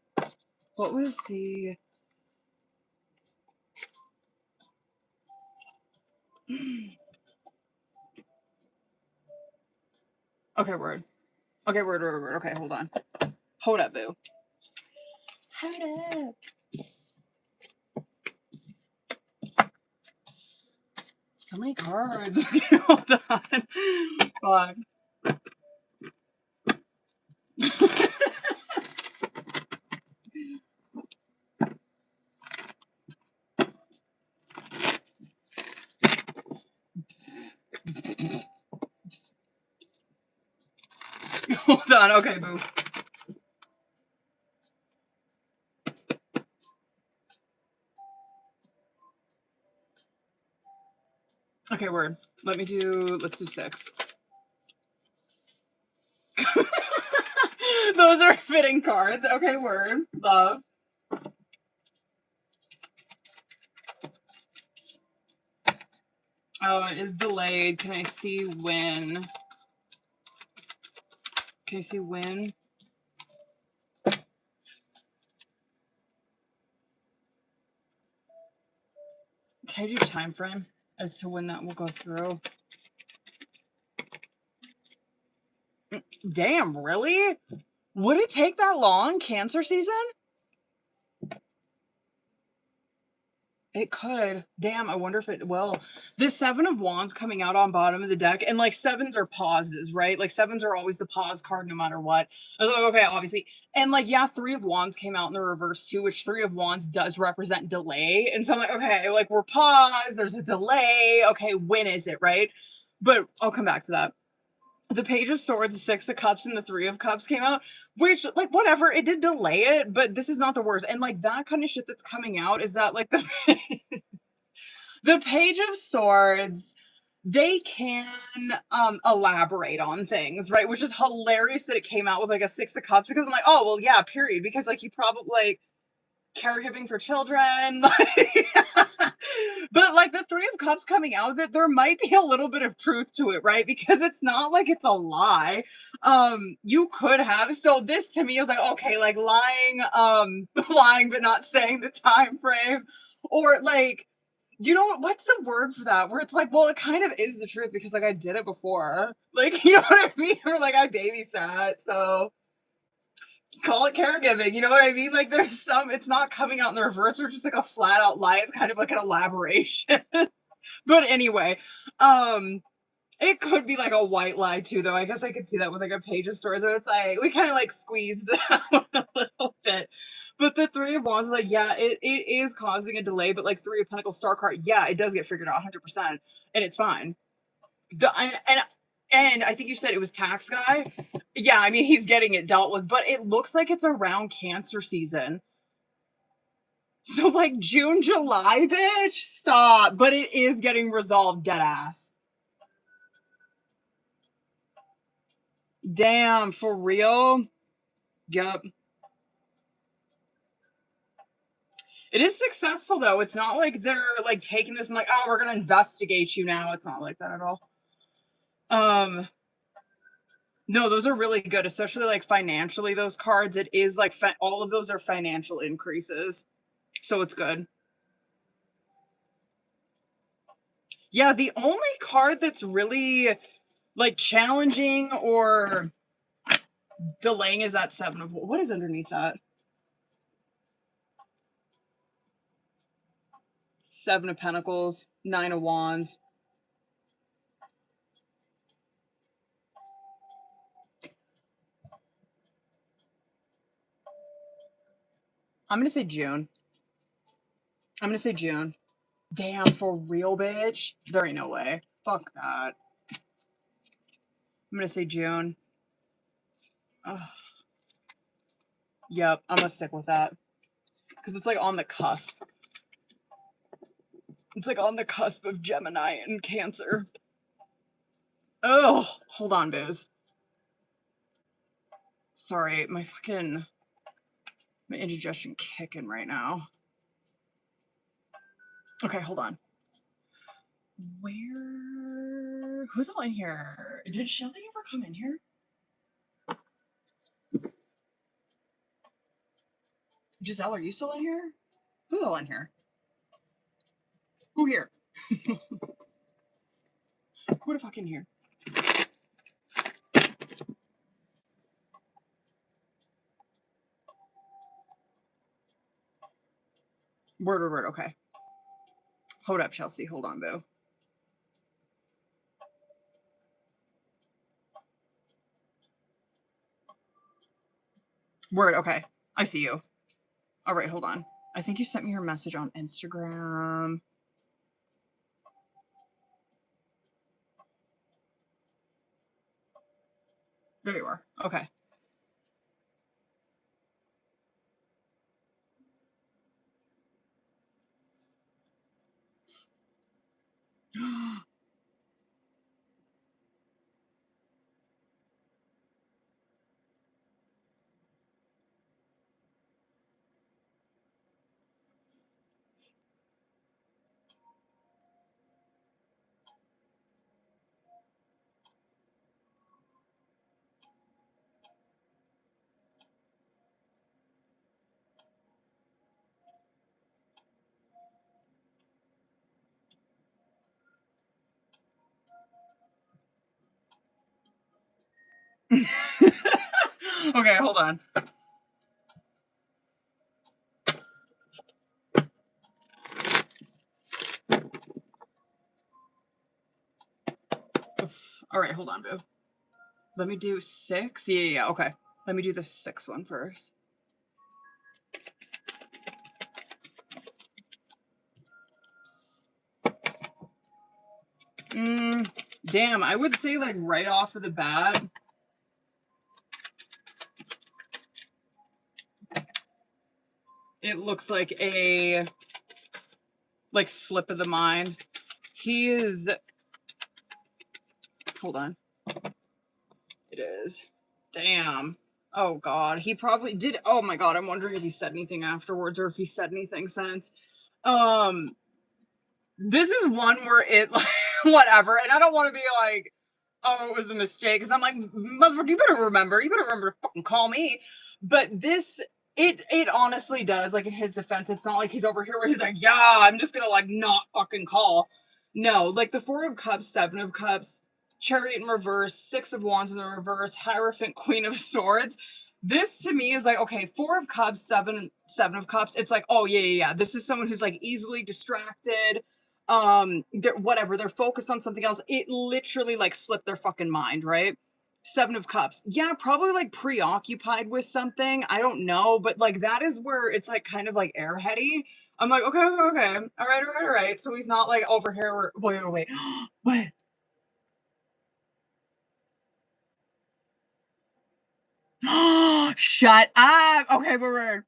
What was the... Okay, word. Okay, word. Okay, hold on. Hold up, boo. Hold up. So many cards. Okay, hold on. Fuck. Hold on. Okay, boo. Okay, word. Let's do 6. Those are fitting cards. Okay, word. Love. Oh, it is delayed. Can I see when? Can I see when? Can I do time frame as to when that will go through? Damn, really? Would it take that long? Cancer season? It could. Damn, I wonder if it will. The 7 of Wands coming out on bottom of the deck, and like 7s are pauses, right? Like 7s are always the pause card no matter what. I was like, okay, obviously. And like, yeah, 3 of Wands came out in the reverse too, which 3 of Wands does represent delay. And so I'm like, okay, like we're paused, there's a delay. Okay, when is it, right? But I'll come back to that. The Page of Swords, the 6 of Cups, and the 3 of Cups came out, which, like, whatever, it did delay it, but this is not the worst. And, like, that kind of shit that's coming out is that, like, the Page of Swords, they can elaborate on things, right? Which is hilarious that it came out with, like, a 6 of Cups, because I'm like, oh, well, yeah, period. Because, like, you probably, like, caregiving for children. But like the 3 of Cups coming out of it, there might be a little bit of truth to it, right? Because it's not like it's a lie. You could have. So this to me is like, okay, like lying, lying but not saying the time frame. Or like, you know what's the word for that? Where it's like, well, it kind of is the truth because like I did it before. Like, you know what I mean? Or like I babysat, so call it caregiving, you know what I mean? Like there's some, it's not coming out in the reverse or just like a flat out lie. It's kind of like an elaboration. But anyway, it could be like a white lie too, though. I guess I could see that with like a Page of Swords where it's like we kind of like squeezed it out a little bit. But the 3 of Wands is like, yeah, it is causing a delay, but like 3 of Pentacles star card, yeah, it does get figured out 100%, and it's fine. And I think you said it was tax guy. Yeah, I mean, he's getting it dealt with, but it looks like it's around Cancer season. So, like, June, July, bitch? Stop. But it is getting resolved, dead ass. Damn, for real? Yep. It is successful, though. It's not like they're, like, taking this and like, oh, we're gonna investigate you now. It's not like that at all. No, those are really good, especially, like, financially, those cards. It is, like, all of those are financial increases. So it's good. Yeah, the only card that's really, like, challenging or delaying is that 7 of... What is underneath that? 7 of Pentacles, 9 of Wands. I'm gonna say June. I'm gonna say June. Damn, for real, bitch? There ain't no way. Fuck that. I'm gonna say June. Ugh. Yep, I'm gonna stick with that. Because it's like on the cusp. It's like on the cusp of Gemini and Cancer. Oh, hold on, booze. Sorry, my indigestion kicking right now. Okay, hold on. Who's all in here? Did Shelly ever come in here? Giselle, are you still in here? Who's all in here? Who here? Who the fuck in here? Word, okay. Hold up, Chelsea. Hold on, boo. Word, okay. I see you. All right, hold on. I think you sent me your message on Instagram. There you are. Okay. Okay, hold on. All right, hold on, boo. Let me do 6. Yeah, okay. Let me do the 6 one first. Damn, I would say like right off of the bat. It looks like a slip of the mind. He is. Hold on. It is. Damn. Oh God. He probably did. Oh my God. I'm wondering if he said anything afterwards or if he said anything since. This is one where it like whatever, and I don't want to be like, oh, it was a mistake, because I'm like, motherfucker, you better remember to fucking call me. But this. It honestly does, like, in his defense, it's not like he's over here where he's like, yeah, I'm just gonna, like, not fucking call. No, like, the 4 of Cups, 7 of Cups, Chariot in reverse, 6 of Wands in the reverse, Hierophant, Queen of Swords. This, to me, is like, okay, 4 of Cups, 7 of Cups, it's like, oh, yeah. This is someone who's, like, easily distracted, they're focused on something else. It literally, like, slipped their fucking mind, right? 7 of Cups. Yeah, probably like preoccupied with something. I don't know, but like that is where it's like kind of like airheady. I'm like, okay. All right. So he's not like over here. Wait. What? Shut up. Okay, we're.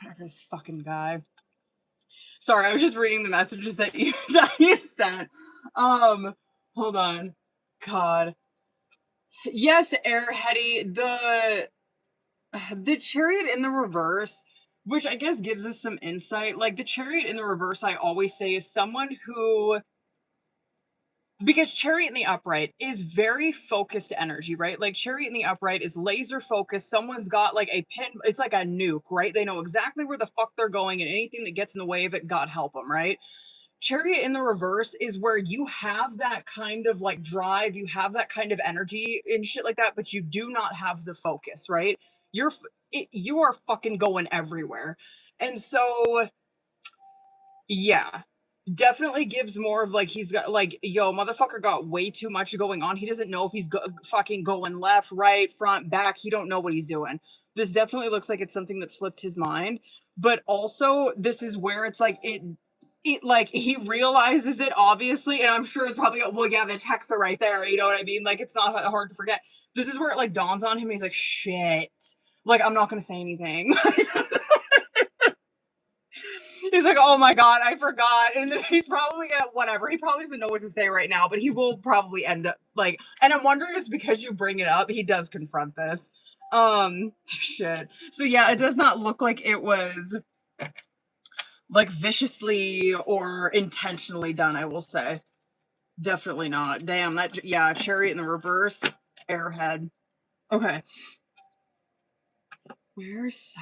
Whatever, this fucking guy. Sorry, I was just reading the messages that you sent. Hold on. God. Yes, airheady. The Chariot in the reverse, which I guess gives us some insight. Like the Chariot in the reverse, I always say, is someone who, because Chariot in the upright is very focused energy, right? Like Chariot in the upright is laser focused. Someone's got like a pin, it's like a nuke, right? They know exactly where the fuck they're going, and anything that gets in the way of it, God help them, right? Chariot in the reverse is where you have that kind of like drive, you have that kind of energy and shit like that, but you do not have the focus, right? You are fucking going everywhere. And so, yeah, definitely gives more of like he's got like, yo, motherfucker got way too much going on. He doesn't know if he's fucking going left, right, front, back. He don't know what he's doing. This definitely looks like it's something that slipped his mind. But also, this is where it's like it like he realizes it obviously, and I'm sure it's probably well, yeah, the texts are right there. You know what I mean? Like it's not hard to forget. This is where it like dawns on him. And he's like, shit. Like I'm not gonna say anything. He's like, oh my God, I forgot. And then he's probably whatever. He probably doesn't know what to say right now, but he will probably end up like, and I'm wondering it's because you bring it up, he does confront this. Shit. So yeah, it does not look like it was like viciously or intentionally done, I will say. Definitely not. Damn, that, yeah, chariot in the reverse, airhead. Okay. Where's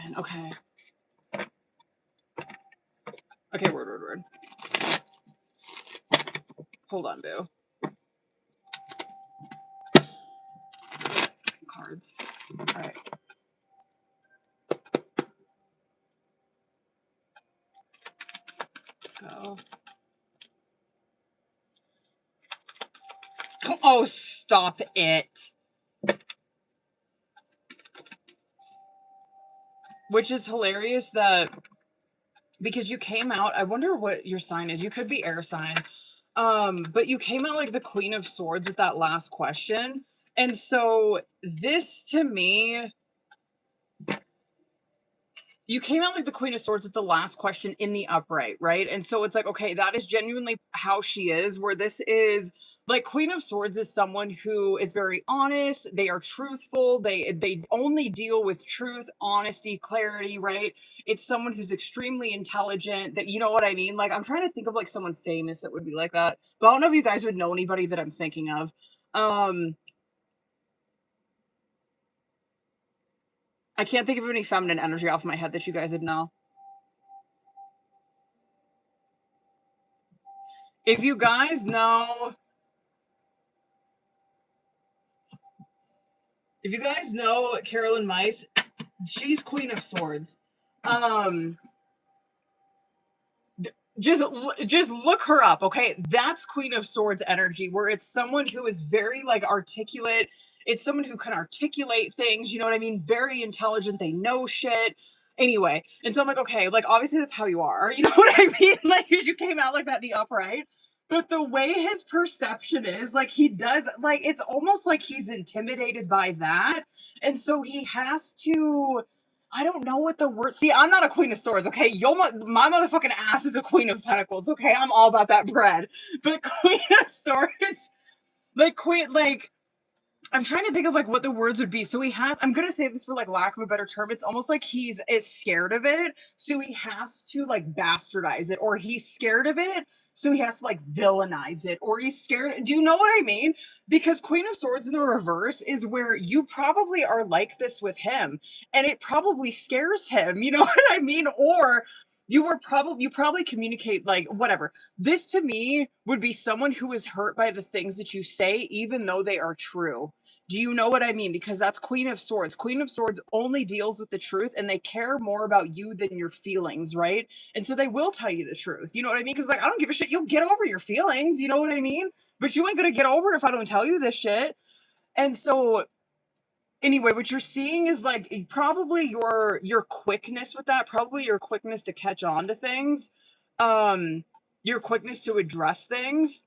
7? Okay. Okay, word. Hold on, boo. Cards. All right. Let's go. Oh, stop it. Which is hilarious that because you came out, I wonder what your sign is. You could be air sign. But you came out like the Queen of Swords with that last question. And so this to me, you came out like the Queen of Swords at the last question in the upright, right? And so it's like, okay, that is genuinely how she is, where this is like Queen of Swords is someone who is very honest, they are truthful, they only deal with truth, honesty, clarity, right? It's someone who's extremely intelligent, that you know what I mean? Like I'm trying to think of like someone famous that would be like that. But I don't know if you guys would know anybody that I'm thinking of. I can't think of any feminine energy off my head that you guys would know. If you guys know Carolyn Mice, she's Queen of Swords. Just look her up, okay? That's Queen of Swords energy, where it's someone who is very like articulate. It's someone who can articulate things, you know what I mean? Very intelligent, they know shit. Anyway, and so I'm like, okay, like obviously that's how you are, you know what I mean? Like you came out like that in the upright. But the way his perception is, like he does, like it's almost like he's intimidated by that. And so he has to, I don't know what the word. See, I'm not a Queen of Swords, okay? My motherfucking ass is a Queen of Pentacles, okay? I'm all about that bread. But Queen of Swords, like I'm trying to think of like what the words would be. So he has, I'm gonna say this for like lack of a better term. It's almost like he's is scared of it. So he has to like bastardize it, or he's scared of it. So he has to like villainize it, or he's scared. Do you know what I mean? Because Queen of Swords in the reverse is where you probably are like this with him, and it probably scares him. You know what I mean? Or you probably communicate like whatever. This to me would be someone who is hurt by the things that you say, even though they are true. Do you know what I mean? Because that's Queen of Swords. Queen of Swords only deals with the truth, and they care more about you than your feelings, right? And so they will tell you the truth. You know what I mean? Because like I don't give a shit. You'll get over your feelings. You know what I mean? But you ain't gonna get over it if I don't tell you this shit. And so anyway, what you're seeing is like probably your quickness with that, probably your quickness to catch on to things, your quickness to address things.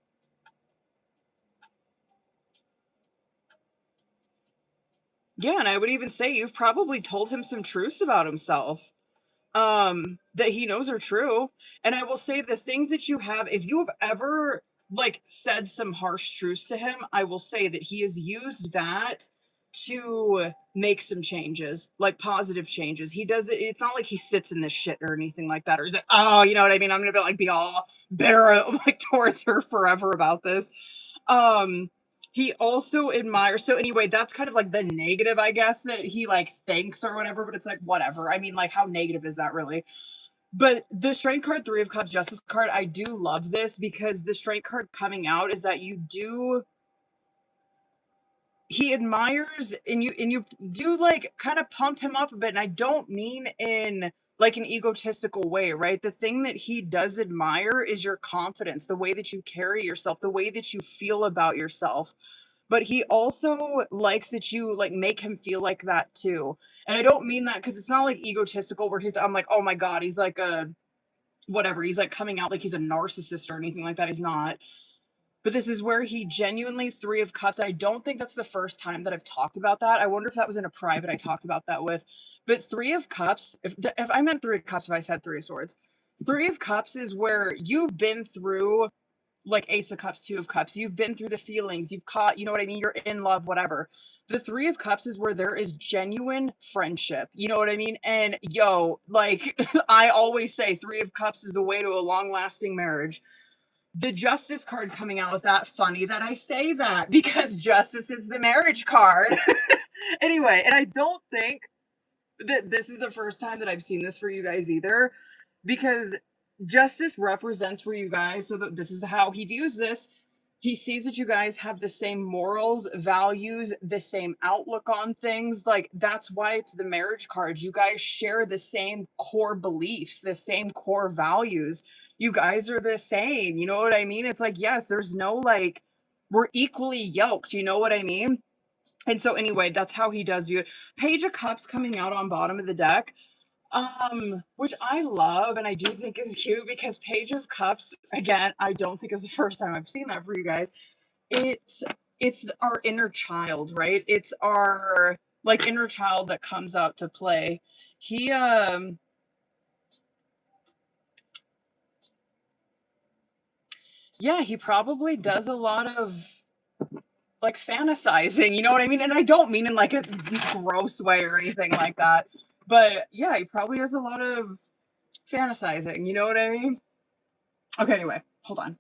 Yeah, and I would even say you've probably told him some truths about himself that he knows are true. And I will say the things that you have, if you have ever like said some harsh truths to him, I will say that he has used that to make some changes, like positive changes. He does it. It's not like he sits in this shit or anything like that, or he's like, oh, you know what I mean? I'm gonna be all bitter like towards her forever about this. He also admires, so anyway, that's kind of like the negative, I guess, that he like thinks or whatever, but it's like whatever. I mean, like how negative is that really? But the Strength card, 3 of Cups, Justice card, I do love this because the Strength card coming out is that he admires and you do like kind of pump him up a bit, and I don't mean in like an egotistical way, right? The thing that he does admire is your confidence, the way that you carry yourself, the way that you feel about yourself. But he also likes that you like make him feel like that too. And I don't mean that because it's not like egotistical where I'm like, oh my God, he's like a whatever. He's like coming out like he's a narcissist or anything like that. He's not. But this is where he genuinely Three of Cups. I don't think that's the first time that I've talked about that. I wonder if that was in a private I talked about that with. But Three of Cups, if I meant Three of Cups, if I said Three of Swords, Three of Cups is where you've been through like Ace of Cups, Two of Cups. You've been through the feelings. You've caught, you know what I mean? You're in love, whatever. The Three of Cups is where there is genuine friendship. You know what I mean? And yo, like I always say, Three of Cups is the way to a long lasting marriage. The Justice card coming out with that, funny that I say that because Justice is the marriage card. Anyway, and I don't think that this is the first time that I've seen this for you guys either, because Justice represents for you guys, so that this is how he views this. He sees that you guys have the same morals, values, the same outlook on things. Like, that's why it's the marriage card. You guys share the same core beliefs, the same core values. You guys are the same. You know what I mean? It's like, yes, there's no like, we're equally yoked. You know what I mean? And so anyway, that's how he does view it. Page of Cups coming out on bottom of the deck. Which I love and I do think is cute because Page of Cups, again, I don't think is the first time I've seen that for you guys. It's our inner child, right? It's our like inner child that comes out to play. He yeah, he probably does a lot of like fantasizing, you know what I mean? And I don't mean in like a gross way or anything like that. But yeah, he probably has a lot of fantasizing, you know what I mean? Okay, anyway, hold on.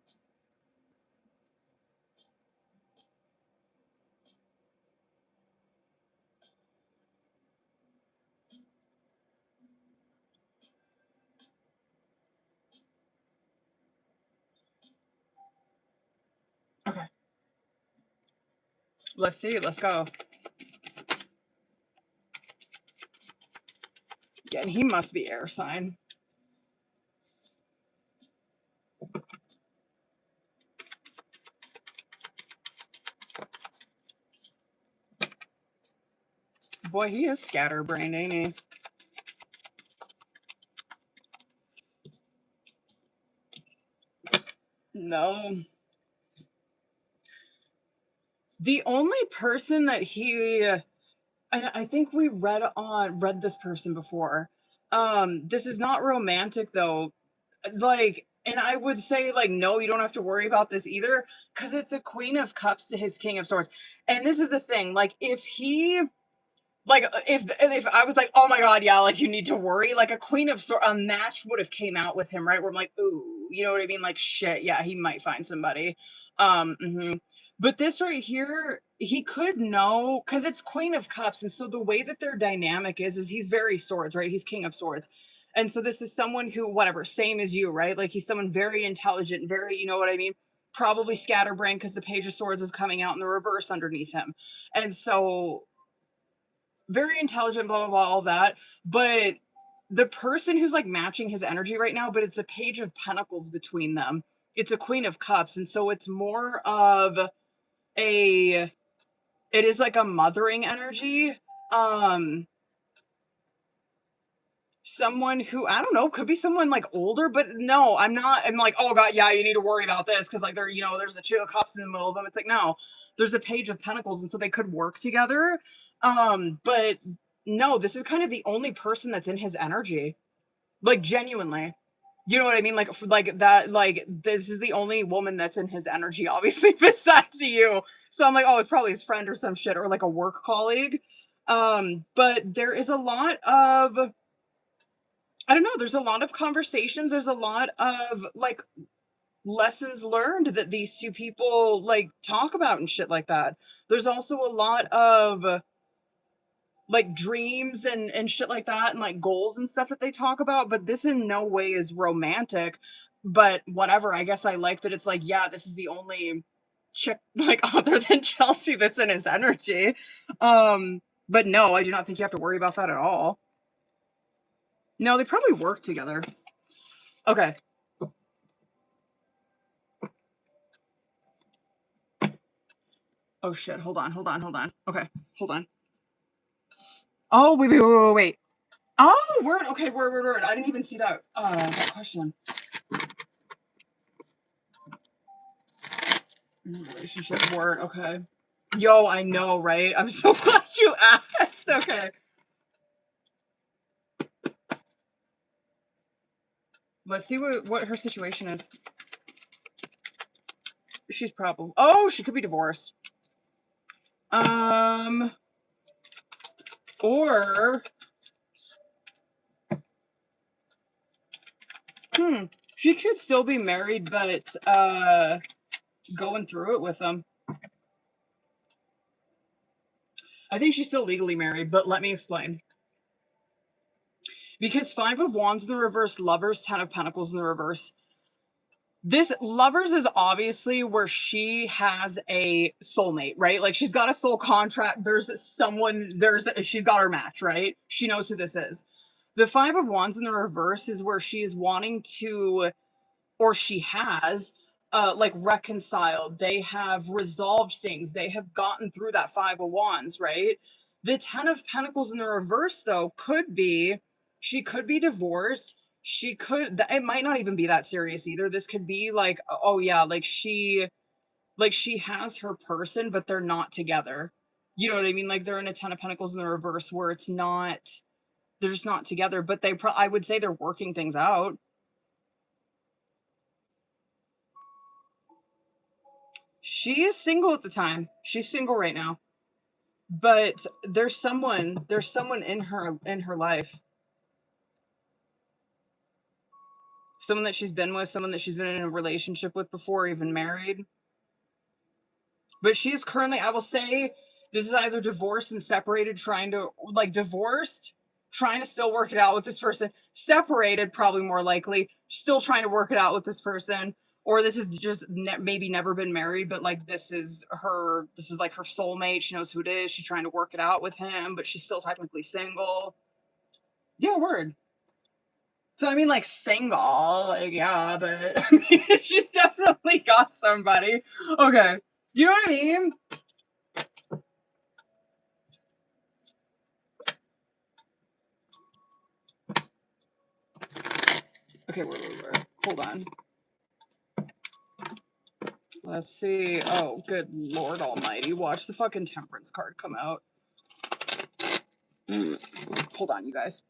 Okay, let's see, let's go. Yeah, and he must be air sign. Boy, he is scatterbrained, ain't he? No. The only person that he, I think we read this person before. This is not romantic though. Like, and I would say like, no, you don't have to worry about this either, because it's a Queen of Cups to his King of Swords. And this is the thing, like, if he like if I was like, oh my god, yeah, like you need to worry, like a Queen of Swords, a match would have came out with him, right? Where I'm like, ooh, you know what I mean? Like, shit, yeah, he might find somebody. But this right here, he could know because it's Queen of Cups, and so the way that their dynamic is he's very swords, right? He's King of Swords. And so this is someone who, whatever, same as you, right? Like he's someone very intelligent, very, you know what I mean? Probably scatterbrained because the Page of Swords is coming out in the reverse underneath him. And so very intelligent, blah, blah, blah, all that. But the person who's like matching his energy right now, but it's a Page of Pentacles between them. It's a Queen of Cups. And so it's more of it is like a mothering energy. Someone who, I don't know, could be someone like older, but no, I'm not. I'm like, oh god, yeah, you need to worry about this because like there's the Two of Cups in the middle of them. It's like, no, there's a Page of Pentacles, and so they could work together. But no, this is kind of the only person that's in his energy, like genuinely. You know what I mean? Like that, like this is the only woman that's in his energy, obviously, besides you. So I'm like, oh, it's probably his friend or some shit, or like a work colleague. But there is a lot of, I don't know, there's a lot of conversations, there's a lot of like lessons learned that these two people like talk about and shit like that. There's also a lot of like dreams and shit like that and like goals and stuff that they talk about, but this in no way is romantic. But whatever, I guess I like that it's like, yeah, this is the only chick like other than Chelsea that's in his energy. But no, I do not think you have to worry about that at all. No, they probably work together. Okay. Oh shit, hold on. Okay, hold on. Oh, wait. Oh, word. Okay, word. I didn't even see that question. Relationship word, okay. Yo, I know, right? I'm so glad you asked. Okay. Let's see what her situation is. She's probably... Oh, she could be divorced. Or... She could still be married, but, going through it with them. I think she's still legally married, but let me explain. Because 5 of Wands in the reverse, Lovers, 10 of Pentacles in the reverse. This Lovers is obviously where she has a soulmate, right? Like she's got a soul contract. She's got her match, right? She knows who this is. The 5 of Wands in the reverse is where she is wanting to, or she has, like reconciled. They have resolved things. They have gotten through that 5 of Wands, right? The 10 of Pentacles in the reverse, though, she could be divorced. It might not even be that serious either. This could be like, oh yeah, like she has her person, but they're not together. You know what I mean? Like they're in a 10 of Pentacles in the reverse where they're just not together, but I would say they're working things out. She is single at the time. She's single right now. But there's someone in her life. Someone that she's been with, someone that she's been in a relationship with before, even married. But she's currently, I will say, this is either divorced and separated, divorced, trying to still work it out with this person. Separated, probably more likely, still trying to work it out with this person. Or this is just maybe never been married, but like this is like her soulmate. She knows who it is. She's trying to work it out with him, but she's still technically single. Yeah, word. So I mean, like single, like yeah, but I mean, she's definitely got somebody. Okay, do you know what I mean? Okay, wait. Hold on. Let's see. Oh, good Lord Almighty! Watch the fucking Temperance card come out. Hold on, you guys.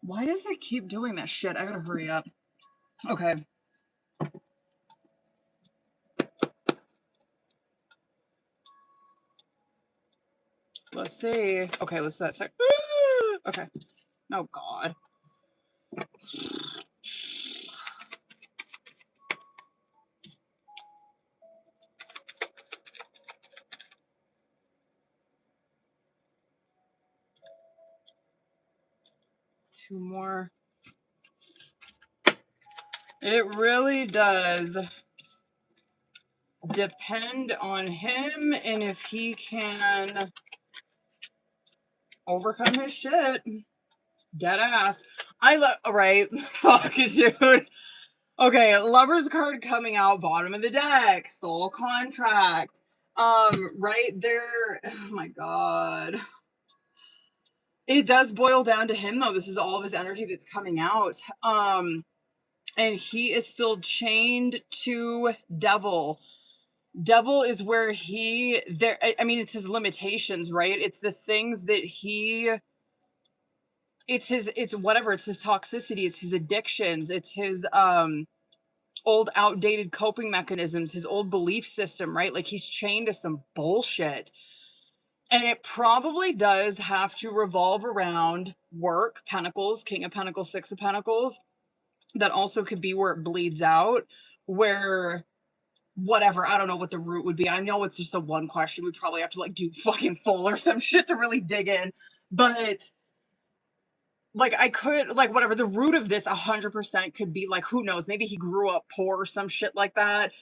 Why does it keep doing that shit? I gotta hurry up. Okay. Let's see. Okay, let's do that sec. Okay. Oh God. Two more. It really does depend on him and if he can overcome his shit. Dead ass. Right. Fuck, dude. Okay, Lover's card coming out bottom of the deck. Soul contract. Right there. Oh my God. It does boil down to him though. This is all of his energy that's coming out. And he is still chained to Devil. Devil is where it's his limitations, right? It's the things that it's his toxicity, it's his addictions, it's his old outdated coping mechanisms, his old belief system, right? Like he's chained to some bullshit. And it probably does have to revolve around work, Pentacles, King of Pentacles, Six of Pentacles. That also could be where it bleeds out, where whatever, I don't know what the root would be. I know it's just a one question. We probably have to like do fucking full or some shit to really dig in. But like I could like whatever the root of this 100% could be like, who knows, maybe he grew up poor or some shit like that.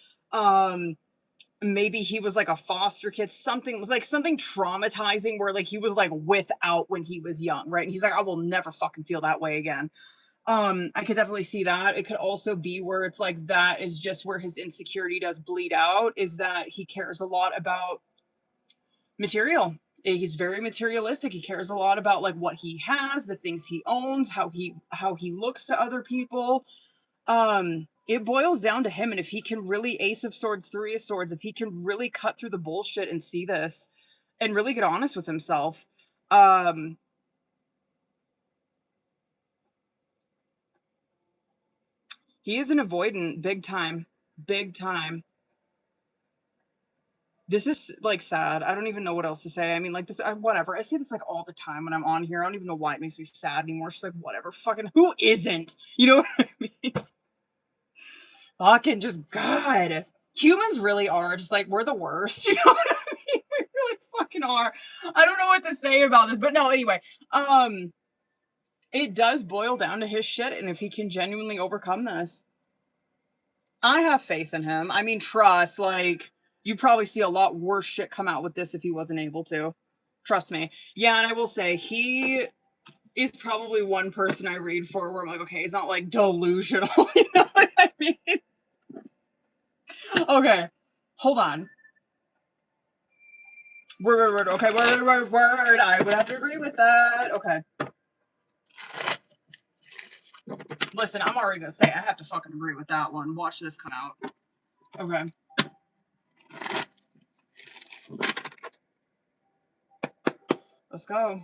Maybe he was like a foster kid, something traumatizing where like he was like without when he was young, right? And he's like, I will never fucking feel that way again. I could definitely see that. It could also be where it's like that is just where his insecurity does bleed out, is that he cares a lot about material. He's very materialistic. He cares a lot about like what he has, the things he owns, how he looks to other people. It boils down to him, and if he can really Ace of Swords, Three of Swords, if he can really cut through the bullshit and see this and really get honest with himself, he is an avoidant, big time. Big time. This is like sad. I don't even know what else to say. I mean, like this, whatever. I say this like all the time when I'm on here. I don't even know why it makes me sad anymore. It's just like, whatever. Fucking who isn't? You know what I mean? Fucking just God. Humans really are just like, we're the worst. You know what I mean? We really fucking are. I don't know what to say about this, but no, anyway. It does boil down to his shit, and if he can genuinely overcome this, I have faith in him. I mean, trust, like, you probably see a lot worse shit come out with this if he wasn't able to. Trust me. Yeah, and I will say, he is probably one person I read for where I'm like, okay, he's not, like, delusional. You know what I mean? Okay. Hold on. Word. Okay, word. I would have to agree with that. Okay. Listen, I'm already gonna say I have to fucking agree with that one. Watch this come out. Okay. Let's go.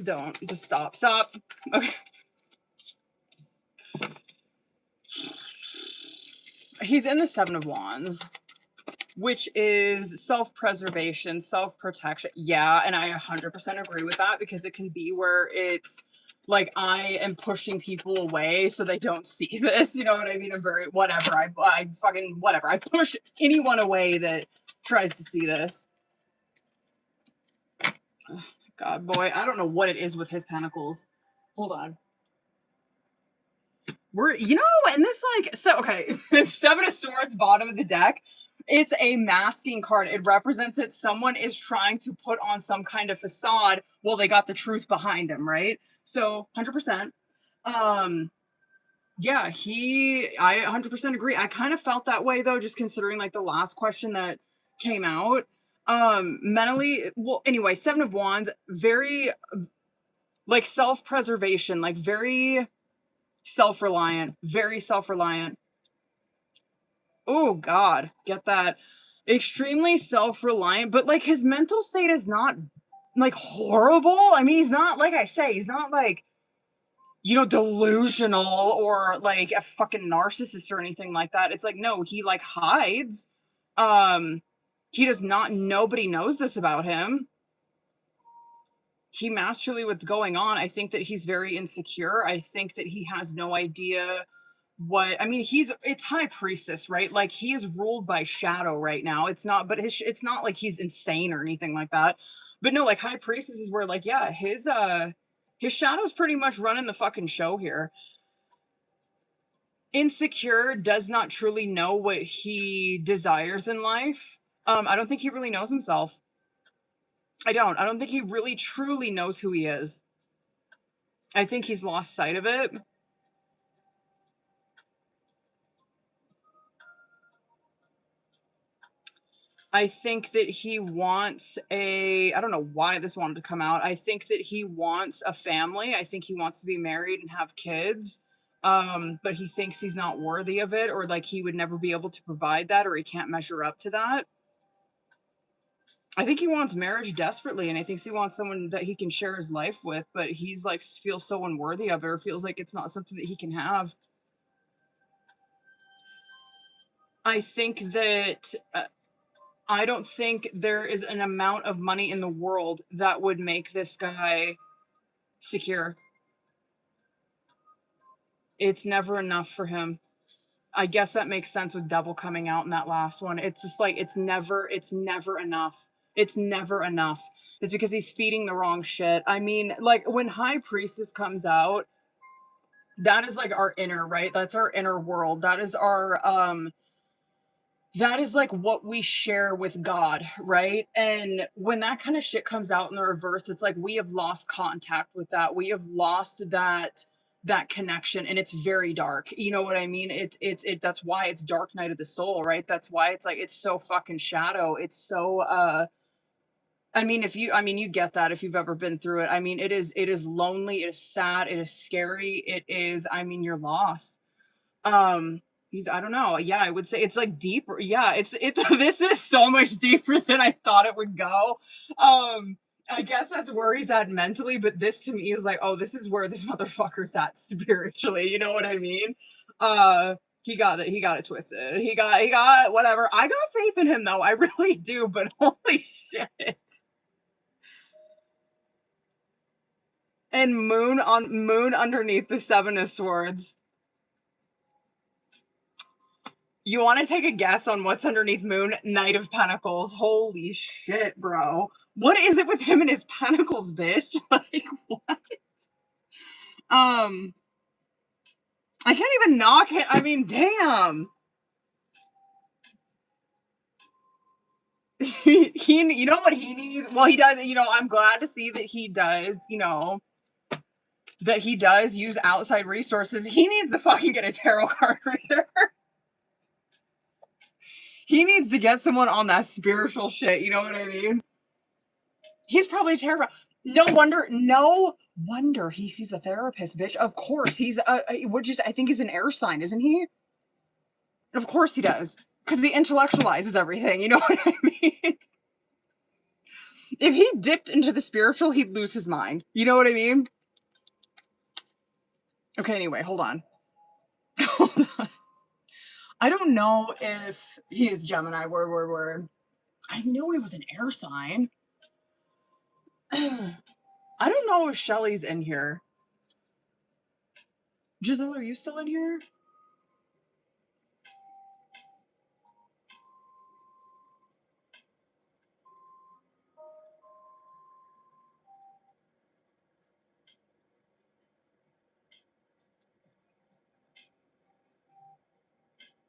Don't. Just stop. Stop. Okay. He's in the Seven of Wands, which is self-preservation, self-protection. Yeah, and I 100% agree with that, because it can be where it's like I am pushing people away so they don't see this. You know what I mean? I'm very whatever. I fucking whatever. I push anyone away that tries to see this. Oh, God, boy, I don't know what it is with his pentacles. Hold on. And this like, so, okay, Seven of Swords, bottom of the deck. It's a masking card. It represents that someone is trying to put on some kind of facade while they got the truth behind them, right? So 100%. Yeah, I 100% agree. I kind of felt that way though, just considering like the last question that came out. Mentally, well, anyway, Seven of Wands, very like self-preservation, like very self-reliant, very self-reliant. Oh God, get that. Extremely self-reliant, but like his mental state is not like horrible. I mean, he's not, like I say, he's not like, delusional or like a fucking narcissist or anything like that. It's like, no, he like hides. He does not, nobody knows this about him. He masterly what's going on. I think that he's very insecure. I think that he has no idea it's High Priestess, right? Like he is ruled by shadow right now. It's not like he's insane or anything like that. But no, like High Priestess is where like, yeah, his shadow's pretty much running the fucking show here. Insecure, does not truly know what he desires in life. I don't think he really knows himself. I don't think he really truly knows who he is. I think he's lost sight of it. I think that he wants I don't know why this wanted to come out. I think that he wants a family. I think he wants to be married and have kids. But he thinks he's not worthy of it, or like he would never be able to provide that, or he can't measure up to that. I think he wants marriage desperately, and I think he wants someone that he can share his life with, but he's like feels so unworthy of it, or feels like it's not something that he can have. I think that I don't think there is an amount of money in the world that would make this guy secure. It's never enough for him. I guess that makes sense with Devil coming out in that last one. It's just like it's never enough. It's never enough. It's because he's feeding the wrong shit. I mean, like when High Priestess comes out, that is like our inner, right? That's our inner world. That is like what we share with God, right? And when that kind of shit comes out in the reverse, it's like we have lost contact with that. We have lost that connection, and it's very dark. You know what I mean? That's why it's Dark Night of the Soul, right? That's why it's like it's so fucking shadow. It's so I mean, you get that if you've ever been through it. I mean, it is lonely, it is sad, it is scary, it is, I mean, you're lost. I don't know. Yeah, I would say it's like deeper. Yeah, it's this is so much deeper than I thought it would go. I guess that's where he's at mentally, but this to me is like, oh, this is where this motherfucker's at spiritually. You know what I mean? He got it twisted. He got whatever. I got faith in him though. I really do, but holy shit. And Moon underneath the Seven of Swords. You want to take a guess on what's underneath Moon? Knight of Pentacles. Holy shit, bro. What is it with him and his pentacles, bitch? Like, what? I can't even knock it. I mean, damn. You know what he needs? Well, he does, I'm glad to see that he does, that he does use outside resources. He needs to fucking get a tarot card reader. He needs to get someone on that spiritual shit. You know what I mean? He's probably terrified. No wonder he sees a therapist, bitch. Of course. He's I think he's an air sign, isn't he? Of course he does. Because he intellectualizes everything. You know what I mean? If he dipped into the spiritual, he'd lose his mind. You know what I mean? Okay, anyway, hold on. I don't know if he is Gemini. Word. I knew he was an air sign. I don't know if Shelly's in here. Giselle, are you still in here?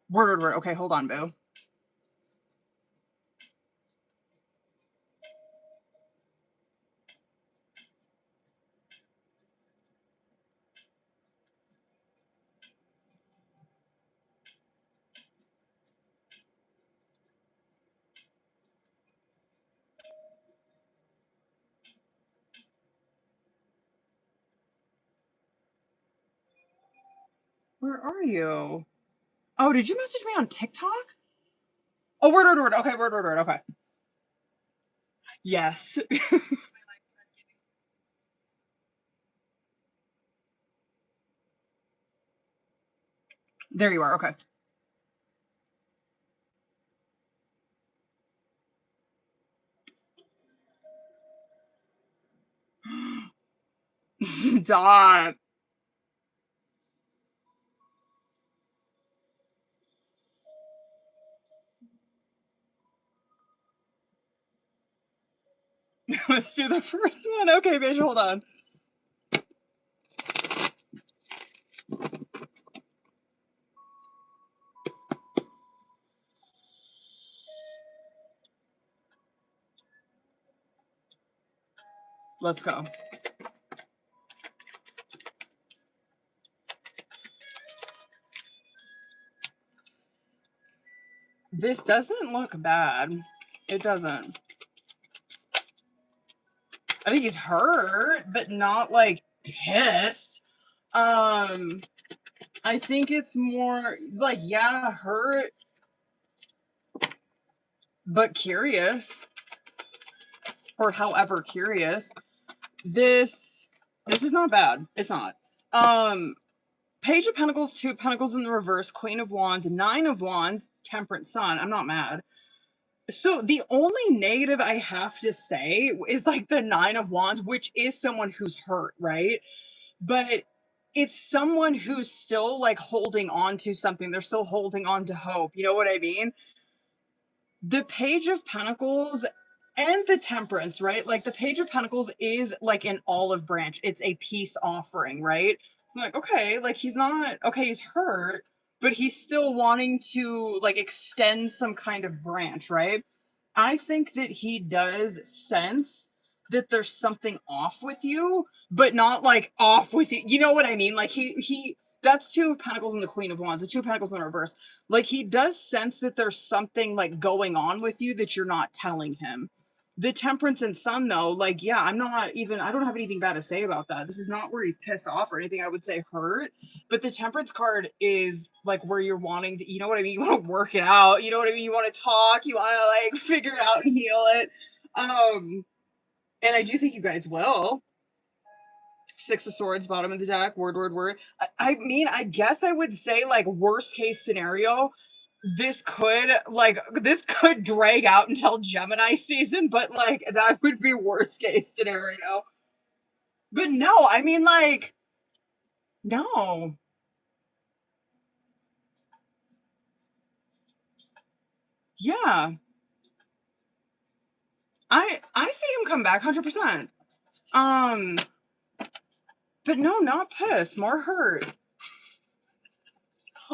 Word. Okay, hold on, boo. Where are you? Oh, did you message me on TikTok? Oh, word. Okay, word. Okay. Yes. There you are. Okay. Stop. Let's do the first one. Okay, bitch, hold on. Let's go. This doesn't look bad. It doesn't. I think he's hurt, but not like pissed. I think it's more like, yeah, hurt, but curious. or however curious. This is not bad. It's not. Page of Pentacles, Two of Pentacles in the reverse, Queen of Wands, Nine of Wands, Temperance Sun. I'm not mad. So the only negative I have to say is like the Nine of Wands, which is someone who's hurt, right? But it's someone who's still like holding on to something. They're still holding on to hope. You know what I mean? The Page of Pentacles and the Temperance, right? Like the Page of Pentacles is like an olive branch. It's a peace offering, right? It's like, okay, like he's not, okay, he's hurt, but he's still wanting to like extend some kind of branch, right? I think that he does sense that there's something off with you, but not like off with you. You know what I mean? Like that's Two of Pentacles and the Queen of Wands, the Two of Pentacles in reverse. Like he does sense that there's something like going on with you that you're not telling him. The Temperance and Sun though, like, yeah, I don't have anything bad to say about that. This is not where he's pissed off or anything. I would say hurt, but the Temperance card is like where you're wanting to, you know what I mean? You want to work it out. You know what I mean? You want to talk, you want to like figure it out and heal it. And I do think you guys will. Six of Swords, bottom of the deck, word. I mean, I guess I would say like worst case scenario, this could drag out until Gemini season, but like that would be worst case scenario. But no, I mean like, no. Yeah. I see him come back 100%. But no, not pissed, more hurt.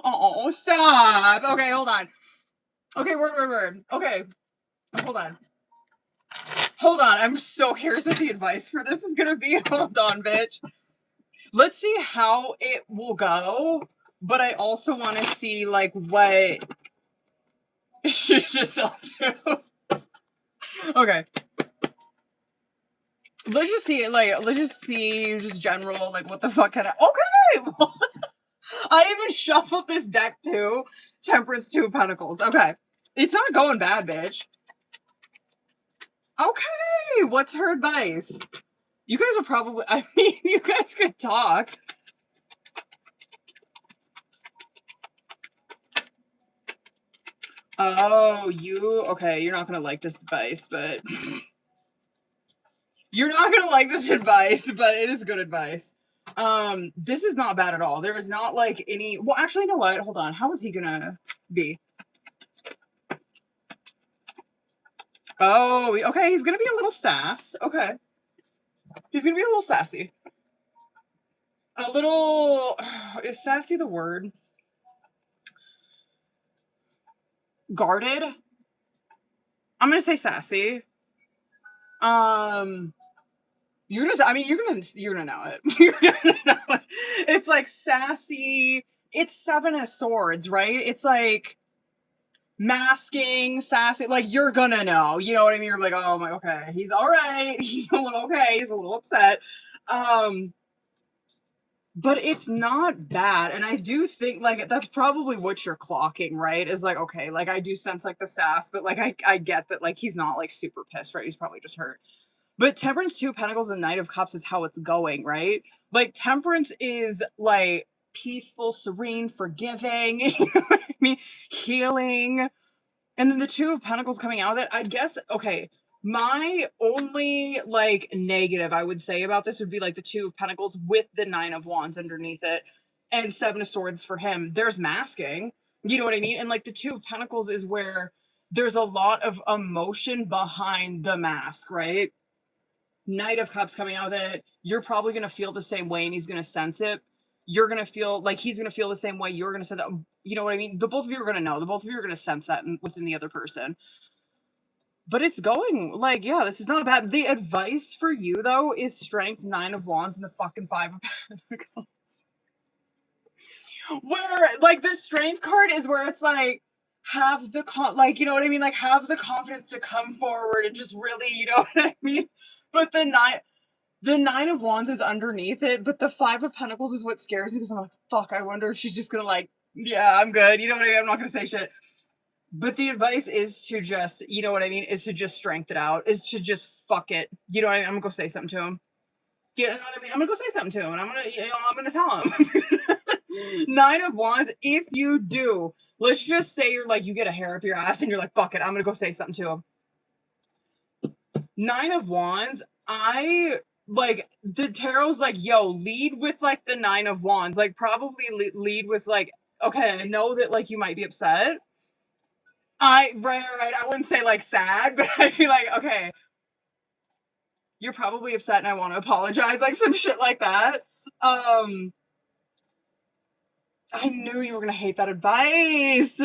Oh, stop. Okay, hold on. Okay, word. Okay, hold on. I'm so curious what the advice for this is gonna be. Hold on, bitch. Let's see how it will go, but I also want to see like what should Giselle do. Okay. Let's just see just general, like what the fuck kind of okay. I even shuffled this deck too. Temperance, Two of Pentacles. Okay. It's not going bad, bitch. Okay. What's her advice? You guys are probably, I mean, you guys could talk. Oh, okay, you're not gonna like this advice, but you're not gonna like this advice, but it is good advice. This is not bad at all. There is not like any, well, actually, you know what? Hold on. How is he gonna be? Oh, okay, he's gonna be a little sass. Okay. He's gonna be a little sassy. A little, is sassy the word? Guarded? I'm gonna say sassy. You're gonna know it. You're gonna know it. It's like sassy. It's Seven of Swords, right? It's like masking, sassy. Like you're gonna know. You know what I mean? You're like, oh my, okay, he's all right. He's a little okay. He's a little upset. But it's not bad. And I do think like that's probably what you're clocking, right? Is like, okay, like I do sense like the sass, but like I get that like he's not like super pissed, right? He's probably just hurt. But Temperance, Two of Pentacles, and Knight of Cups is how it's going, right? Like Temperance is like peaceful, serene, forgiving, you know what I mean? Healing. And then the Two of Pentacles coming out of it, I guess, okay, my only like negative I would say about this would be like the Two of Pentacles with the Nine of Wands underneath it and Seven of Swords for him. There's masking, you know what I mean? And like the Two of Pentacles is where there's a lot of emotion behind the mask, right? Knight of Cups coming out of it, you're probably going to feel the same way and he's going to sense it. You're going to feel like he's going to feel the same way. You're going to sense that. You know what I mean? The both of you are going to know. The both of you are going to sense that within the other person. But it's going like, yeah, this is not bad. The advice for you, though, is Strength, Nine of Wands, and the fucking Five of Pentacles. Where, like, the Strength card is where it's like, have the, like, you know what I mean? Like, have the confidence to come forward and just really, you know what I mean? But the Nine of Wands is underneath it, but the Five of Pentacles is what scares me because I'm like, fuck, I wonder if she's just gonna like, yeah, I'm good. You know what I mean? I'm not gonna say shit. But the advice is to just, you know what I mean, is to just strength it out, is to just fuck it. You know what I mean? I'm gonna go say something to him. You know what I mean? I'm gonna go say something to him, and I'm gonna tell him. Nine of Wands. If you do, let's just say you're like, you get a hair up your ass, and you're like, fuck it, I'm gonna go say something to him. Nine of Wands. I like the tarot's like, yo, lead with like the Nine of Wands. Like, probably lead with like, okay, I know that like you might be upset. Right. I wouldn't say like sad, but I'd be like, okay, you're probably upset and I want to apologize, like some shit like that. I knew you were gonna hate that advice.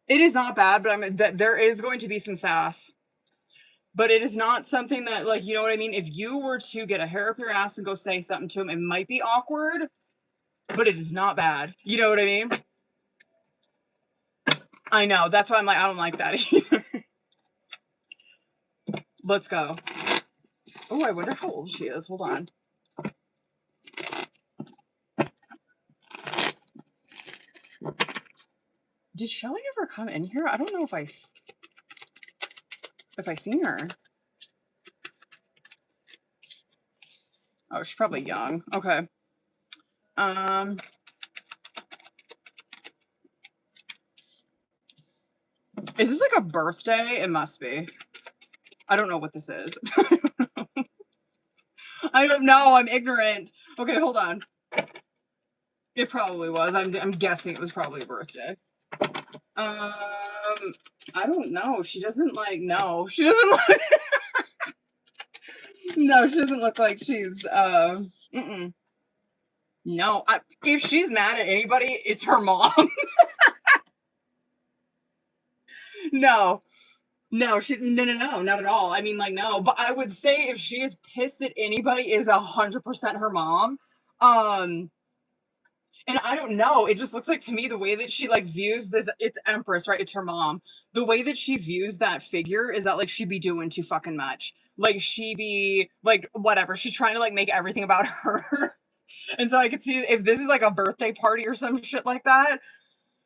It is not bad, but I mean that there is going to be some sass. But it is not something that, like, you know what I mean? If you were to get a hair up your ass and go say something to him, it might be awkward, but it is not bad. You know what I mean? I know. That's why I'm like, I don't like that either. Let's go. Oh, I wonder how old she is. Hold on. Did Shelly ever come in here? I don't know if I seen her. Oh, she's probably young. Okay. Is this like a birthday? It must be. I don't know what this is. I don't know. I'm ignorant. Okay, hold on. It probably was. I'm guessing it was probably a birthday. I don't know. She doesn't like. No, she doesn't look. No, she doesn't look like she's. No, if she's mad at anybody, it's her mom. No, no, not at all. I mean, like, no. But I would say if she is pissed at anybody, is 100% her mom. And I don't know. It just looks like to me the way that she like views this. It's Empress, right? It's her mom. The way that she views that figure is that like she be doing too fucking much. Like she be like whatever. She's trying to like make everything about her. And so I could see if this is like a birthday party or some shit like that.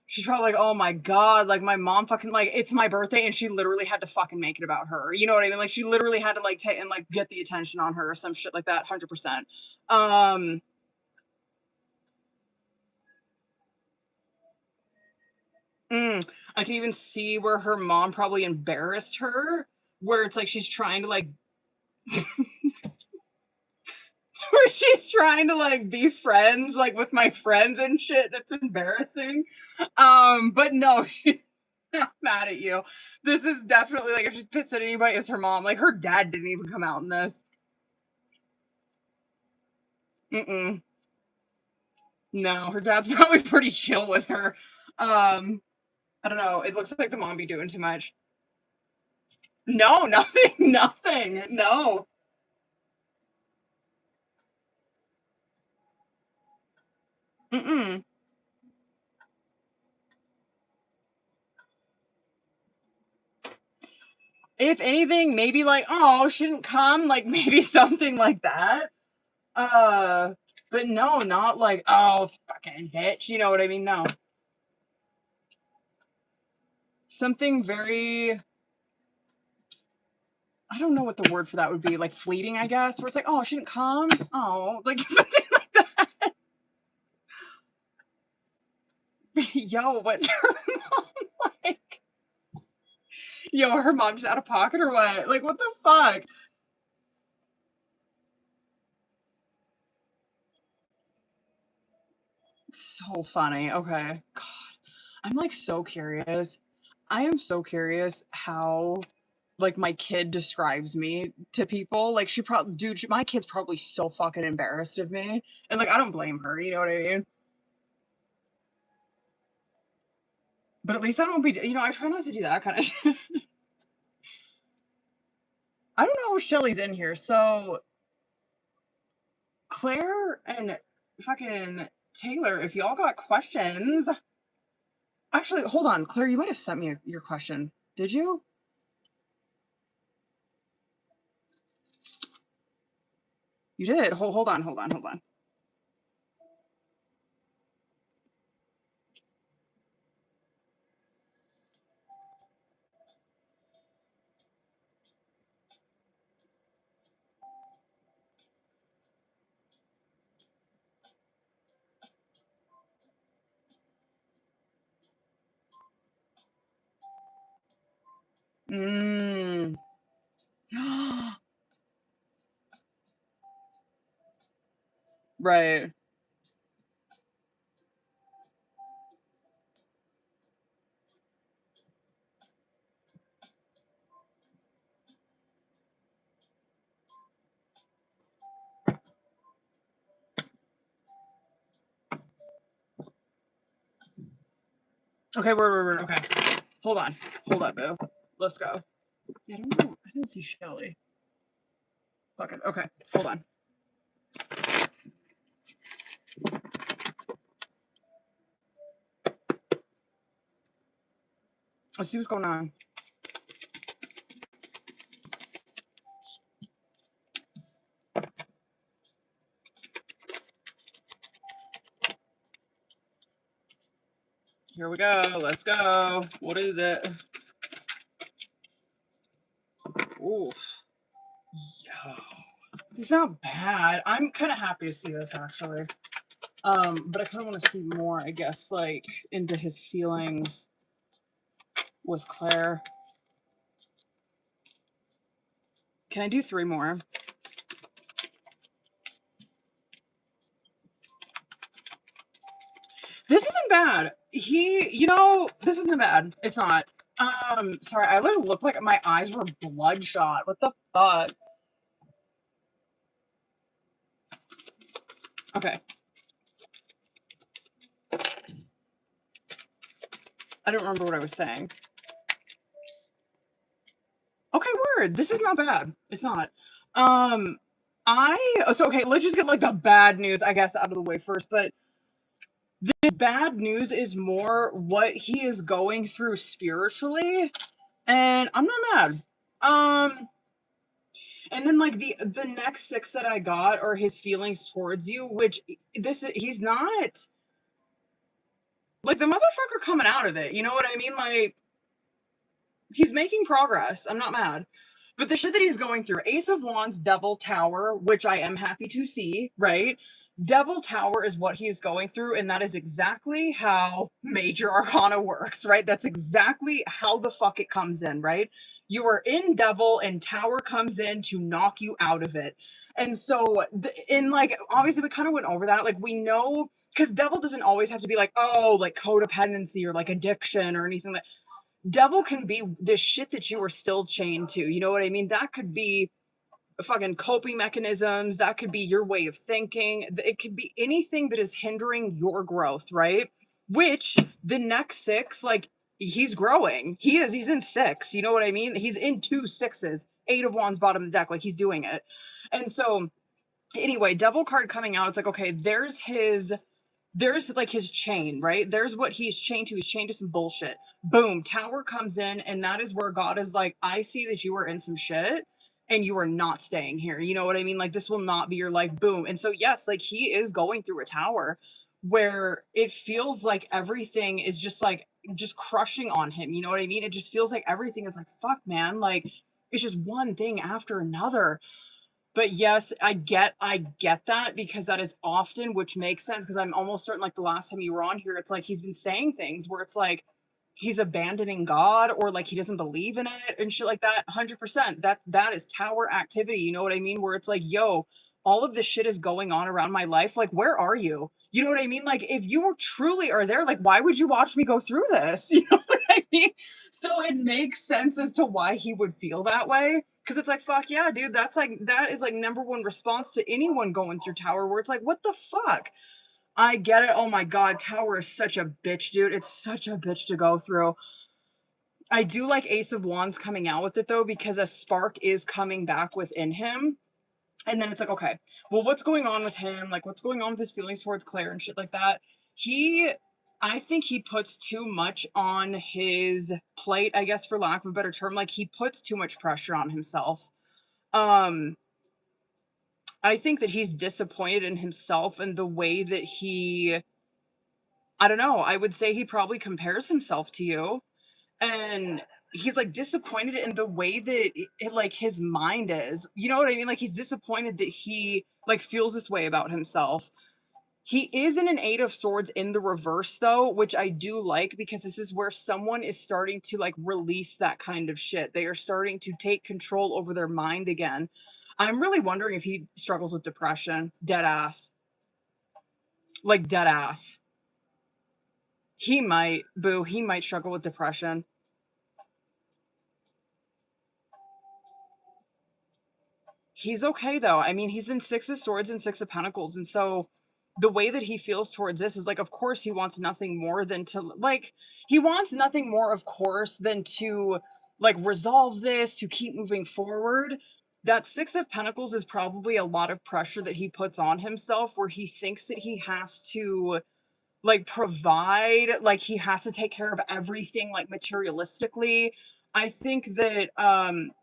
She's probably like, oh my god, like my mom fucking like it's my birthday and she literally had to fucking make it about her. You know what I mean? Like she literally had to like take and like get the attention on her or some shit like that. 100%. I can even see where her mom probably embarrassed her, where it's like she's trying to like where she's trying to like be friends like with my friends and shit. That's embarrassing. But no, she's not mad at you. This is definitely like if she's pissed at anybody, it's her mom. Like her dad didn't even come out in this. No, her dad's probably pretty chill with her. I don't know. It looks like the mom be doing too much. No, nothing, nothing. No. If anything, maybe like, oh, shouldn't come, like maybe something like that. But no, not like, oh, fucking bitch. You know what I mean? No. Something very, I don't know what the word for that would be, like fleeting, I guess, where it's like, oh, shouldn't come. Oh, like something like that. Yo, what's her mom like? Yo, her mom's out of pocket or what? Like, what the fuck? It's so funny. Okay. God. I'm like so curious. I am so curious how like my kid describes me to people. Like she probably dude, my kid's probably so fucking embarrassed of me. And like I don't blame her, you know what I mean? But at least I don't be I try not to do that kind of shit. I don't know if Shelly's in here. So Claire and fucking Taylor, if y'all got questions. Actually, hold on. Claire, you might have sent me your question. Did you? You did. Hold on. Mm. Right. Okay, word. Okay. Hold on. Hold up, boo. Let's go. Yeah, I don't know. I didn't see Shelly. Fuck it. Okay. Hold on. Let's see what's going on. Here we go. Let's go. What is it? Ooh. Yo. It's not bad. I'm kind of happy to see this actually. But I kind of want to see more, I guess, like into his feelings with Claire. Can I do 3 more? This isn't bad. This isn't bad. It's not. Sorry, I literally looked like my eyes were bloodshot. What the fuck? Okay. I don't remember what I was saying. Okay, word. This is not bad. It's not. Okay, let's just get like the bad news, I guess, out of the way first. But the bad news is more what he is going through spiritually, and I'm not mad. And then like the next 6 that I got are his feelings towards you, which he's not like the motherfucker coming out of it. You know what I mean? Like he's making progress. I'm not mad. But the shit that he's going through, Ace of Wands, Devil Tower, which I am happy to see, right? Devil Tower is what he is going through, and that is exactly how Major Arcana works, right? That's exactly how the fuck it comes in, right? You are in Devil, and Tower comes in to knock you out of it. And so, obviously, we kind of went over that. Like, we know, because Devil doesn't always have to be like, oh, like codependency or like addiction or anything like Devil can be this shit that you are still chained to. You know what I mean? That could be fucking coping mechanisms. That could be your way of thinking. It could be anything that is hindering your growth, right? Which the next 6, like, he's growing. He's in 6. You know what I mean? He's in 2 sixes. 8 of Wands bottom of the deck. Like, he's doing it. And so, anyway, Devil card coming out. It's like, okay, there's like his chain, right? There's what he's chained to. He's chained to some bullshit. Boom, Tower comes in, and that is where God is like, I see that you are in some shit and you are not staying here. You know what I mean? Like, this will not be your life. Boom. And so, yes, like he is going through a tower where it feels like everything is just crushing on him. You know what I mean? It just feels like everything is like, fuck, man. Like, it's just one thing after another. But yes, I get that because that is often, which makes sense because I'm almost certain like the last time you were on here, it's like he's been saying things where it's like he's abandoning God or like he doesn't believe in it and shit like that. 100%. That is tower activity. You know what I mean? Where it's like, yo, all of this shit is going on around my life. Like, where are you? You know what I mean? Like, if you truly are there, like, why would you watch me go through this? You know what I mean? So it makes sense as to why he would feel that way. Cause it's like, fuck yeah, dude. That is like number one response to anyone going through Tower where it's like, what the fuck? I get it. Oh my God. Tower is such a bitch, dude. It's such a bitch to go through. I do like Ace of Wands coming out with it though, because a spark is coming back within him. And then it's like, okay, well, what's going on with him? Like, what's going on with his feelings towards Claire and shit like that? I think he puts too much on his plate, I guess, for lack of a better term. Like, he puts too much pressure on himself. Um, I think that he's disappointed in himself and the way that I don't know, I would say he probably compares himself to you. And he's like disappointed in the way that like his mind is. You know what I mean? Like he's disappointed that he like feels this way about himself. He is in an Eight of Swords in the reverse, though, which I do like, because this is where someone is starting to, like, release that kind of shit. They are starting to take control over their mind again. I'm really wondering if he struggles with depression. Dead ass. Like, dead ass. He might, boo, he might struggle with depression. He's okay, though. I mean, he's in Six of Swords and Six of Pentacles, and so the way that he feels towards this is, like, of course he wants nothing more than to, like, he wants nothing more, of course, than to, like, resolve this, to keep moving forward. That Six of Pentacles is probably a lot of pressure that he puts on himself, where he thinks that he has to, like, provide, like, he has to take care of everything, like, materialistically. I think that,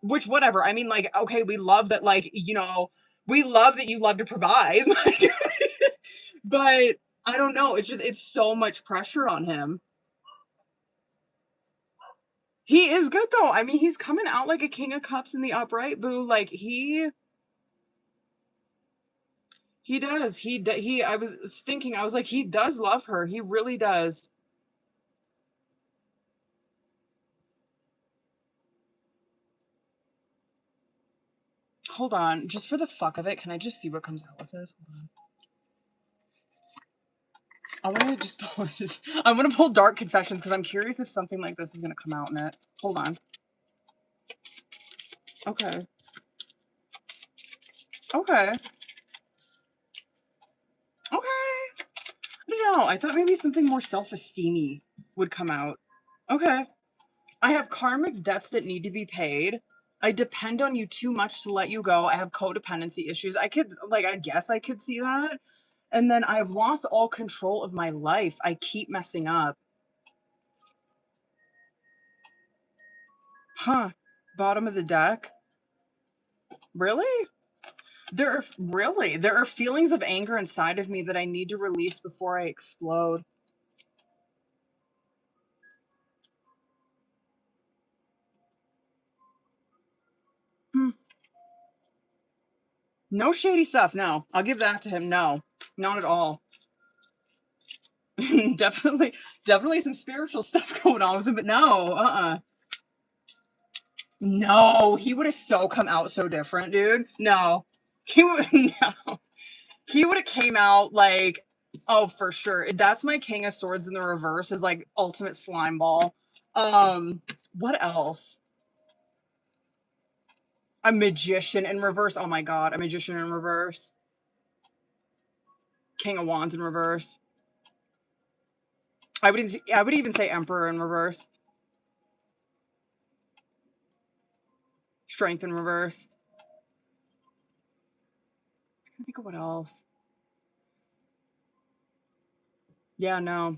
which, whatever, I mean, like, okay, we love that, like, you know, we love that you love to provide, like, but I don't know, it's just, it's so much pressure on him. He is good, though. I mean, he's coming out like a King of Cups in the upright, boo. Like, he does. I was thinking, I was like, he does love her. He really does. Hold on, just for the fuck of it, can I just see what comes out with this? Hold on. I want to just pull this. I want to pull Dark Confessions because I'm curious if something like this is going to come out in it. Hold on. Okay. Okay. Okay. I don't know. I thought maybe something more self-esteem-y would come out. Okay. I have karmic debts that need to be paid. I depend on you too much to let you go. I have codependency issues. I could, like, I guess I could see that. And then I've lost all control of my life. I keep messing up. Huh. Bottom of the deck? Really? There are feelings of anger inside of me that I need to release before I explode. Hmm. No shady stuff, no. I'll give that to him. No. Not at all. definitely some spiritual stuff going on with him, but no, No, he would have so come out so different, dude. No. He would no. He would have came out like, oh, for sure. That's my King of Swords in the reverse, is like ultimate slime ball. What else? A magician in reverse. Oh my god, a magician in reverse. King of Wands in reverse. I would even say Emperor in reverse. Strength in reverse. I can't think of what else. Yeah, no.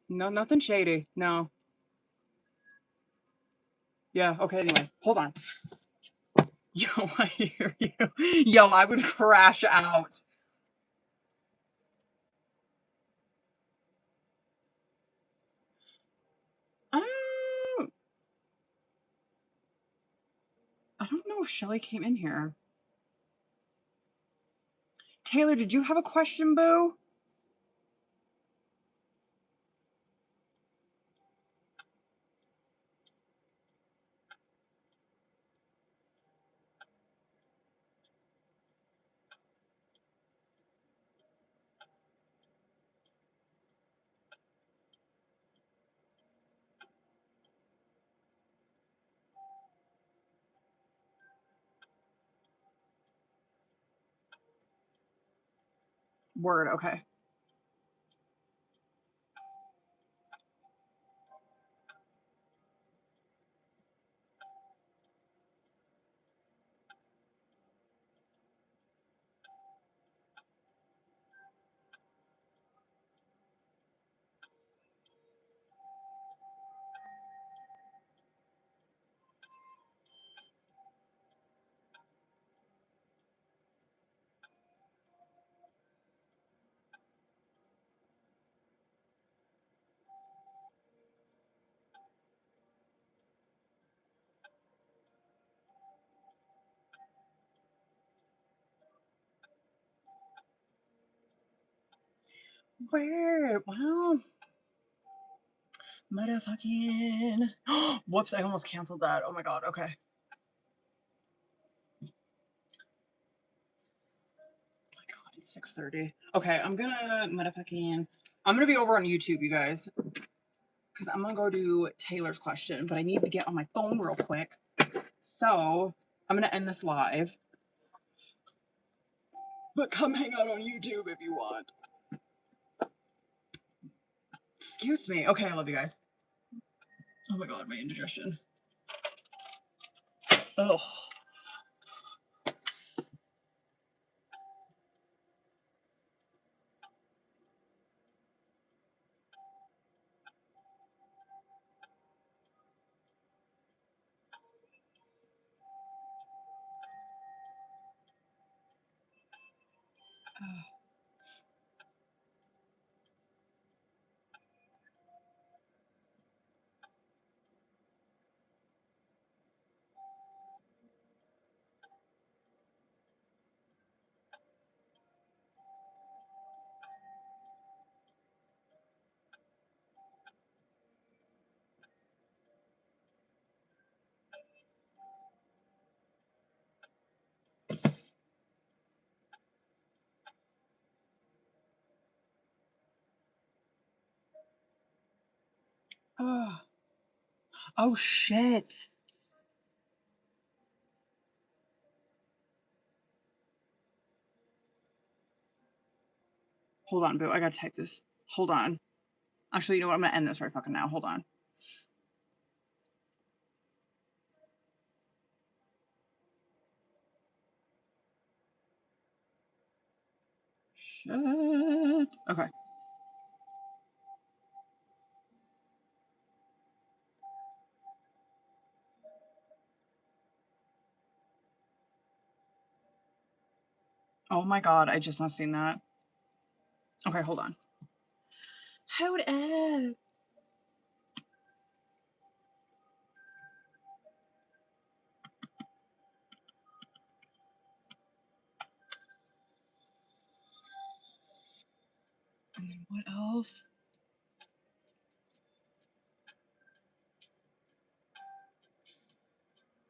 No, nothing shady. No. Yeah, okay, anyway. Hold on. Yo, I hear you. Yo, I would crash out. Um, I don't know if Shelly came in here. Taylor, did you have a question, boo? Word, okay. Where? Wow. Motherfucking. Whoops, I almost canceled that. Oh my god, okay. Oh my god, it's 6:30. Okay, I'm gonna be over on YouTube, you guys. Because I'm gonna go do Taylor's question, but I need to get on my phone real quick. So I'm gonna end this live. But come hang out on YouTube if you want. Excuse me. Okay, I love you guys. Oh my god, my indigestion. Ugh. Oh. Oh shit. Hold on, boo. I gotta type this. Hold on. Actually, you know what? I'm gonna end this right fucking now. Hold on. Shit. Okay. Oh my god, I just not seen that. Okay, hold on. Hold up. And then what else?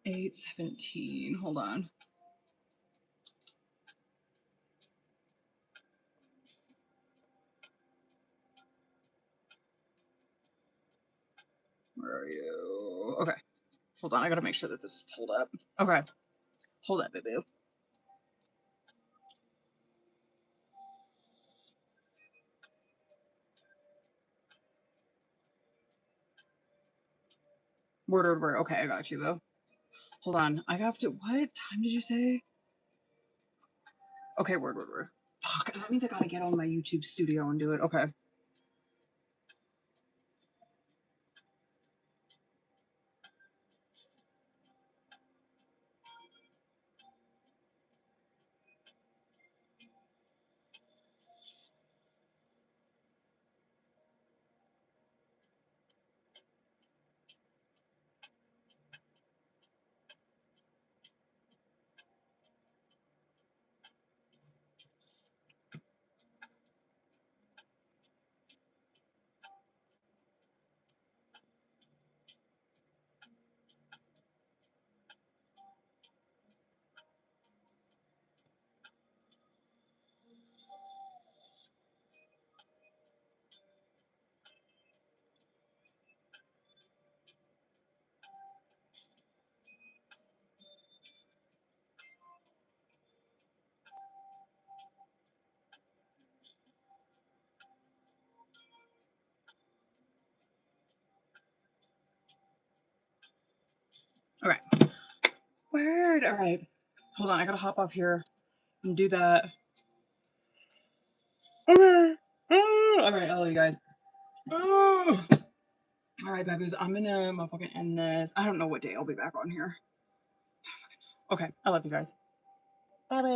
$8.17. Hold on. Where are you? Okay. Hold on. I gotta make sure that this is pulled up. Okay. Hold up, boo. Word. Okay, I got you, though. Hold on. I have to. What time did you say? Okay, word. Fuck. That means I gotta get on my YouTube studio and do it. Okay. Okay. Word. All right. Hold on. I gotta hop off here and do that. Okay. All right. I love you guys. All right, babies. I'm gonna motherfucking end this. I don't know what day I'll be back on here. Okay. I love you guys. Bye bye.